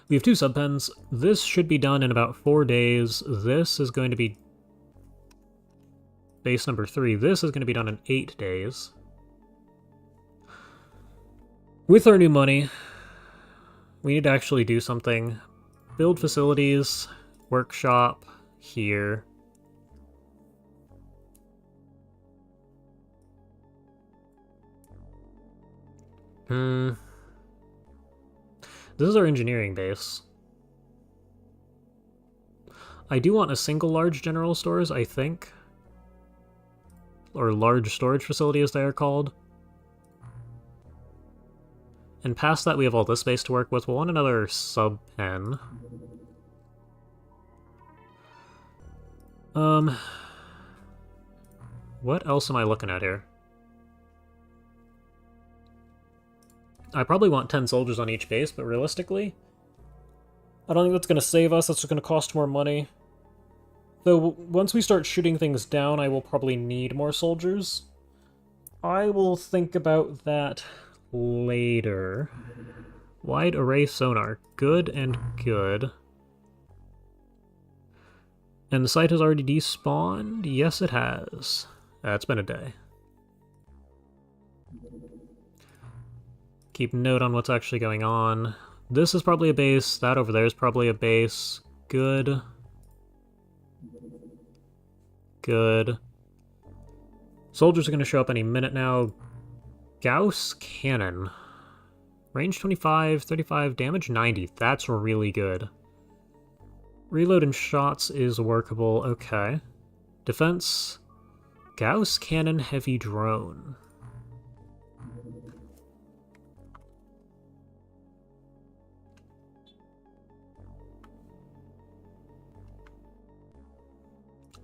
We have 2 subpens. This should be done in about 4 days. This is going to be base number 3. This is going to be done in 8 days. With our new money, we need to actually do something. Build facilities, workshop, here. This is our engineering base. I do want a single large general stores, I think. Or large storage facility, as they are called. And past that, we have all this space to work with. We'll want another sub-pen. What else am I looking at here? I probably want 10 soldiers on each base, but realistically, I don't think that's going to save us. That's just going to cost more money. Though, once we start shooting things down, I will probably need more soldiers. I will think about that later. Wide array sonar. Good and good. And the site has already despawned? Yes, it has. It's been a day. Keep note on what's actually going on. This is probably a base. That over there is probably a base. Good. Good. Soldiers are going to show up any minute now. Gauss cannon. Range 25, 35, damage 90. That's really good. Reload and shots is workable. Okay. Defense. Gauss cannon heavy drone.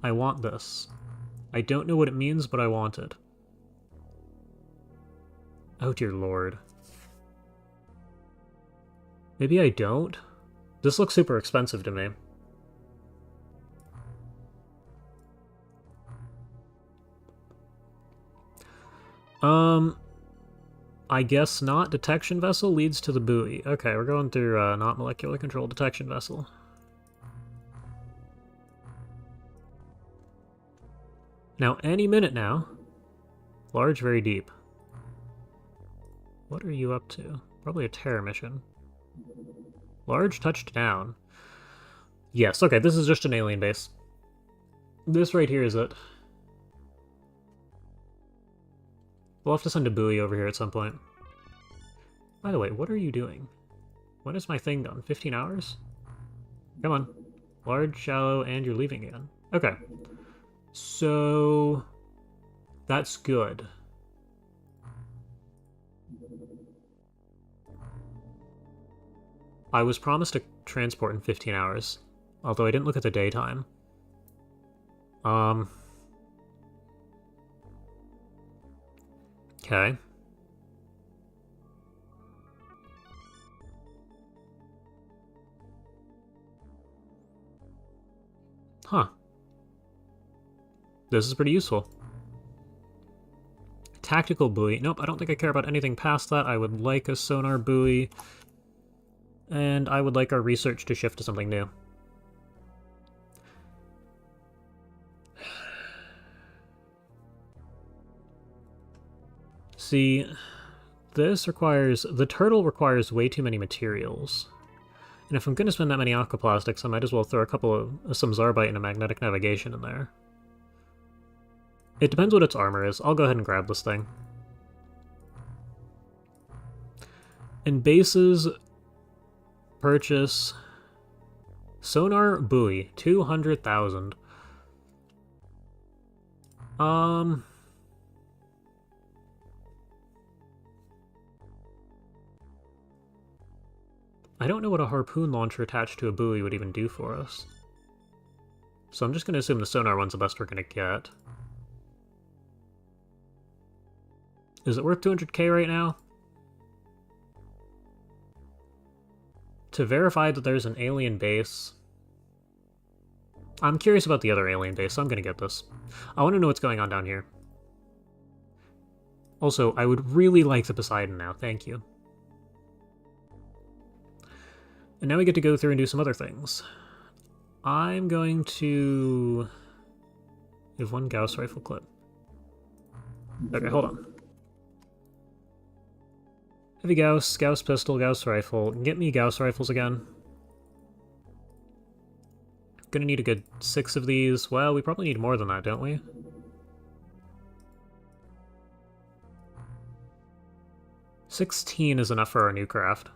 I want this. I don't know what it means, but I want it. Oh dear lord. Maybe I don't? This looks super expensive to me. I guess not. Detection vessel leads to the buoy. Okay, we're going through not molecular control detection vessel. Now, any minute now. Large, very deep. What are you up to? Probably a terror mission. Large touched down. Yes, okay, this is just an alien base. This right here is it. We'll have to send a buoy over here at some point. By the way, what are you doing? When is my thing done? 15 hours? Come on. Large, shallow, and you're leaving again. Okay. So... that's good. I was promised a transport in 15 hours, although I didn't look at the daytime. Okay. Huh. This is pretty useful. Tactical buoy. Nope, I don't think I care about anything past that. I would like a sonar buoy. And I would like our research to shift to something new. See, this requires... the turtle requires way too many materials. And if I'm going to spend that many aquaplastics, I might as well throw a couple of... some Zarbite and a magnetic navigation in there. It depends what its armor is. I'll go ahead and grab this thing. And bases... purchase... sonar buoy. 200,000. I don't know what a harpoon launcher attached to a buoy would even do for us. So I'm just going to assume the sonar one's the best we're going to get. Is it worth 200k right now? To verify that there's an alien base... I'm curious about the other alien base, so I'm going to get this. I want to know what's going on down here. Also, I would really like the Poseidon now, thank you. And now we get to go through and do some other things. I'm going to... we have one Gauss rifle clip. Okay, hold on. Heavy Gauss, Gauss pistol, Gauss rifle. Get me Gauss rifles again. Gonna need a good 6 of these. Well, we probably need more than that, don't we? $16 is enough for our new craft.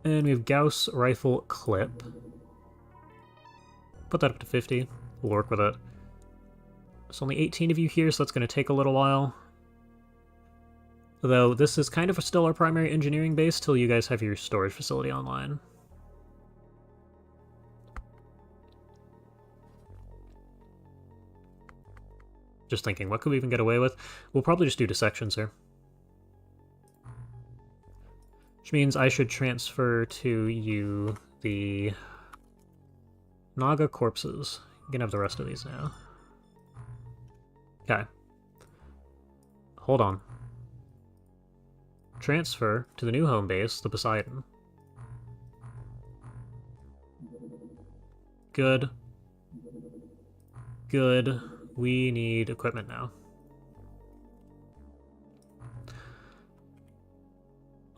And we have Gauss rifle clip. Put that up to 50. We'll work with it. There's only 18 of you here, so that's going to take a little while. Though this is kind of still our primary engineering base till you guys have your storage facility online. Just thinking, what could we even get away with? We'll probably just do dissections here. Which means I should transfer to you the Naga corpses. You can have the rest of these now. Okay. Hold on. Transfer to the new home base, the Poseidon. Good. Good. We need equipment now.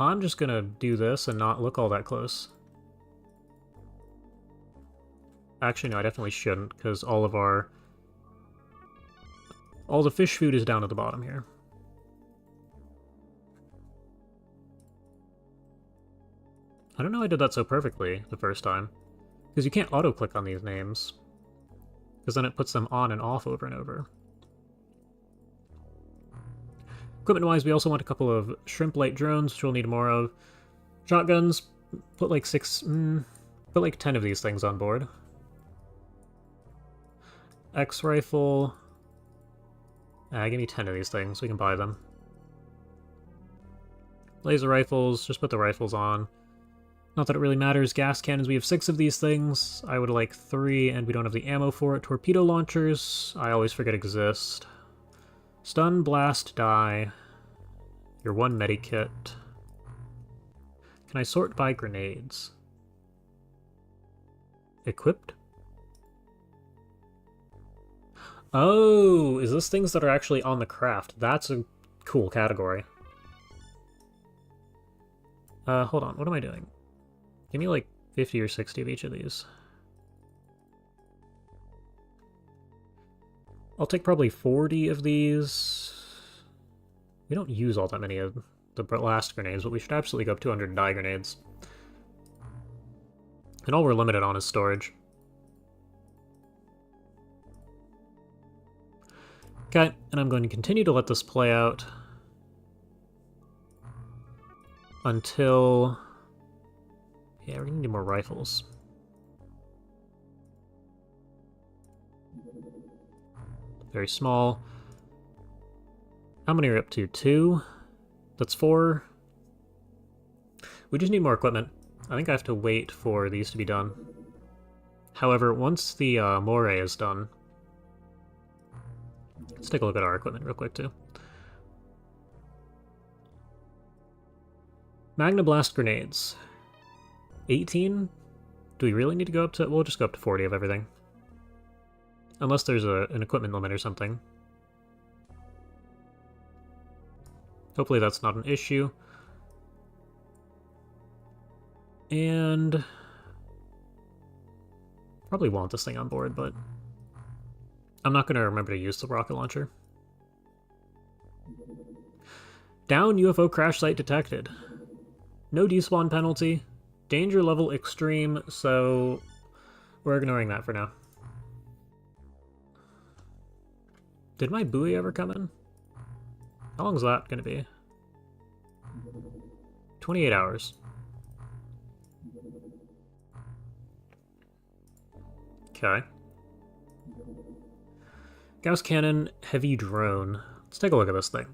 I'm just gonna do this and not look all that close. Actually, no, I definitely shouldn't, because all the fish food is down at the bottom here. I don't know how I did that so perfectly the first time. Because you can't auto-click on these names. Because then it puts them on and off over and over. Equipment-wise, we also want a couple of shrimp light drones, which we'll need more of. Shotguns, put like 10 of these things on board. X-rifle. Give me 10 of these things, we can buy them. Laser rifles, just put the rifles on. Not that it really matters. Gas cannons, we have 6 of these things. I would like 3, and we don't have the ammo for it. Torpedo launchers, I always forget exist. Stun, blast, die. Your 1 medikit. Can I sort by grenades? Equipped? Oh, is this things that are actually on the craft? That's a cool category. Hold on, what am I doing? Give me like 50 or 60 of each of these. I'll take probably 40 of these. We don't use all that many of the blast grenades, but we should absolutely go up to 200 die grenades. And all we're limited on is storage. Okay, and I'm going to continue to let this play out until... Yeah, we're gonna need more rifles. Very small. How many are up to? 2? That's 4. We just need more equipment. I think I have to wait for these to be done. However, once the moray is done... Let's take a look at our equipment real quick, too. Magna Blast grenades. 18? Do we really need to go up to... We'll just go up to 40 of everything. Unless there's an equipment limit or something. Hopefully that's not an issue. And... Probably want this thing on board, but... I'm not going to remember to use the rocket launcher. Down UFO crash site detected. No despawn penalty. Danger level extreme, so we're ignoring that for now. Did my buoy ever come in? How long is that going to be? 28 hours. Okay. Gauss Cannon, Heavy Drone. Let's take a look at this thing.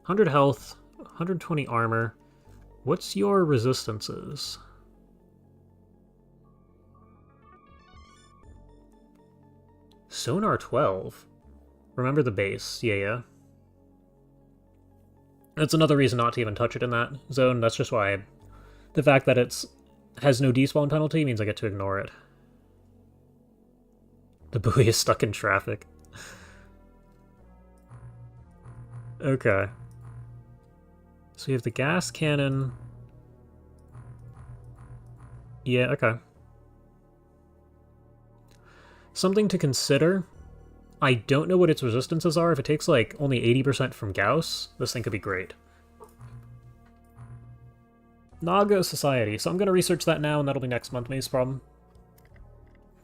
100 health, 120 armor. What's your resistances? Sonar 12. Remember the base. Yeah. That's another reason not to even touch it in that zone. That's just why the fact that it's has no despawn penalty means I get to ignore it. The buoy is stuck in traffic. Okay. So we have the gas cannon. Yeah, okay. Something to consider. I don't know what its resistances are. If it takes, like, only 80% from Gauss, this thing could be great. Naga Society. So I'm going to research that now, and that'll be next month, Maze Problem.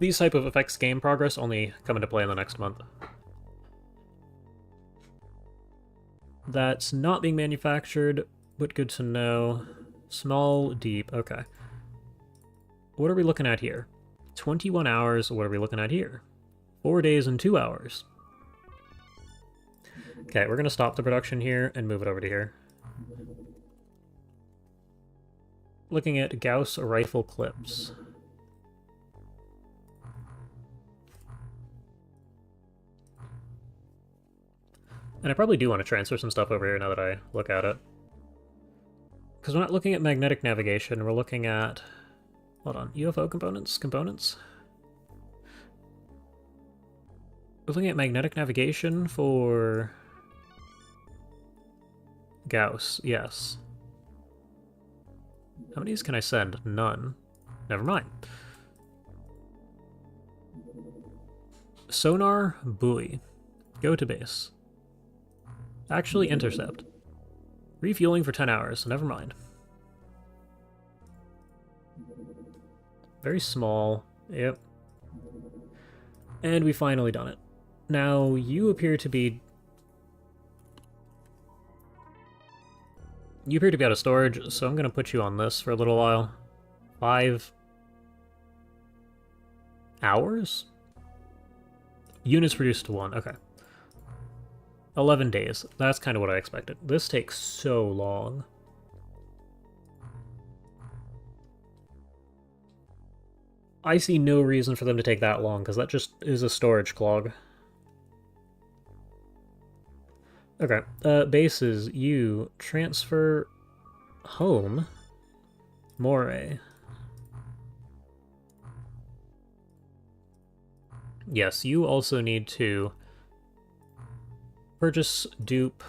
These type of affects game progress only come into play in the next month. That's not being manufactured, but good to know. Small, deep, okay. What are we looking at here? 21 hours, what are we looking at here? 4 days and 2 hours. Okay, we're going to stop the production here and move it over to here. Looking at Gauss rifle clips. And I probably do want to transfer some stuff over here now that I look at it. Because we're not looking at magnetic navigation, we're looking at... Hold on, UFO components? Components? We're looking at magnetic navigation for... Gauss, yes. How many can I send? None. Never mind. Sonar, buoy. Go to base. Actually, intercept. Refueling for 10 hours, never mind. Very small, yep. And we finally done it. Now, you appear to be... You appear to be out of storage, so I'm going to put you on this for a little while. 5 hours? Units produced 1, okay. 11 days. That's kind of what I expected. This takes so long. I see no reason for them to take that long, because that just is a storage clog. Okay, bases, you transfer home, Moray. Yes, you also need to purchase dupe.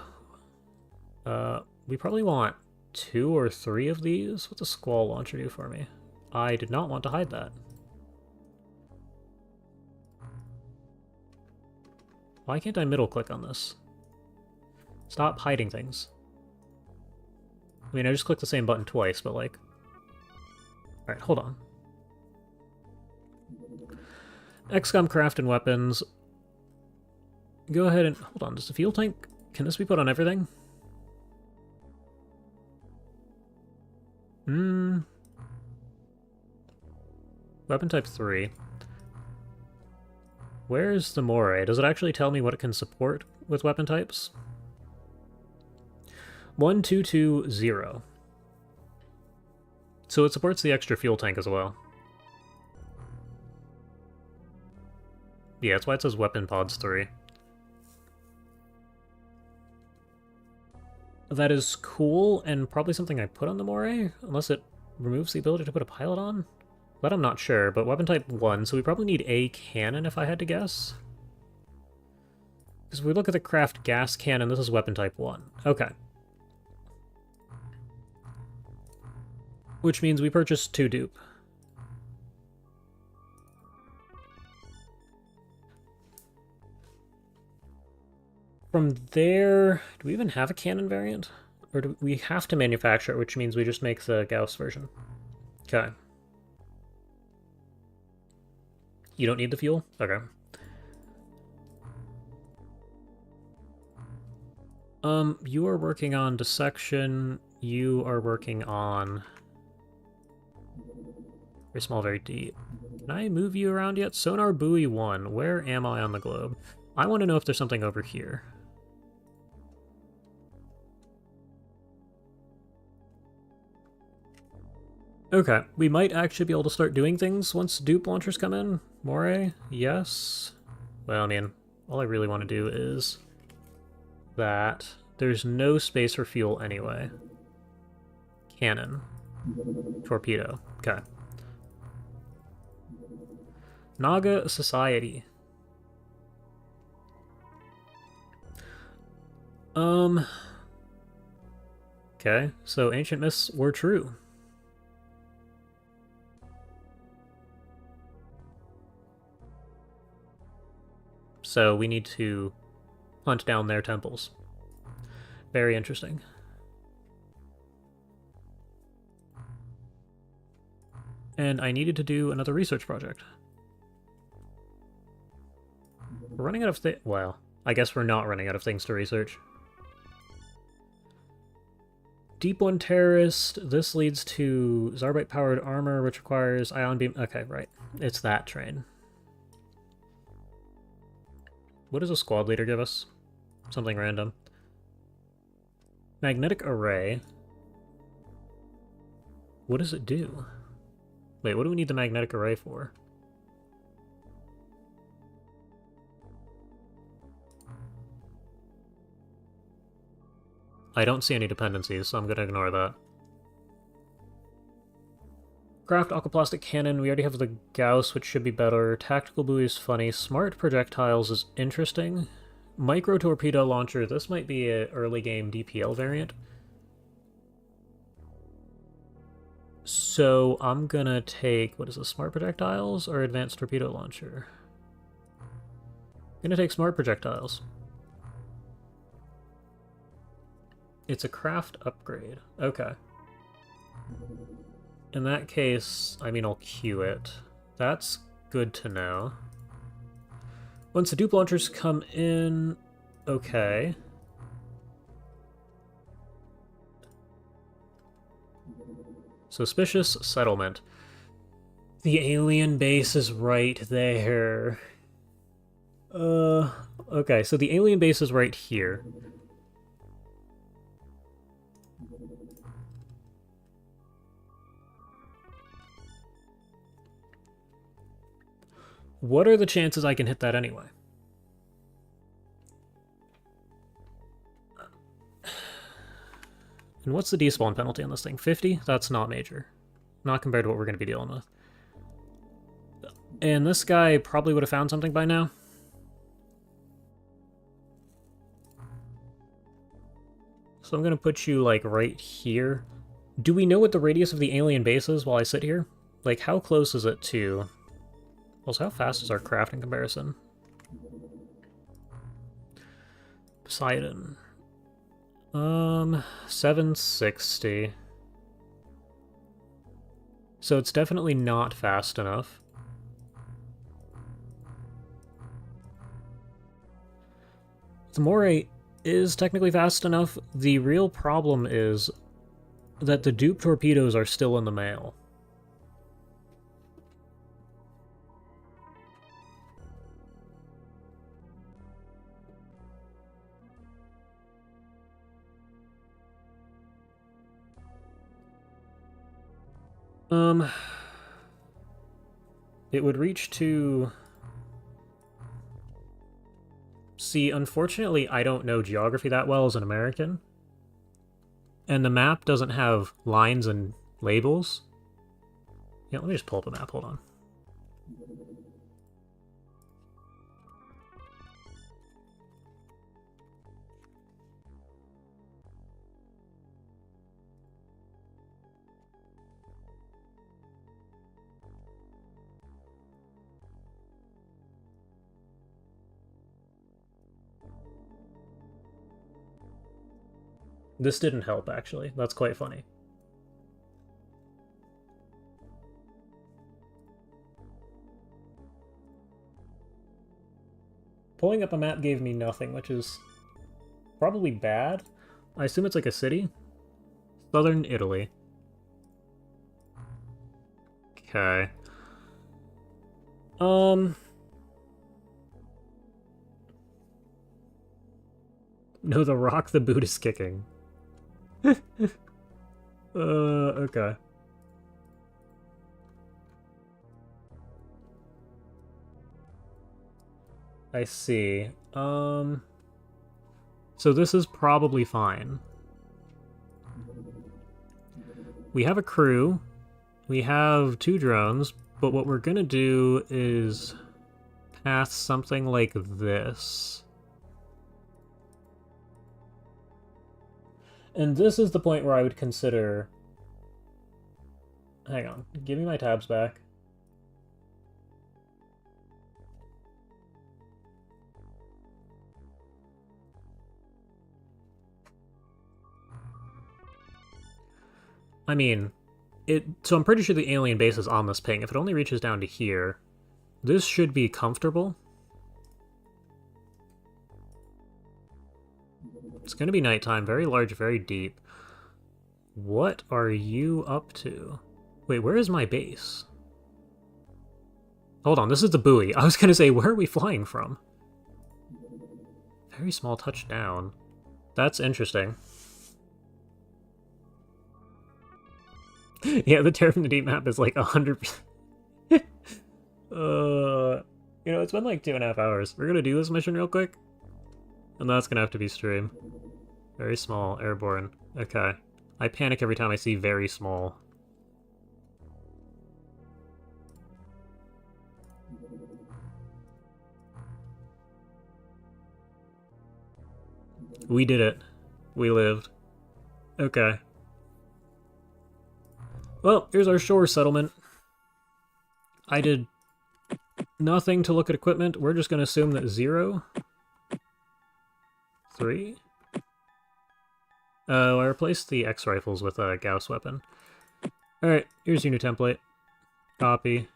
We probably want 2 or 3 of these. What's a squall launcher do for me? I did not want to hide that. Why can't I middle click on this? Stop hiding things. I mean, I just clicked the same button twice, but like... Alright, hold on. XCOM craft and weapons. Go ahead and... Hold on, does the fuel tank... Can this be put on everything? Weapon type 3. Where's the moray? Does it actually tell me what it can support with weapon types? 1220. So it supports the extra fuel tank as well. Yeah, that's why it says weapon pods 3. That is cool, and probably something I put on the moray, unless it removes the ability to put a pilot on? That I'm not sure, but weapon type 1, so we probably need a cannon if I had to guess. Because if we look at the craft gas cannon, this is weapon type 1. Okay. Which means we purchased 2 dupe. From there, do we even have a cannon variant? Or do we have to manufacture it, which means we just make the Gauss version? Okay. You don't need the fuel? Okay. You are working on dissection. You are working on... Very small, very deep. Can I move you around yet? Sonar buoy 1. Where am I on the globe? I want to know if there's something over here. Okay, we might actually be able to start doing things once dupe launchers come in. Moray, yes. Well, I mean, all I really want to do is that. There's no space for fuel anyway. Cannon. Torpedo. Okay. Naga Society. Okay, so ancient myths were true. So we need to hunt down their temples. Very interesting. And I needed to do another research project. We're running out of well, I guess we're not running out of things to research. Deep One Terrorist. This leads to Zarbite-powered armor, which requires ion beam. Okay, right. It's that train. What does a squad leader give us? Something random. Magnetic array. What does it do? Wait, what do we need the magnetic array for? I don't see any dependencies, so I'm going to ignore that. Craft aquaplastic cannon. We already have the Gauss, which should be better. Tactical buoy is funny. Smart projectiles is interesting. Micro torpedo launcher. This might be an early game DPL variant. So I'm gonna take, what is this, smart projectiles or advanced torpedo launcher? I'm gonna take smart projectiles. It's a craft upgrade. Okay. In that case, I mean, I'll queue it. That's good to know. Once the dupe launchers come in... Okay. Suspicious settlement. The alien base is right there. Okay, so the alien base is right here. What are the chances I can hit that anyway? And what's the despawn penalty on this thing? 50? That's not major. Not compared to what we're going to be dealing with. And this guy probably would have found something by now. So I'm going to put you, like, right here. Do we know what the radius of the alien base is while I sit here? Like, how close is it to... Also, how fast is our craft in comparison? Poseidon. 760. So it's definitely not fast enough. The Moray is technically fast enough. The real problem is that the dupe torpedoes are still in the mail. It would reach to... See, unfortunately, I don't know geography that well as an American. And the map doesn't have lines and labels. Yeah, let me just pull up a map, hold on. This didn't help, actually. That's quite funny. Pulling up a map gave me nothing, which is probably bad. I assume it's like a city. Southern Italy. Okay. No, the rock the boot is kicking. Okay. I see. So this is probably fine. We have a crew. We have 2 drones, but what we're gonna do is pass something like this. And this is the point where I would consider... Hang on, give me my tabs back. I mean, so I'm pretty sure the alien base is on this ping. If it only reaches down to here, this should be comfortable. It's going to be nighttime, very large, very deep. What are you up to? Wait, where is my base? Hold on, this is the buoy. I was going to say, where are we flying from? Very small touchdown. That's interesting. Yeah, the Terror from the Deep map is like 100%. You know, it's been like 2.5 hours. We're gonna do this mission real quick. And that's gonna have to be stream. Very small, airborne. Okay. I panic every time I see very small. We did it. We lived. Okay. Well, here's our shore settlement. I did nothing to look at equipment. We're just going to assume that 0, 3. I replaced the X rifles with a Gauss weapon. Alright, here's your new template. Copy.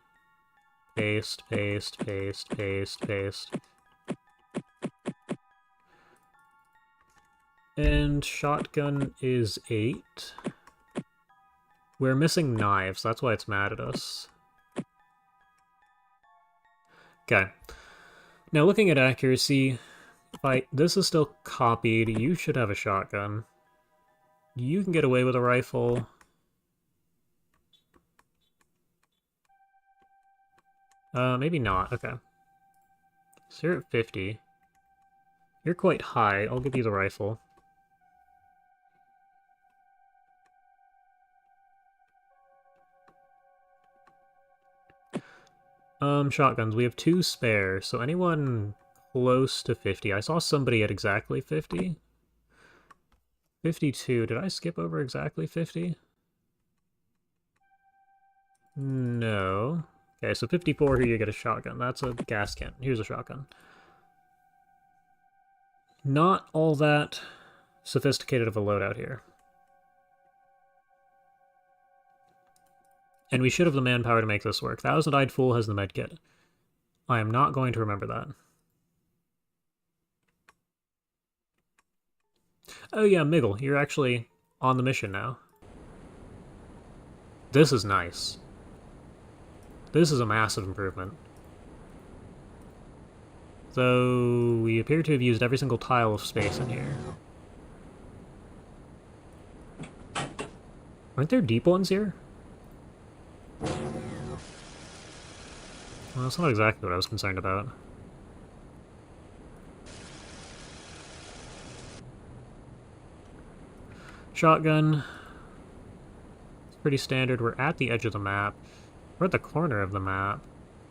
Paste, paste, paste, paste, paste. And shotgun is 8. We're missing knives, that's why it's mad at us. Okay. Now looking at accuracy, this is still copied, you should have a shotgun. You can get away with a rifle. Maybe not, okay. So you're at 50. You're quite high, I'll give you the rifle. Shotguns. We have 2 spare, so anyone close to 50. I saw somebody at exactly 50. 52. Did I skip over exactly 50? No. Okay, so 54 here you get a shotgun. That's a gas can. Here's a shotgun. Not all that sophisticated of a loadout here. And we should have the manpower to make this work. Thousand-Eyed Fool has the medkit. I am not going to remember that. Oh yeah, Miggle, you're actually on the mission now. This is nice. This is a massive improvement. Though we appear to have used every single tile of space in here. Aren't there deep ones here? Well, that's not exactly what I was concerned about. Shotgun. It's pretty standard. We're at the edge of the map. We're at the corner of the map.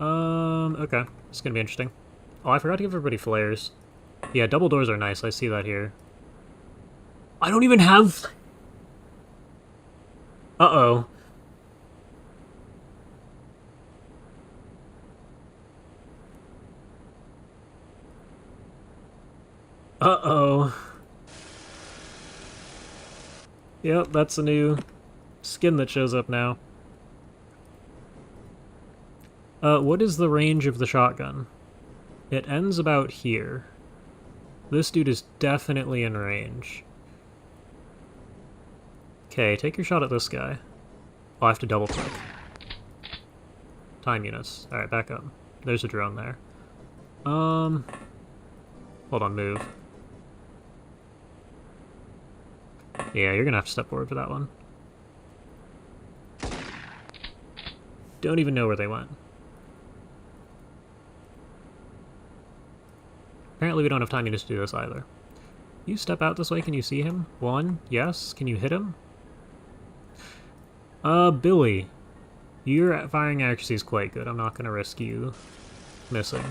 Okay. It's gonna be interesting. Oh, I forgot to give everybody flares. Yeah, double doors are nice. I see that here. I don't even have... Uh-oh. Uh-oh. Yep, that's a new skin that shows up now. What is the range of the shotgun? It ends about here. This dude is definitely in range. Okay, take your shot at this guy. Oh, I have to double click. Time units. Alright, back up. There's a drone there. Hold on, move. Yeah, you're gonna have to step forward for that one. Don't even know where they went. Apparently we don't have time to do this either. You step out this way, can you see him? 1, yes. Can you hit him? Billy. Your firing accuracy is quite good. I'm not gonna risk you missing.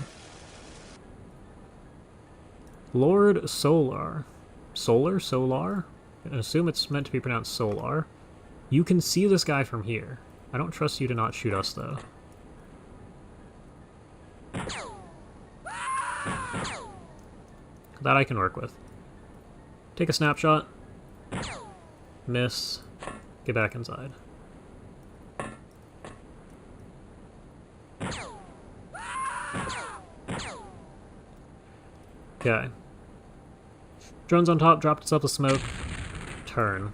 Lord Solar. Solar? I assume it's meant to be pronounced Solar. You can see this guy from here. I don't trust you to not shoot us, though. That I can work with. Take a snapshot. Miss. Get back inside. Okay. Drone's on top, dropped itself a smoke. Turn.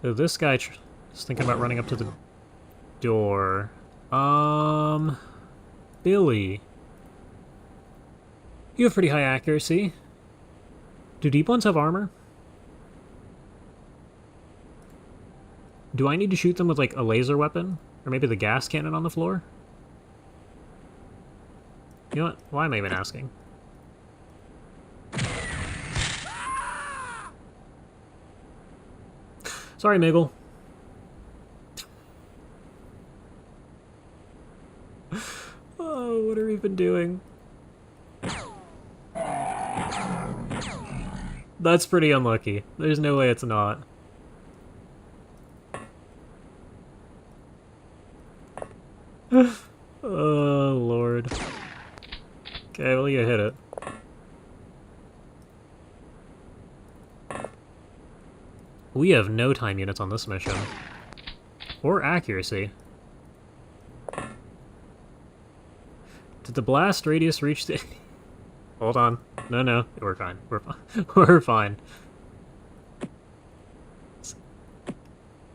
So this guy is thinking about running up to the door. Billy. You have pretty high accuracy. Do deep ones have armor? Do I need to shoot them with, like, a laser weapon? Or maybe the gas cannon on the floor? You know what? Why am I even asking? Sorry, Miggle. Oh, what are we even doing? That's pretty unlucky. There's no way it's not. Oh, Lord. Okay, well, you hit it. We have no time units on this mission. Or accuracy. Did the blast radius reach the... Hold on. No, we're fine. We're fine. We're fine.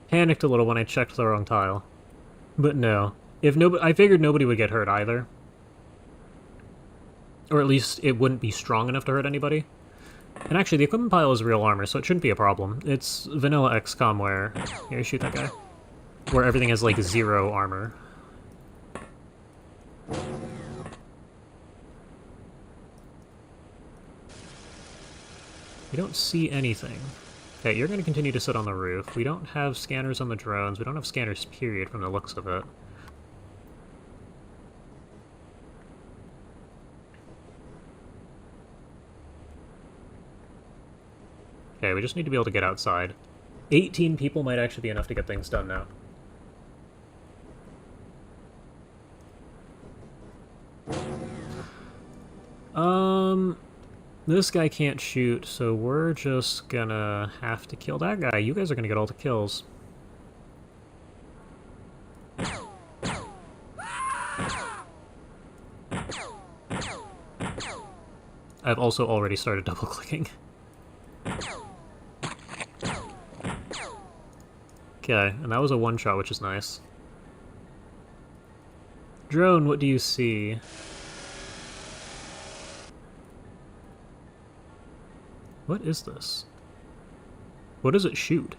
Panicked a little when I checked the wrong tile. But no. I figured nobody would get hurt either. Or at least it wouldn't be strong enough to hurt anybody. And actually, the equipment pile is real armor, so it shouldn't be a problem. It's vanilla XCOM where... Here, shoot that guy. Where everything has, like, 0 armor. You don't see anything. Okay, you're going to continue to sit on the roof. We don't have scanners on the drones. We don't have scanners, period, from the looks of it. Okay, we just need to be able to get outside. 18 people might actually be enough to get things done now. This guy can't shoot, so we're just gonna have to kill that guy. You guys are gonna get all the kills. I've also already started double-clicking. Okay, and that was a one-shot, which is nice. Drone, what do you see? What is this? What does it shoot?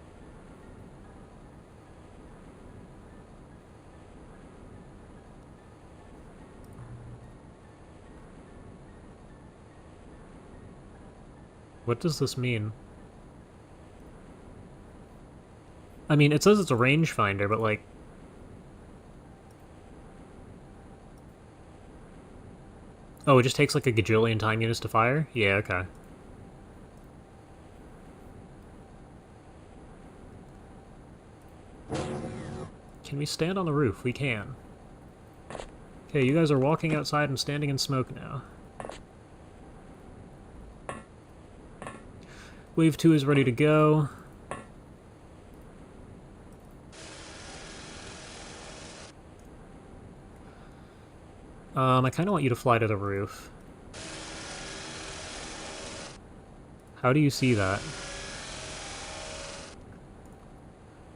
What does this mean? I mean, it says it's a rangefinder, but like... Oh, it just takes like a gajillion time units to fire? Yeah, okay. Can we stand on the roof? We can. Okay, you guys are walking outside and standing in smoke now. Wave 2 is ready to go. I kind of want you to fly to the roof. How do you see that?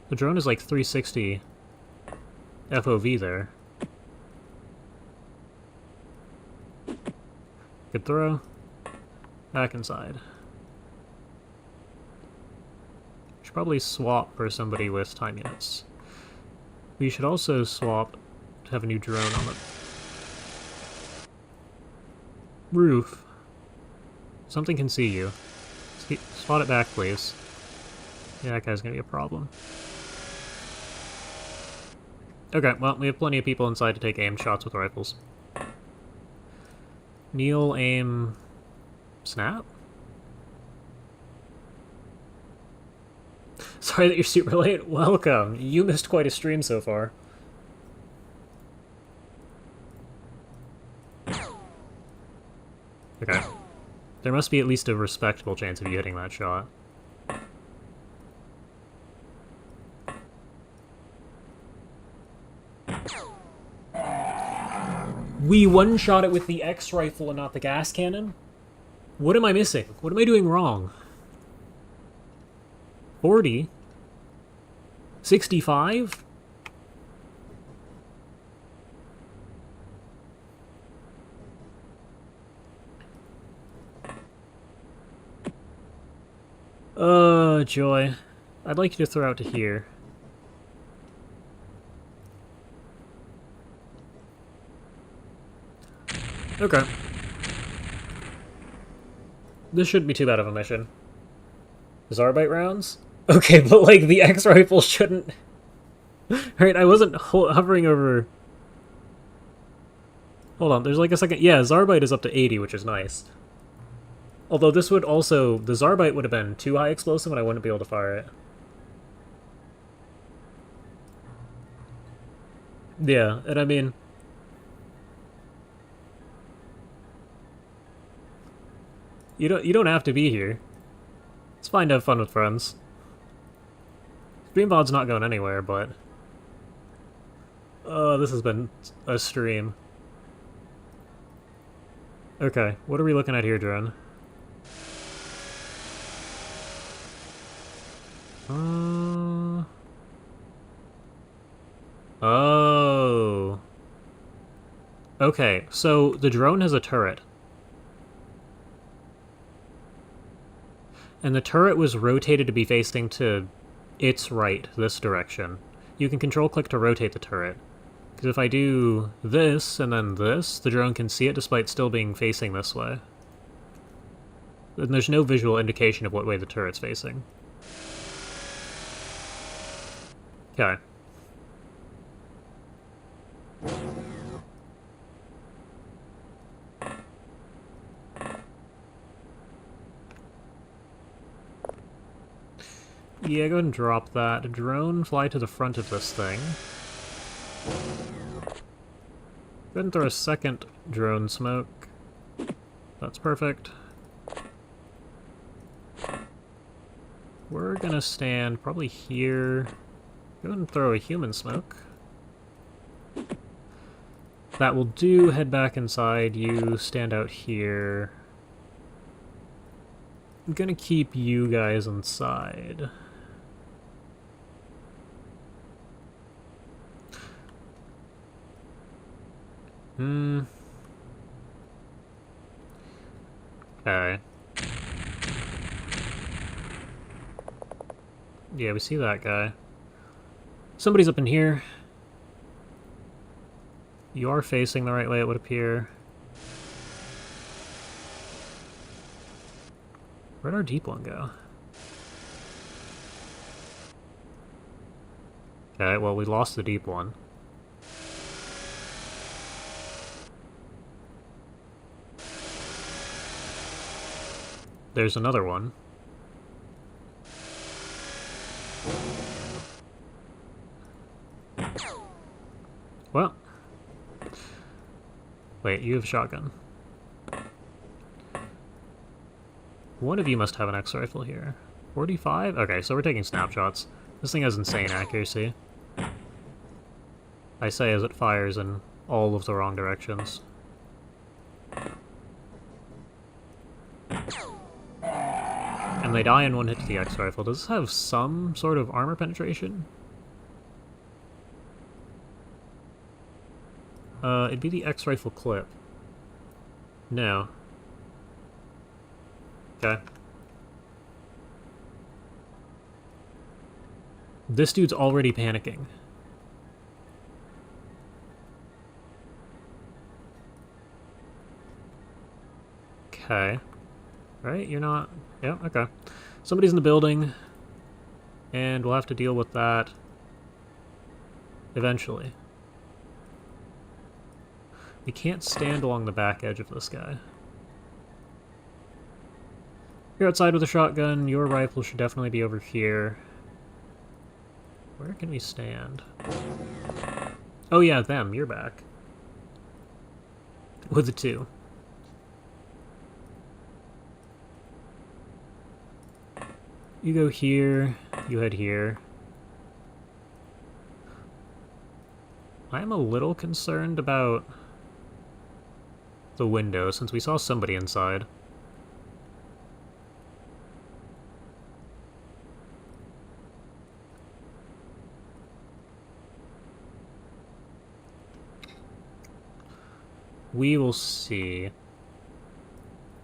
The drone is like 360 FOV there. Good throw. Back inside. Should probably swap for somebody with time units. We should also swap to have a new drone on the roof. Something can see you. Spot it back, please. Yeah, that guy's gonna be a problem. Okay, well, we have plenty of people inside to take aim shots with rifles. Kneel, aim, snap? Sorry that you're super late. Welcome. You missed quite a stream so far. Okay. There must be at least a respectable chance of you hitting that shot. We one-shot it with the X rifle and not the gas cannon? What am I missing? What am I doing wrong? 40? 65? Joy. I'd like you to throw out to here. Okay. This shouldn't be too bad of a mission. Zarbite rounds? Okay, but like the X-rifle shouldn't... Right, I wasn't hovering over... Hold on, there's like a second... Yeah, Zarbite is up to 80, which is nice. Although this would also... The Zarbite would have been too high explosive and I wouldn't be able to fire it. Yeah, and I mean... You don't have to be here. It's fine to have fun with friends. StreamVod's not going anywhere, but... this has been a stream. Okay, what are we looking at here, drone? Oh. Okay, so the drone has a turret. And the turret was rotated to be facing to its right, this direction. You can control-click to rotate the turret. Because if I do this and then this, the drone can see it despite still being facing this way. And there's no visual indication of what way the turret's facing. Okay. Yeah, go ahead and drop that. Drone, fly to the front of this thing. Go ahead and throw a second drone smoke. That's perfect. We're gonna stand probably here. Go ahead and throw a human smoke. That will do. Head back inside. You stand out here. I'm gonna keep you guys inside. Okay. Yeah, we see that guy. Somebody's up in here. You are facing the right way, it would appear. Where'd our deep one go? Okay, well, we lost the deep one. There's another one. Well. Wait, you have a shotgun. One of you must have an X-rifle here. 45? Okay, so we're taking snapshots. This thing has insane accuracy. I say as it fires in all of the wrong directions. And they die in one hit to the X-rifle. Does this have some sort of armor penetration? It'd be the X-rifle clip. No. Okay. This dude's already panicking. Okay. Right? You're not... Yeah, okay. Somebody's in the building, and we'll have to deal with that eventually. We can't stand along the back edge of this guy. You're outside with a shotgun. Your rifle should definitely be over here. Where can we stand? Oh yeah, them. You're back. With the two. You go here. You head here. I'm a little concerned about the window, since we saw somebody inside. We will see.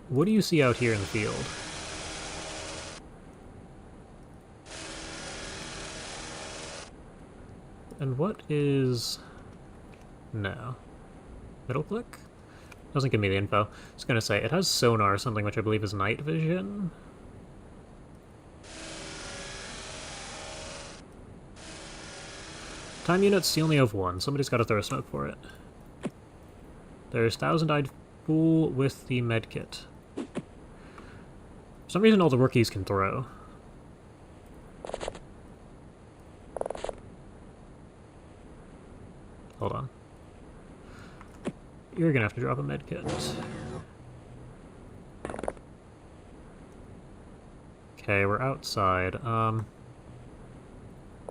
What do you see out here in the field? And what is... No. Middle click? Doesn't give me the info. I was gonna say, it has sonar or something, which I believe is night vision. Time units, you only have one. Somebody's gotta throw a smoke for it. There's Thousand-Eyed Fool with the medkit. For some reason, all the rookies can throw. Hold on. You're gonna have to drop a medkit. Okay, we're outside.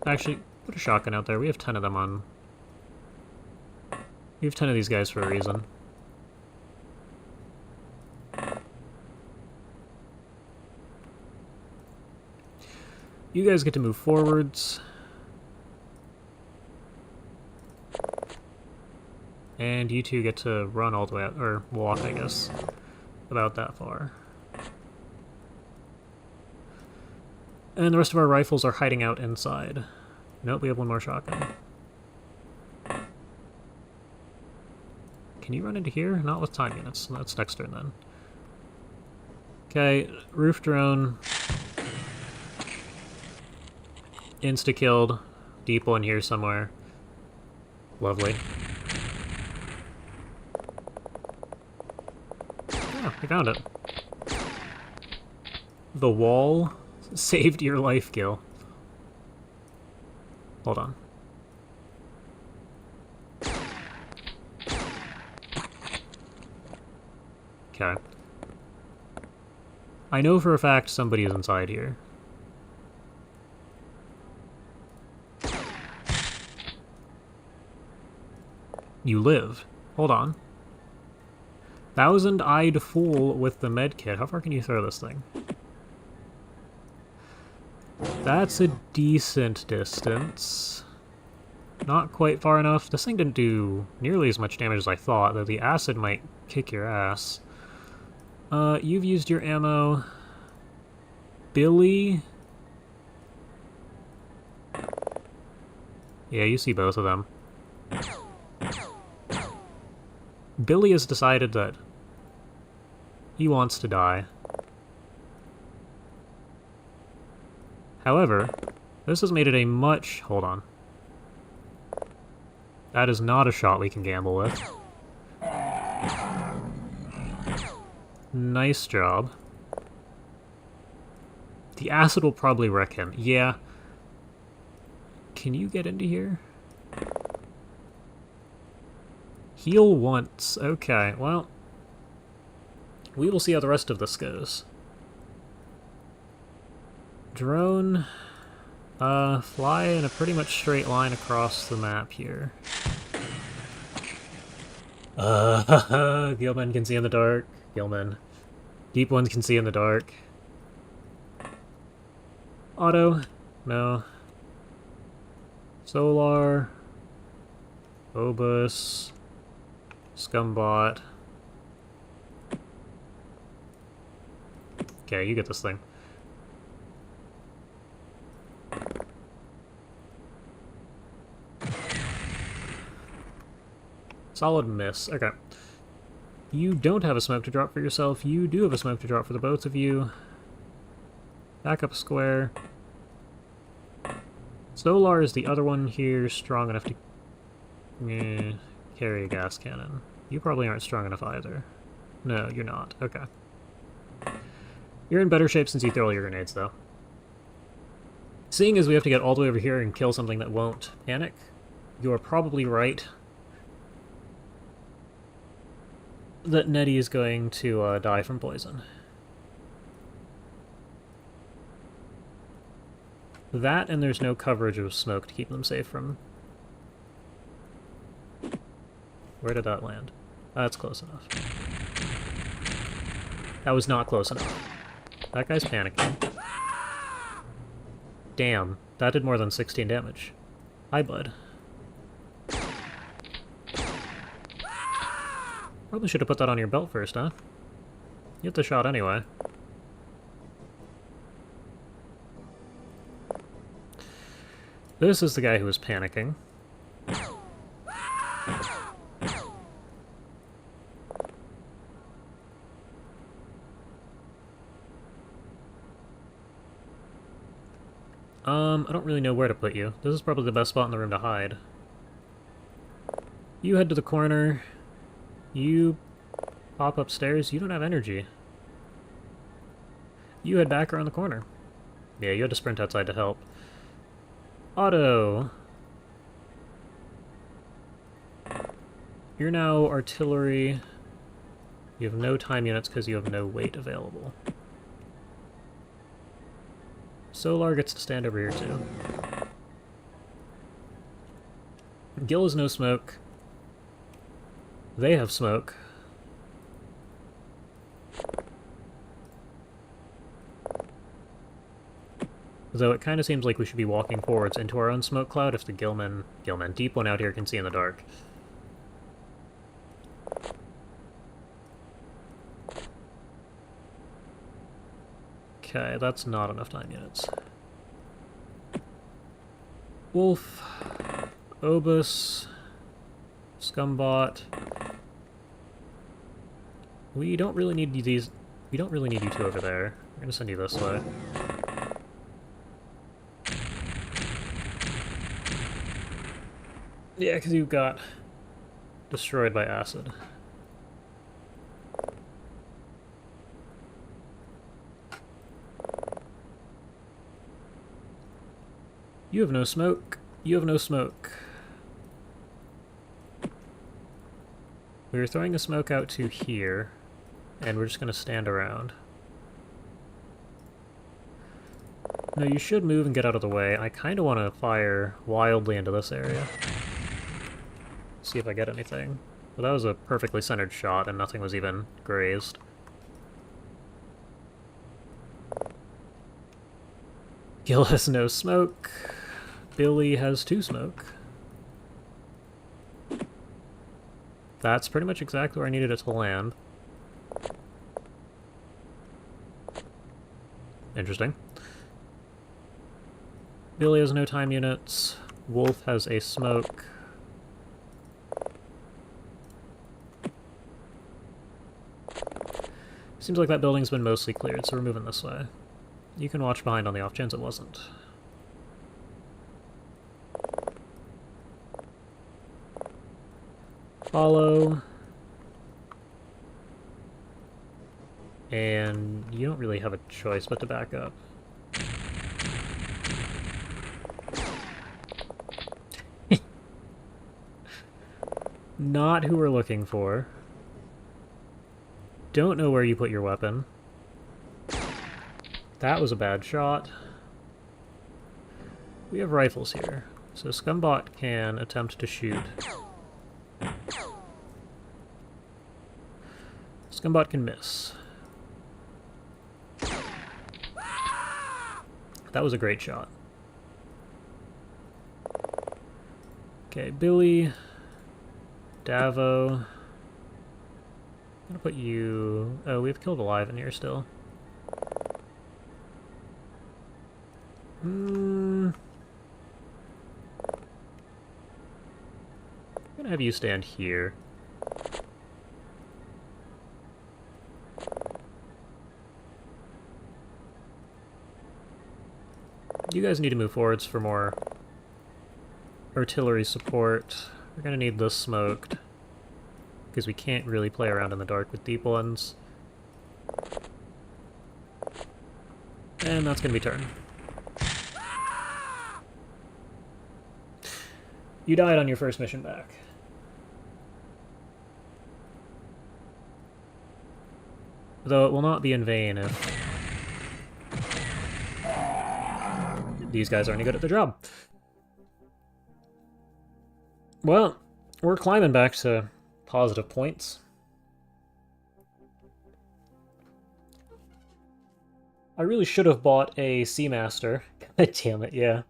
Actually, put a shotgun out there. We have 10 of them on. We have 10 of these guys for a reason. You guys get to move forwards. And you two get to run all the way out, or walk, I guess, about that far. And the rest of our rifles are hiding out inside. Nope, we have one more shotgun. Can you run into here? Not with time units. That's next turn then. Okay, roof drone. Insta-killed. Deep one here somewhere. Lovely. Oh, we found it. The wall saved your life, Gil. Hold on. Okay. I know for a fact somebody is inside here. You live. Hold on. Thousand-eyed fool with the medkit. How far can you throw this thing? That's a decent distance. Not quite far enough. This thing didn't do nearly as much damage as I thought, though the acid might kick your ass. You've used your ammo. Billy? Yeah, you see both of them. Billy has decided that he wants to die. However, this has made it a much... Hold on. That is not a shot we can gamble with. Nice job. The acid will probably wreck him. Yeah. Can you get into here? Heal once. Okay, well... we will see how the rest of this goes. Drone... fly in a pretty much straight line across the map here. Gilman can see in the dark. Gilman. Deep ones can see in the dark. Auto. No. Solar. Obus. Scumbot. Okay, you get this thing. Solid miss. Okay. You don't have a smoke to drop for yourself. You do have a smoke to drop for the both of you. Back up a square. Solar is the other one here, strong enough to carry a gas cannon. You probably aren't strong enough either. No, you're not. Okay. You're in better shape since you throw all your grenades, though. Seeing as we have to get all the way over here and kill something that won't panic, you are probably right that Nettie is going to die from poison. That, and there's no coverage of smoke to keep them safe from... Where did that land? That's close enough. That was not close enough. That guy's panicking. Damn, that did more than 16 damage. Hi, bud. Probably should have put that on your belt first, huh? You hit the shot anyway. This is the guy who was panicking. I don't really know where to put you. This is probably the best spot in the room to hide. You head to the corner. You pop upstairs. You don't have energy. You head back around the corner. Yeah, you had to sprint outside to help. Auto! You're now artillery. You have no time units because you have no weight available. Solar gets to stand over here too. Gil has no smoke. They have smoke. Though it kind of seems like we should be walking forwards into our own smoke cloud if the deep one out here can see in the dark. Okay, that's not enough time units. Wolf, Obus, Scumbot. We don't really need these. We don't really need you two over there. We're gonna send you this way. Yeah, because you got destroyed by acid. You have no smoke. You have no smoke. We were throwing a smoke out to here, and we're just going to stand around. No, you should move and get out of the way. I kind of want to fire wildly into this area. See if I get anything. Well, that was a perfectly centered shot, and nothing was even grazed. Gil has no smoke. Billy has 2 smoke. That's pretty much exactly where I needed it to land. Interesting. Billy has no time units. Wolf has a smoke. Seems like that building's been mostly cleared, so we're moving this way. You can watch behind on the off chance it wasn't. Follow. And you don't really have a choice but to back up. Not who we're looking for. Don't know where you put your weapon. That was a bad shot. We have rifles here, so Scumbot can attempt to shoot. Scumbot can miss. That was a great shot. Okay, Billy, Davo. I'm gonna put you... Oh, we have Killed Alive in here still. I'm gonna have you stand here. You guys need to move forwards for more artillery support. We're gonna need this smoked, because we can't really play around in the dark with deep ones. And that's gonna be turn. You died on your first mission back. Though it will not be in vain if these guys aren't any good at their job. Well, we're climbing back to positive points. I really should have bought a Seamaster. God damn it, yeah.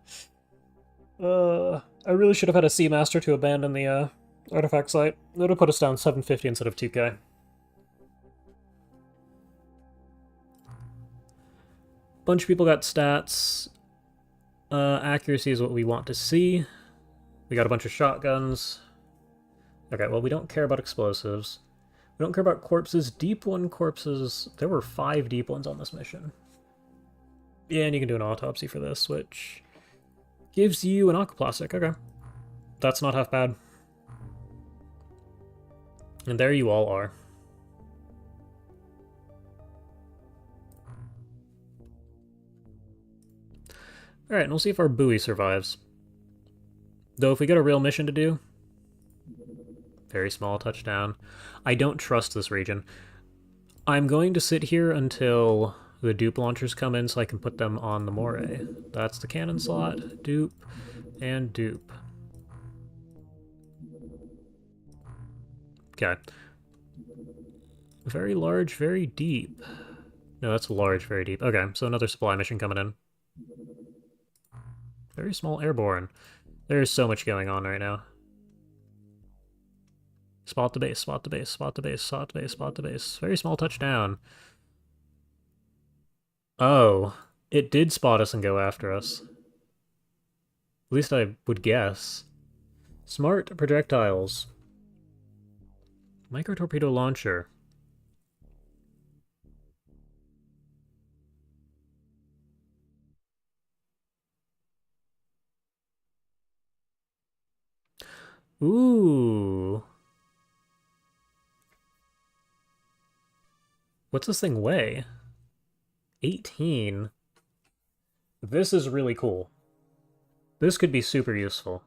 I really should have had a Seamaster to abandon the artifact site. It would have put us down 750 instead of 2k. Bunch of people got stats. Accuracy is what we want to see. We got a bunch of shotguns. Okay, well, we don't care about explosives. We don't care about corpses. Deep one corpses. There were 5 deep ones on this mission. Yeah, and you can do an autopsy for this, which gives you an aquaplastic. Okay. That's not half bad. And there you all are. Alright, and we'll see if our buoy survives. Though if we get a real mission to do... Very small touchdown. I don't trust this region. I'm going to sit here until the dupe launchers come in so I can put them on the moray. That's the cannon slot, dupe, and dupe. Okay. Very large, very deep. No, that's large, very deep. Okay, so another supply mission coming in. Very small airborne. There's so much going on right now. Spot the base, spot the base, spot the base, spot the base, spot the base. Very small touchdown. Oh, it did spot us and go after us. At least I would guess. Smart projectiles. Micro-torpedo launcher. Ooh. What's this thing weigh? 18. This is really cool. This could be super useful.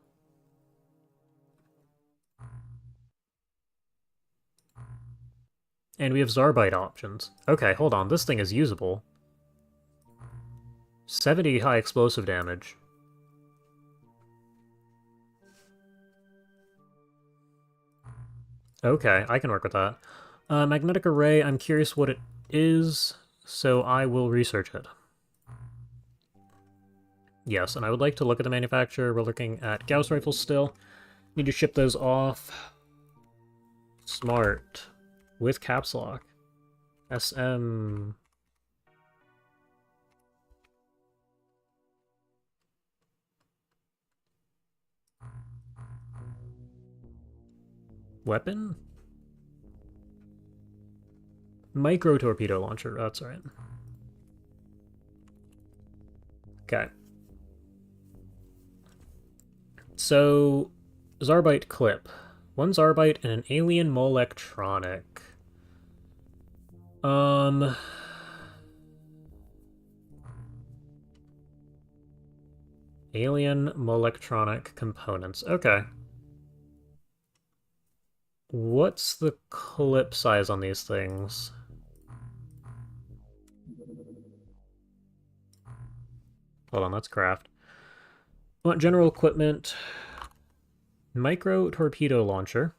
And we have Zarbite options. Okay, hold on. This thing is usable. 70 high explosive damage. Okay, I can work with that. Magnetic array, I'm curious what it is, so I will research it. Yes, and I would like to look at the manufacturer. We're looking at Gauss rifles still. Need to ship those off. Smart. With caps lock. SM... Weapon? Micro torpedo launcher, that's right. Okay. So, Zarbite clip. One Zarbite and an alien molectronic. Alien molectronic components. Okay. What's the clip size on these things? Hold on, let's craft. Want general equipment. Micro torpedo launcher.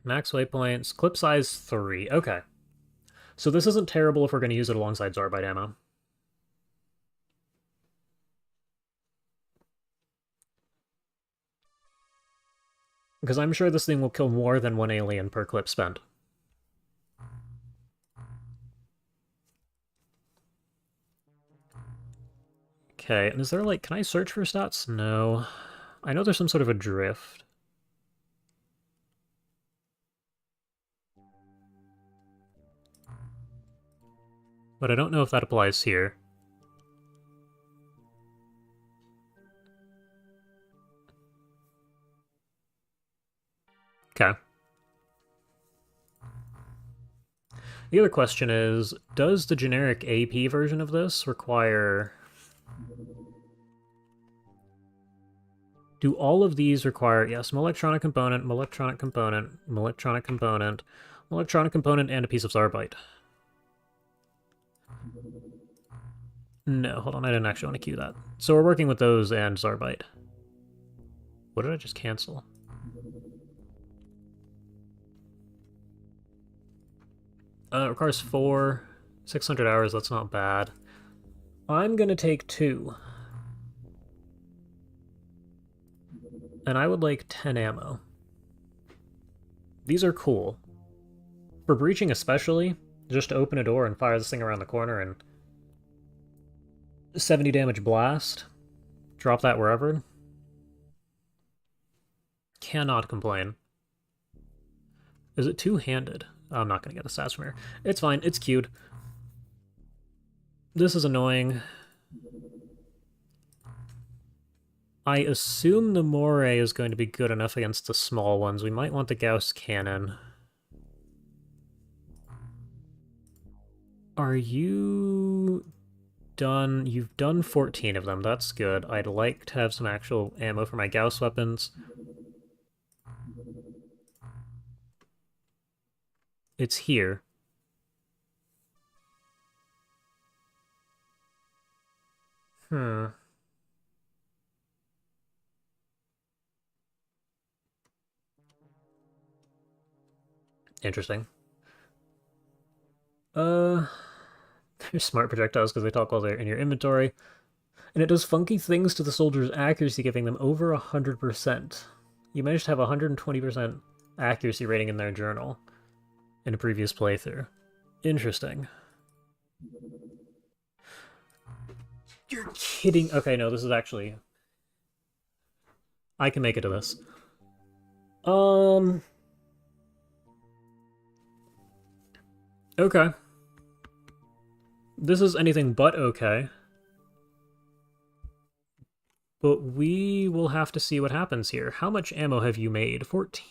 Max waypoints. Clip size 3. Okay. So this isn't terrible if we're going to use it alongside Zarbite ammo. Because I'm sure this thing will kill more than one alien per clip spent. Okay, and is there like, can I search for stats? No. I know there's some sort of a drift. But I don't know if that applies here. Okay. The other question is, does the generic AP version of this require... Do all of these require, yes, electronic component, electronic component, electronic component, electronic component, and a piece of Zarbite? No, hold on, I didn't actually want to queue that. So we're working with those and Zarbite. What did I just cancel? It requires 4, 600 hours, that's not bad. I'm gonna take 2. And I would like 10 ammo. These are cool. For breaching especially, just to open a door and fire this thing around the corner and 70 damage blast. Drop that wherever. Cannot complain. Is it two-handed? I'm not going to get the stats from here. It's fine. It's queued. This is annoying. I assume the Moray is going to be good enough against the small ones. We might want the Gauss cannon. Are you done? You've done 14 of them. That's good. I'd like to have some actual ammo for my Gauss weapons. It's here. Interesting. They're smart projectiles because they talk while they're in your inventory. And it does funky things to the soldier's accuracy, giving them over 100%. You managed to have 120% accuracy rating in their journal in a previous playthrough. Interesting. You're kidding. Okay, no, this is actually... I can make it to this. Okay. This is anything but okay. But we will have to see what happens here. How much ammo have you made? 14.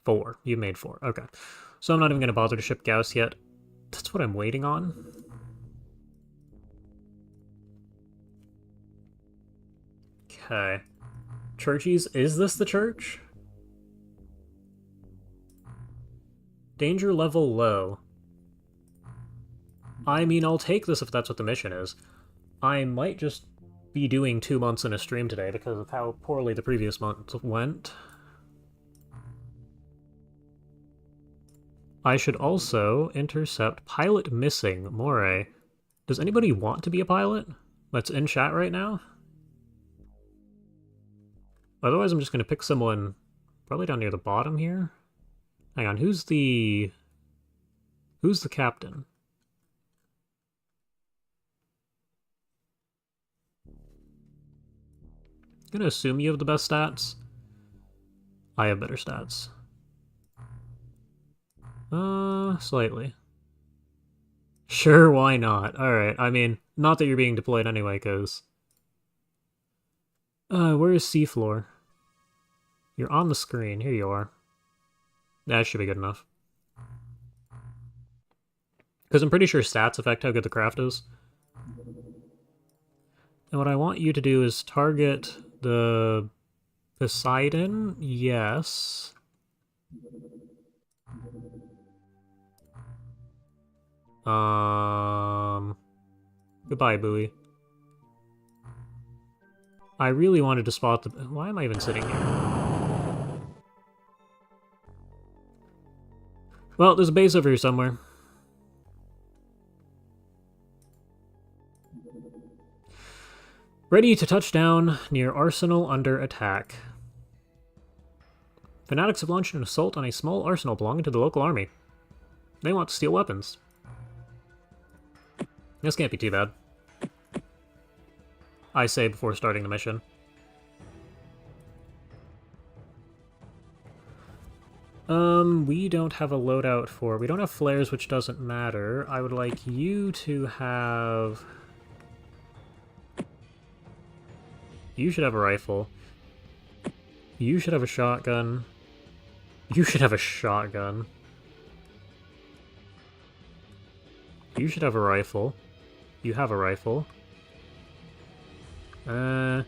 4. You made 4. Okay. So I'm not even going to bother to ship Gauss yet. That's what I'm waiting on. Okay. Churchies, is this the church? Danger level low. I mean, I'll take this if that's what the mission is. I might just be doing 2 months in a stream today because of how poorly the previous month went. I should also intercept pilot missing, Moray. Does anybody want to be a pilot that's in chat right now? Otherwise, I'm just going to pick someone probably down near the bottom here. Hang on, who's the captain? I'm gonna assume you have the best stats. I have better stats. Slightly. Sure, why not? Alright, I mean, not that you're being deployed anyway, because... where is seafloor? You're on the screen. Here you are. That should be good enough. Because I'm pretty sure stats affect how good the craft is. And what I want you to do is target the Poseidon. Yes. Goodbye, buoy. I really wanted to spot the... Why am I even sitting here? Well, there's a base over here somewhere. Ready to touch down near Arsenal under attack. Fanatics have launched an assault on a small arsenal belonging to the local army. They want to steal weapons. This can't be too bad. I say before starting the mission. We don't have a loadout for... We don't have flares, which doesn't matter. I would like you to have... You should have a rifle. You should have a shotgun. You should have a shotgun. You should have a rifle. You have a rifle. I'm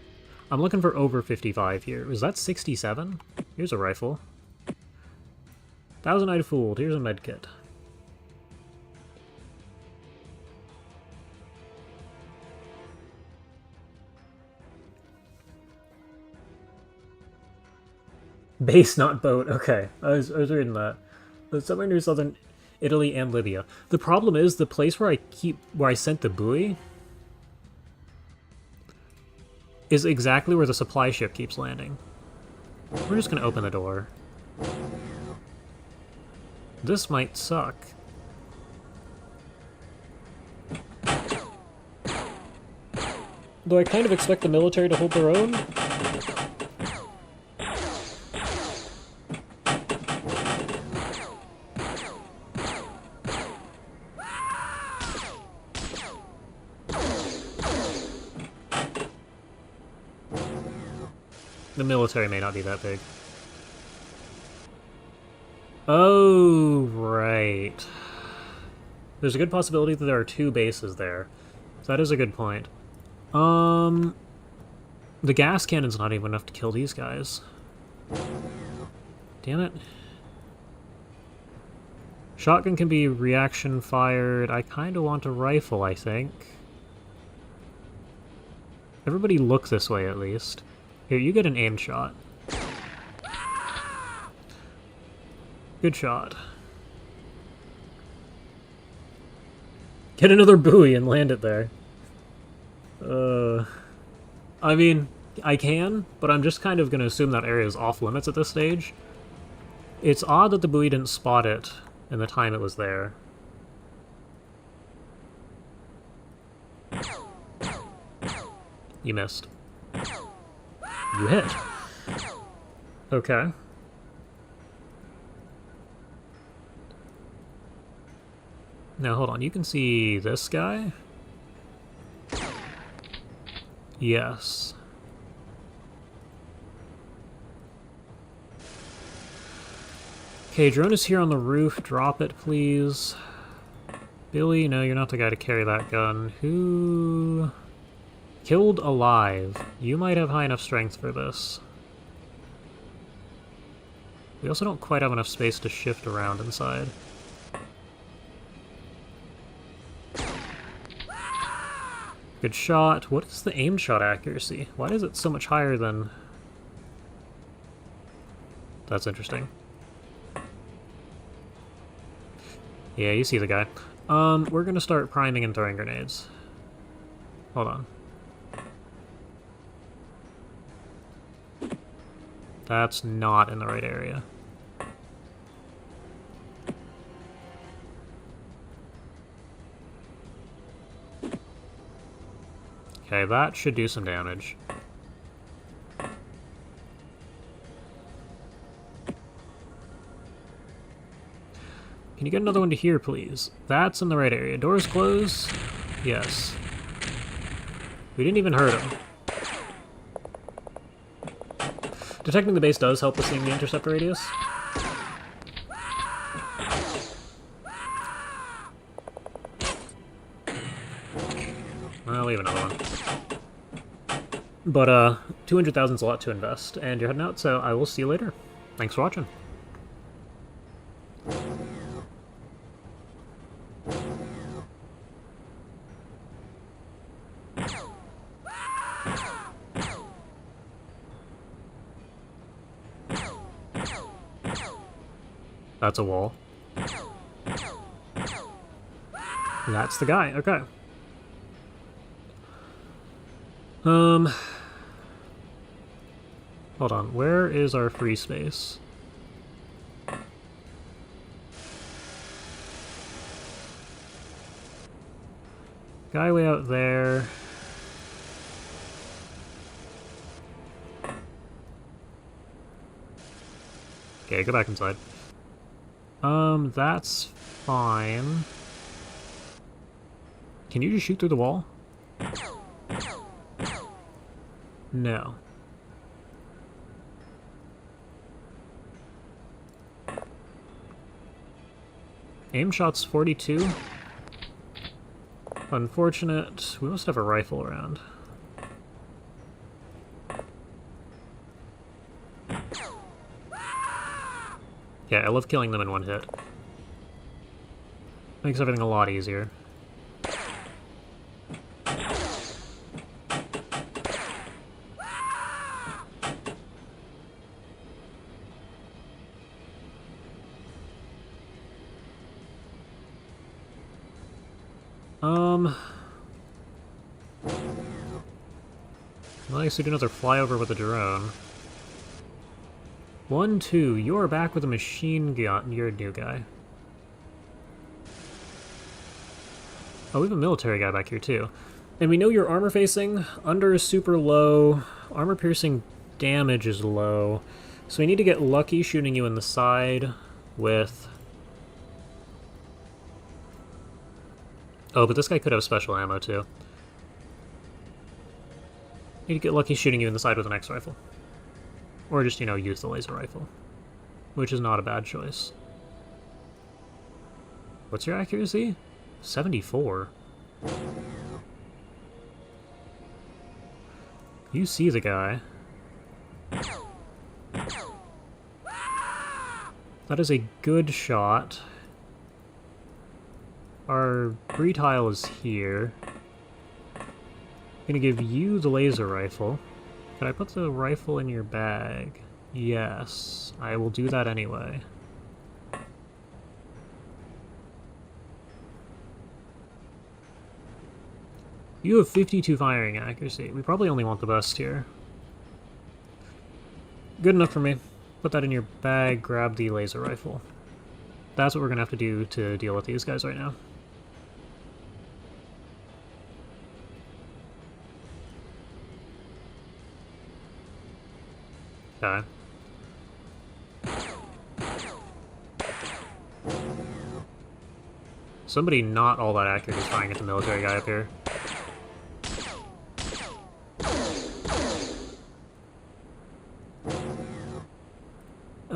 looking for over 55 here. Was that 67? Here's a rifle. Thousand Eyed Fooled. Here's a medkit. Base, not boat. Okay, I was reading that. It's somewhere near southern Italy and Libya. The problem is the place where I sent the buoy is exactly where the supply ship keeps landing. We're just gonna open the door. This might suck. Though I kind of expect the military to hold their own. The military may not be that big. Oh, right. There's a good possibility that there are 2 bases there. So that is a good point. The gas cannon's not even enough to kill these guys. Damn it. Shotgun can be reaction fired. I kind of want a rifle, I think. Everybody look this way, at least. Here, you get an aim shot. Good shot. Get another buoy and land it there. I mean, I can, but I'm just kind of going to assume that area is off limits at this stage. It's odd that the buoy didn't spot it in the time it was there. You missed. You hit. Okay. Now, hold on. You can see this guy? Yes. Okay, drone is here on the roof. Drop it, please. Billy, no, you're not the guy to carry that gun. Who... Killed alive. You might have high enough strength for this. We also don't quite have enough space to shift around inside. Good shot. What is the aimed shot accuracy? Why is it so much higher than... That's interesting. Yeah, you see the guy. We're gonna start priming and throwing grenades. Hold on. That's not in the right area. Okay, that should do some damage. Can you get another one to here, please? That's in the right area. Doors closed? Yes. We didn't even hurt him. Detecting the base does help with seeing the intercept radius. I'll leave another one. But, 200,000's a lot to invest, and you're heading out, so I will see you later. Thanks for watching. That's a wall. That's the guy, okay. Hold on, where is our free space? Guy way out there. Okay, go back inside. That's fine. Can you just shoot through the wall? No. Aim shot's 42. Unfortunate. We must have a rifle around. Yeah, I love killing them in one hit. Makes everything a lot easier. Well, I guess we do another flyover with a drone. 1, 2, you're back with a machine gun. You're a new guy. Oh, we have a military guy back here, too. And we know you're armor facing. Under is super low. Armor piercing damage is low. So we need to get lucky shooting you in the side with... Oh, but this guy could have special ammo, too. Need to get lucky shooting you in the side with an X-rifle. Or just, you know, use the laser rifle. Which is not a bad choice. What's your accuracy? 74. You see the guy. That is a good shot. Our retile is here. I'm gonna give you the laser rifle. Can I put the rifle in your bag? Yes, I will do that anyway. You have 52 firing accuracy. We probably only want the best here. Good enough for me. Put that in your bag, grab the laser rifle. That's what we're gonna have to do to deal with these guys right now. Okay. Somebody not all that accurate is firing at the military guy up here.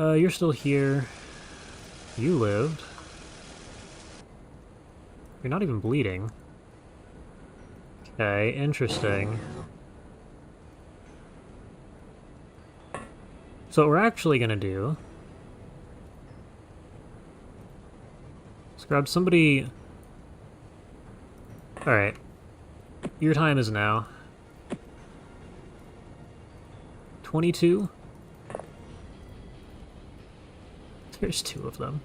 You're still here. You lived. You're not even bleeding. Okay, interesting. So what we're actually gonna do... Let's grab somebody... Alright. Your time is now. 22? There's 2 of them.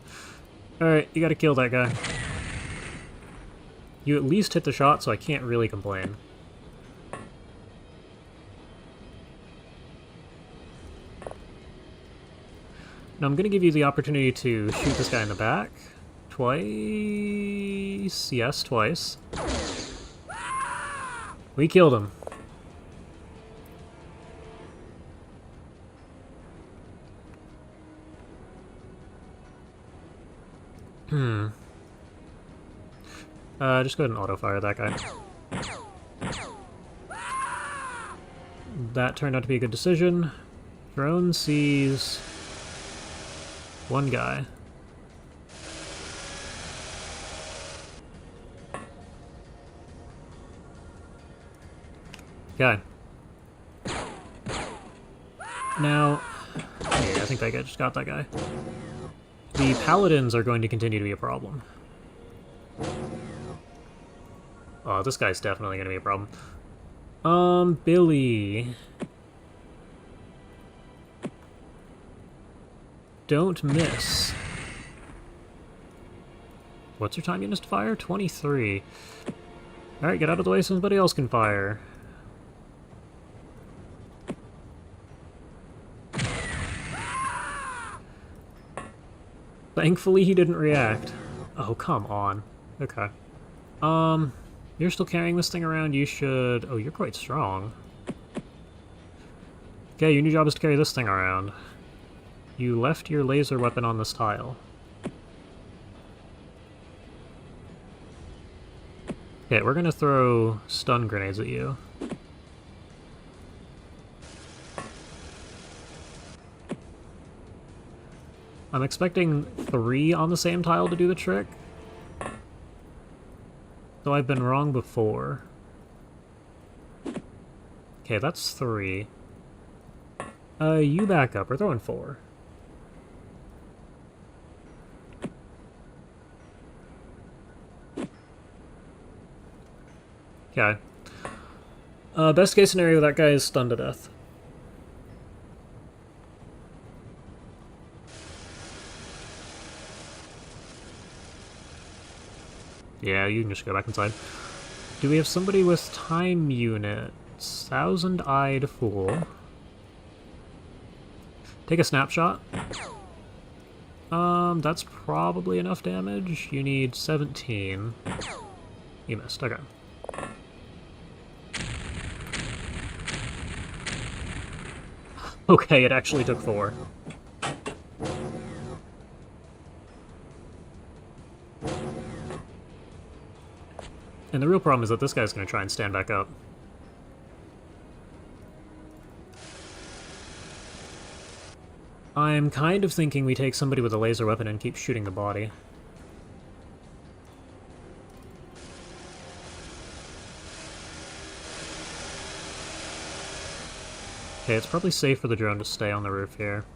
Alright, you gotta kill that guy. You at least hit the shot, so I can't really complain. Now I'm gonna give you the opportunity to shoot this guy in the back. Twice? Yes, twice. We killed him. Just go ahead and auto-fire that guy. That turned out to be a good decision. Drone sees... one guy. Guy. Now... yeah, I think that guy just got that guy. The paladins are going to continue to be a problem. Oh, this guy's definitely going to be a problem. Billy. Don't miss. What's your time units to fire? 23. Alright, get out of the way so somebody else can fire. Thankfully he didn't react. Oh, come on. Okay. You're still carrying this thing around, you should... oh, you're quite strong. Okay, your new job is to carry this thing around. You left your laser weapon on this tile. Okay, we're gonna throw stun grenades at you. I'm expecting 3 on the same tile to do the trick. Though I've been wrong before. Okay, that's 3. You back up. We're throwing 4. Okay. Best case scenario, that guy is stunned to death. Yeah, you can just go back inside. Do we have somebody with time units? Thousand-eyed fool. Take a snapshot. That's probably enough damage. You need 17. You missed, okay. Okay, it actually took 4. And the real problem is that this guy's going to try and stand back up. I'm kind of thinking we take somebody with a laser weapon and keep shooting the body. Okay, it's probably safe for the drone to stay on the roof here.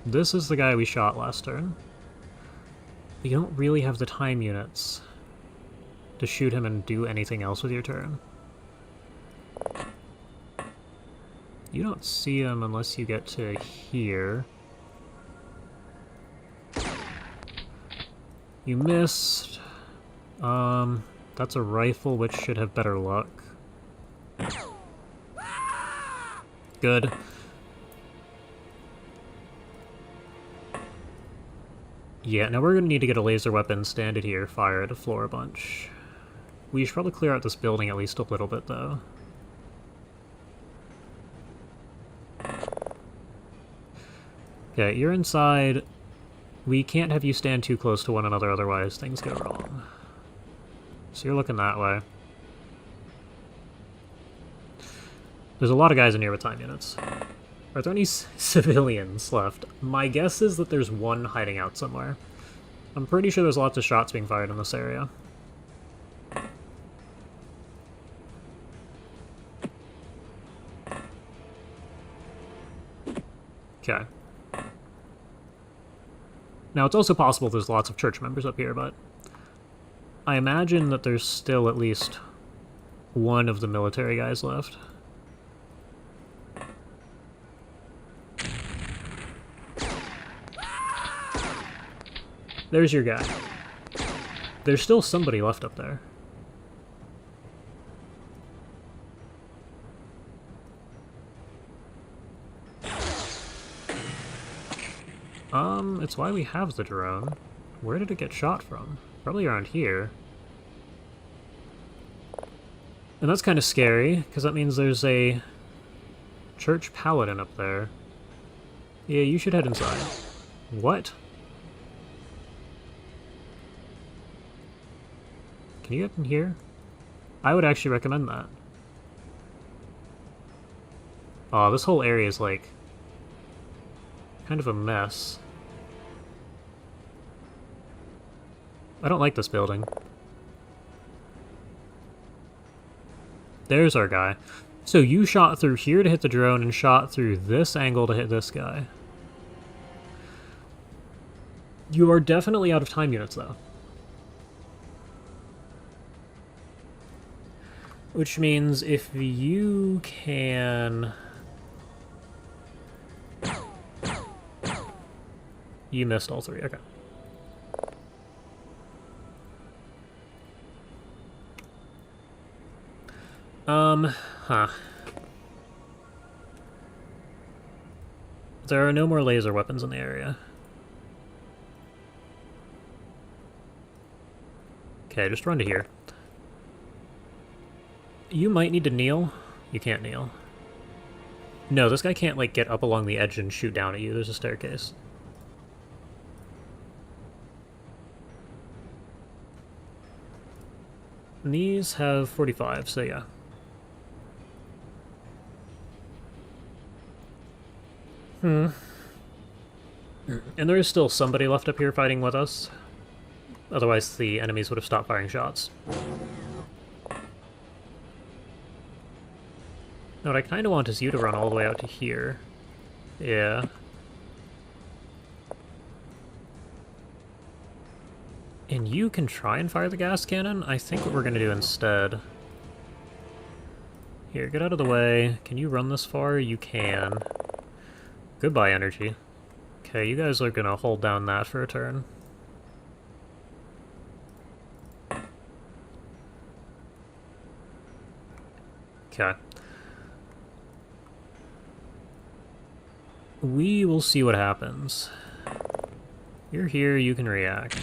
This is the guy we shot last turn. You don't really have the time units to shoot him and do anything else with your turn. You don't see him unless you get to here. You missed. That's a rifle, which should have better luck. Good. Yeah, now we're going to need to get a laser weapon, stand it here, fire it, floor a bunch. We should probably clear out this building at least a little bit, though. Okay, you're inside. We can't have you stand too close to one another, otherwise things go wrong. So you're looking that way. There's a lot of guys in here with time units. Are there any civilians left? My guess is that there's one hiding out somewhere. I'm pretty sure there's lots of shots being fired in this area. Okay. Now, it's also possible there's lots of church members up here, but I imagine that there's still at least one of the military guys left. There's your guy. There's still somebody left up there. It's why we have the drone. Where did it get shot from? Probably around here. And that's kind of scary, because that means there's a church paladin up there. Yeah, you should head inside. What? Can you get in here? I would actually recommend that. Oh, this whole area is like kind of a mess. I don't like this building. There's our guy. So you shot through here to hit the drone and shot through this angle to hit this guy. You are definitely out of time units, though. Which means if you can... You missed all three, okay. There are no more laser weapons in the area. Okay, just run to here. You might need to kneel. You can't kneel. No, this guy can't, like, get up along the edge and shoot down at you. There's a staircase. And these have 45, so yeah. And there is still somebody left up here fighting with us. Otherwise, the enemies would have stopped firing shots. Now, what I kind of want is you to run all the way out to here. Yeah. And you can try and fire the gas cannon. I think what we're going to do instead... Here, get out of the way. Can you run this far? You can. Goodbye, energy. Okay, you guys are going to hold down that for a turn. Okay. We will see what happens. You're here, you can react.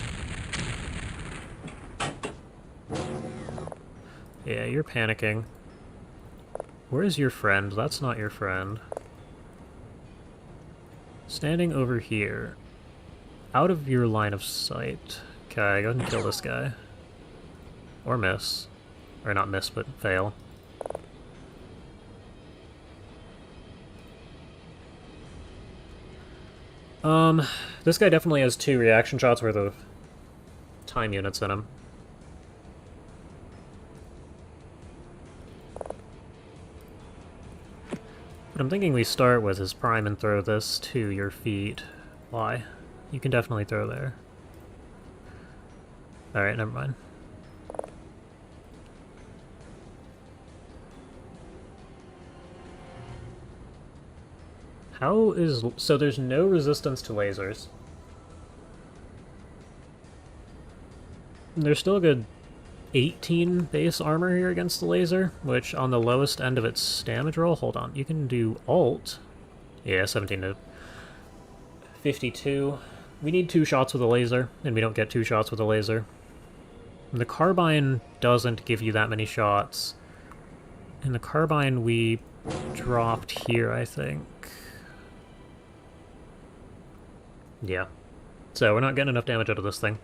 Yeah, you're panicking. Where's your friend? That's not your friend. Standing over here. Out of your line of sight. Okay, go ahead and kill this guy. Or miss. Or not miss, but fail. This guy definitely has 2 reaction shots worth of time units in him. What I'm thinking we start with is prime and throw this to your feet. Why? You can definitely throw there. Alright, never mind. How is... So there's no resistance to lasers. There's still a good 18 base armor here against the laser, which on the lowest end of its damage roll... Hold on, you can do alt. Yeah, 17 to 52. We need 2 shots with a laser, and we don't get 2 shots with a laser. The carbine doesn't give you that many shots. And the carbine we dropped here, I think. Yeah. So we're not getting enough damage out of this thing.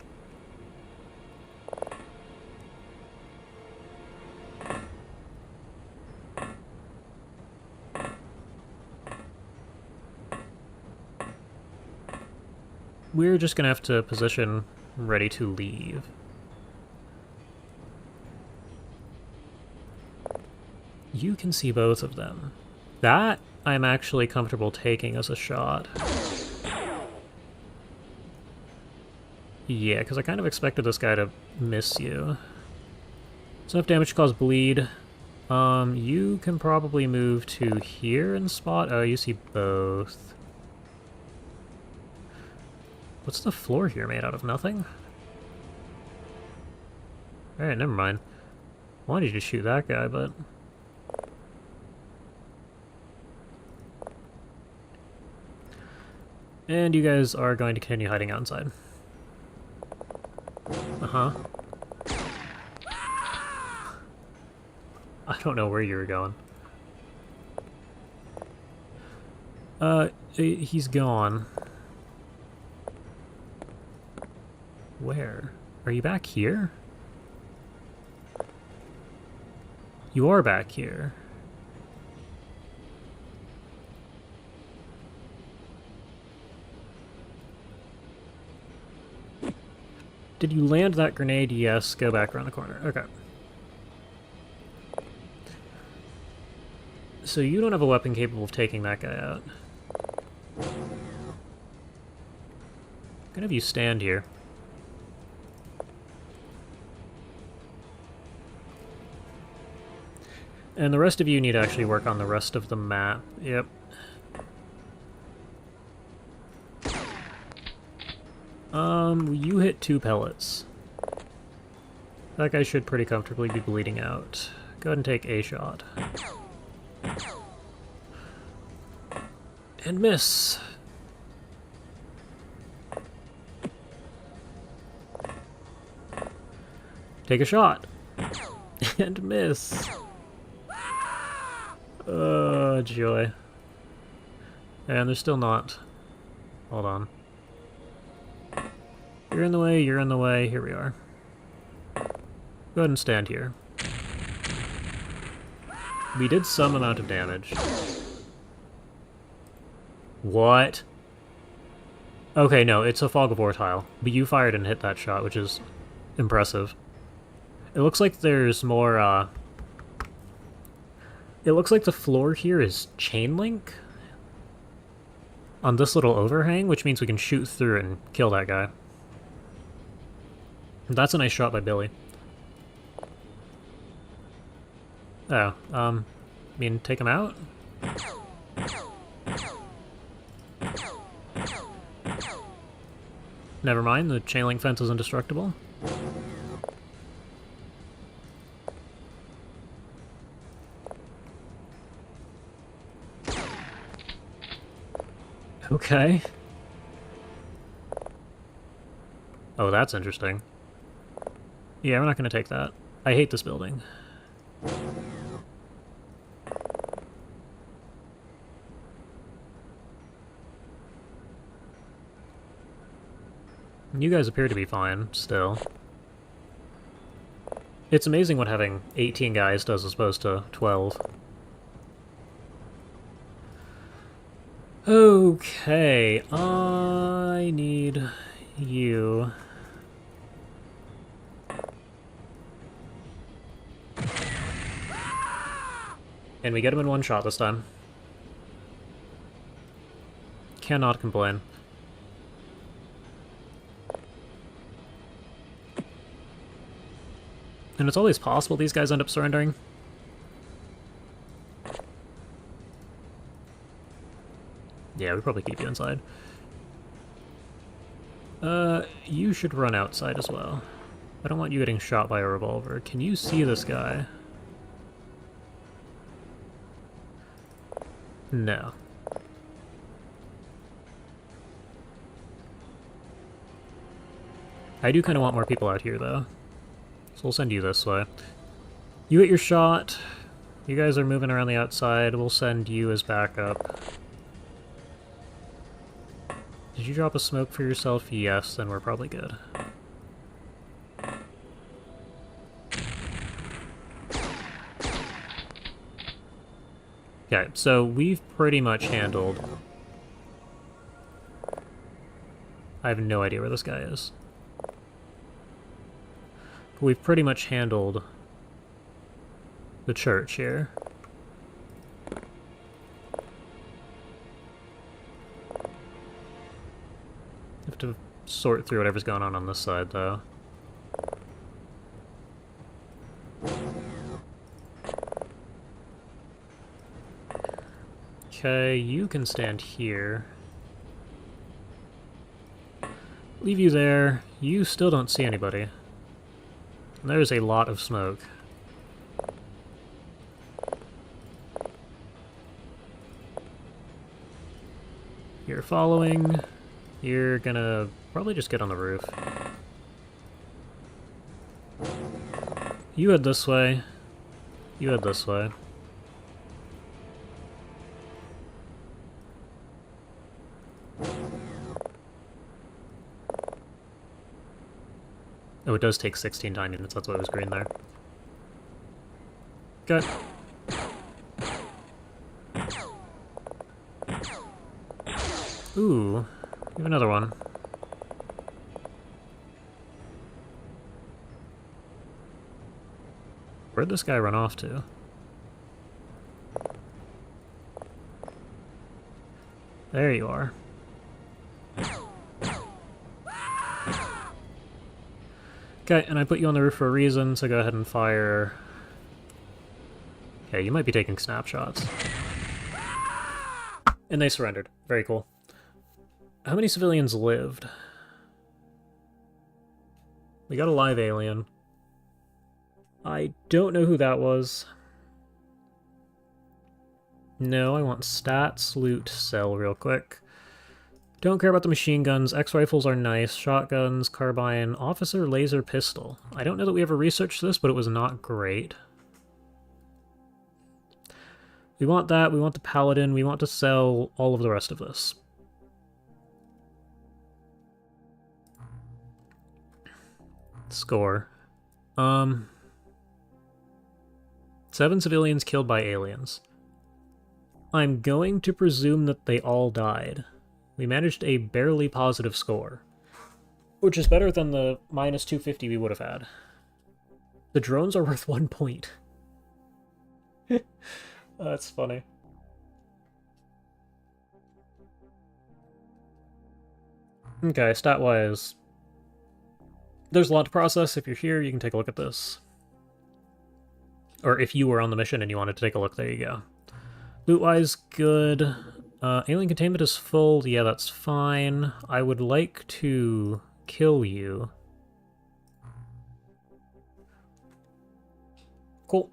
we're just gonna have to position ready to leave. You can see both of them. That I'm actually comfortable taking as a shot. Yeah, because I kind of expected this guy to miss you. It's enough damage to cause bleed. You can probably move to here and spot. Oh, you see both. What's the floor here made out of? Nothing? Alright, never mind. I wanted you to shoot that guy, but... And you guys are going to continue hiding outside. Uh-huh. I don't know where you were going. He's gone. Where? Are you back here? You are back here. Did you land that grenade? Yes. Go back around the corner. Okay. So you don't have a weapon capable of taking that guy out. I'm gonna have you stand here. And the rest of you need to actually work on the rest of the map. Yep. You hit 2 pellets. That guy should pretty comfortably be bleeding out. Go ahead and take a shot. And miss. Take a shot. And miss. Oh, joy. And they're still not. Hold on. You're in the way, you're in the way. Here we are. Go ahead and stand here. We did some amount of damage. What? Okay, no, it's a Fog of War tile. But you fired and hit that shot, which is impressive. It looks like there's more, It looks like the floor here is chain link on this little overhang, which means we can shoot through it and kill that guy. That's a nice shot by Billy. Oh, I mean, take him out? Never mind, the chain link fence is indestructible. Okay. Oh, that's interesting. Yeah, we're not going to take that. I hate this building. You guys appear to be fine, still. It's amazing what having 18 guys does as opposed to 12. Okay, I need you. And we get him in one shot this time. Cannot complain. And it's always possible these guys end up surrendering. Yeah, we probably keep you inside. You should run outside as well. I don't want you getting shot by a revolver. Can you see this guy? No. I do kind of want more people out here, though. So we'll send you this way. You get your shot. You guys are moving around the outside. We'll send you as backup. Did you drop a smoke for yourself? Yes, then we're probably good. Okay, so we've pretty much handled I have no idea where this guy is. But we've pretty much handled the church here. Have to sort through whatever's going on this side, though. Okay, you can stand here. Leave you there. You still don't see anybody. And there's a lot of smoke. You're following. You're gonna probably just get on the roof. You head this way. You head this way. Oh, it does take 16 time units, that's why it was green there. Okay. Ooh, we have another one. Where'd this guy run off to? There you are. Okay, and I put you on the roof for a reason, so go ahead and fire. Okay, you might be taking snapshots. And they surrendered. Very cool. How many civilians lived? We got a live alien. I don't know who that was. No, I want stats, loot, sell real quick. Don't care about the machine guns. X-rifles are nice. Shotguns, carbine, officer, laser, pistol. I don't know that we ever researched this, but it was not great. We want that. We want the paladin. We want to sell all of the rest of this. Score. 7 civilians killed by aliens. I'm going to presume that they all died. We managed a barely positive score, which is better than the minus 250 we would have had. The drones are worth 1 point. That's funny. Okay, stat-wise, there's a lot to process. If you're here, you can take a look at this. Or if you were on the mission and you wanted to take a look, there you go. Loot-wise, good. Alien containment is full. Yeah, that's fine. I would like to kill you. Cool.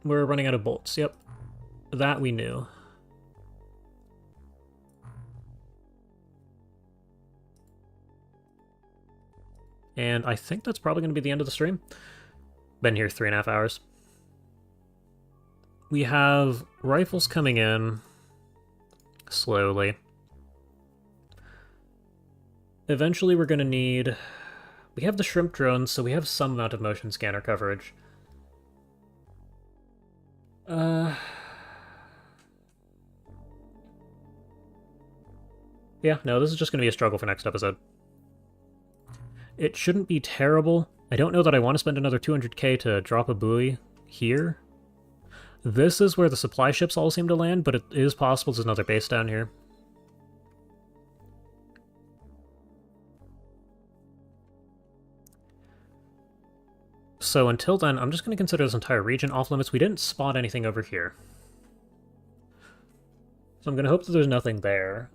We're running out of bolts. Yep. That we knew. And I think that's probably going to be the end of the stream. Been here 3.5 hours. We have rifles coming in slowly. Eventually we're going to need... We have the shrimp drones, so we have some amount of motion scanner coverage. Yeah, no, this is just going to be a struggle for next episode. It shouldn't be terrible. I don't know that I want to spend another 200k to drop a buoy here. This is where the supply ships all seem to land, but it is possible there's another base down here. So until then, I'm just going to consider this entire region off limits. We didn't spot anything over here. So I'm going to hope that there's nothing there.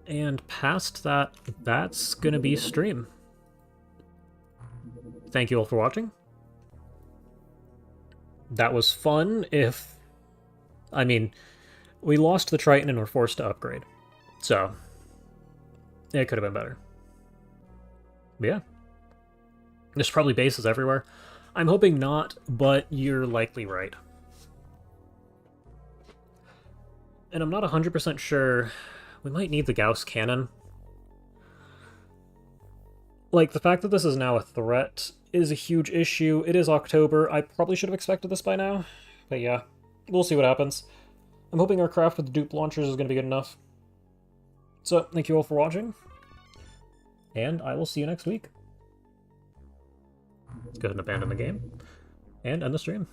And past that, that's going to be stream. Thank you all for watching. That was fun if... I mean, we lost the Triton and were forced to upgrade. So, it could have been better. But yeah. There's probably bases everywhere. I'm hoping not, but you're likely right. And I'm not 100% sure... We might need the Gauss cannon. Like, the fact that this is now a threat is a huge issue. It is October. I probably should have expected this by now. But yeah, we'll see what happens. I'm hoping our craft with the dupe launchers is going to be good enough. So, thank you all for watching, and I will see you next week. Let's go ahead and abandon the game, and end the stream.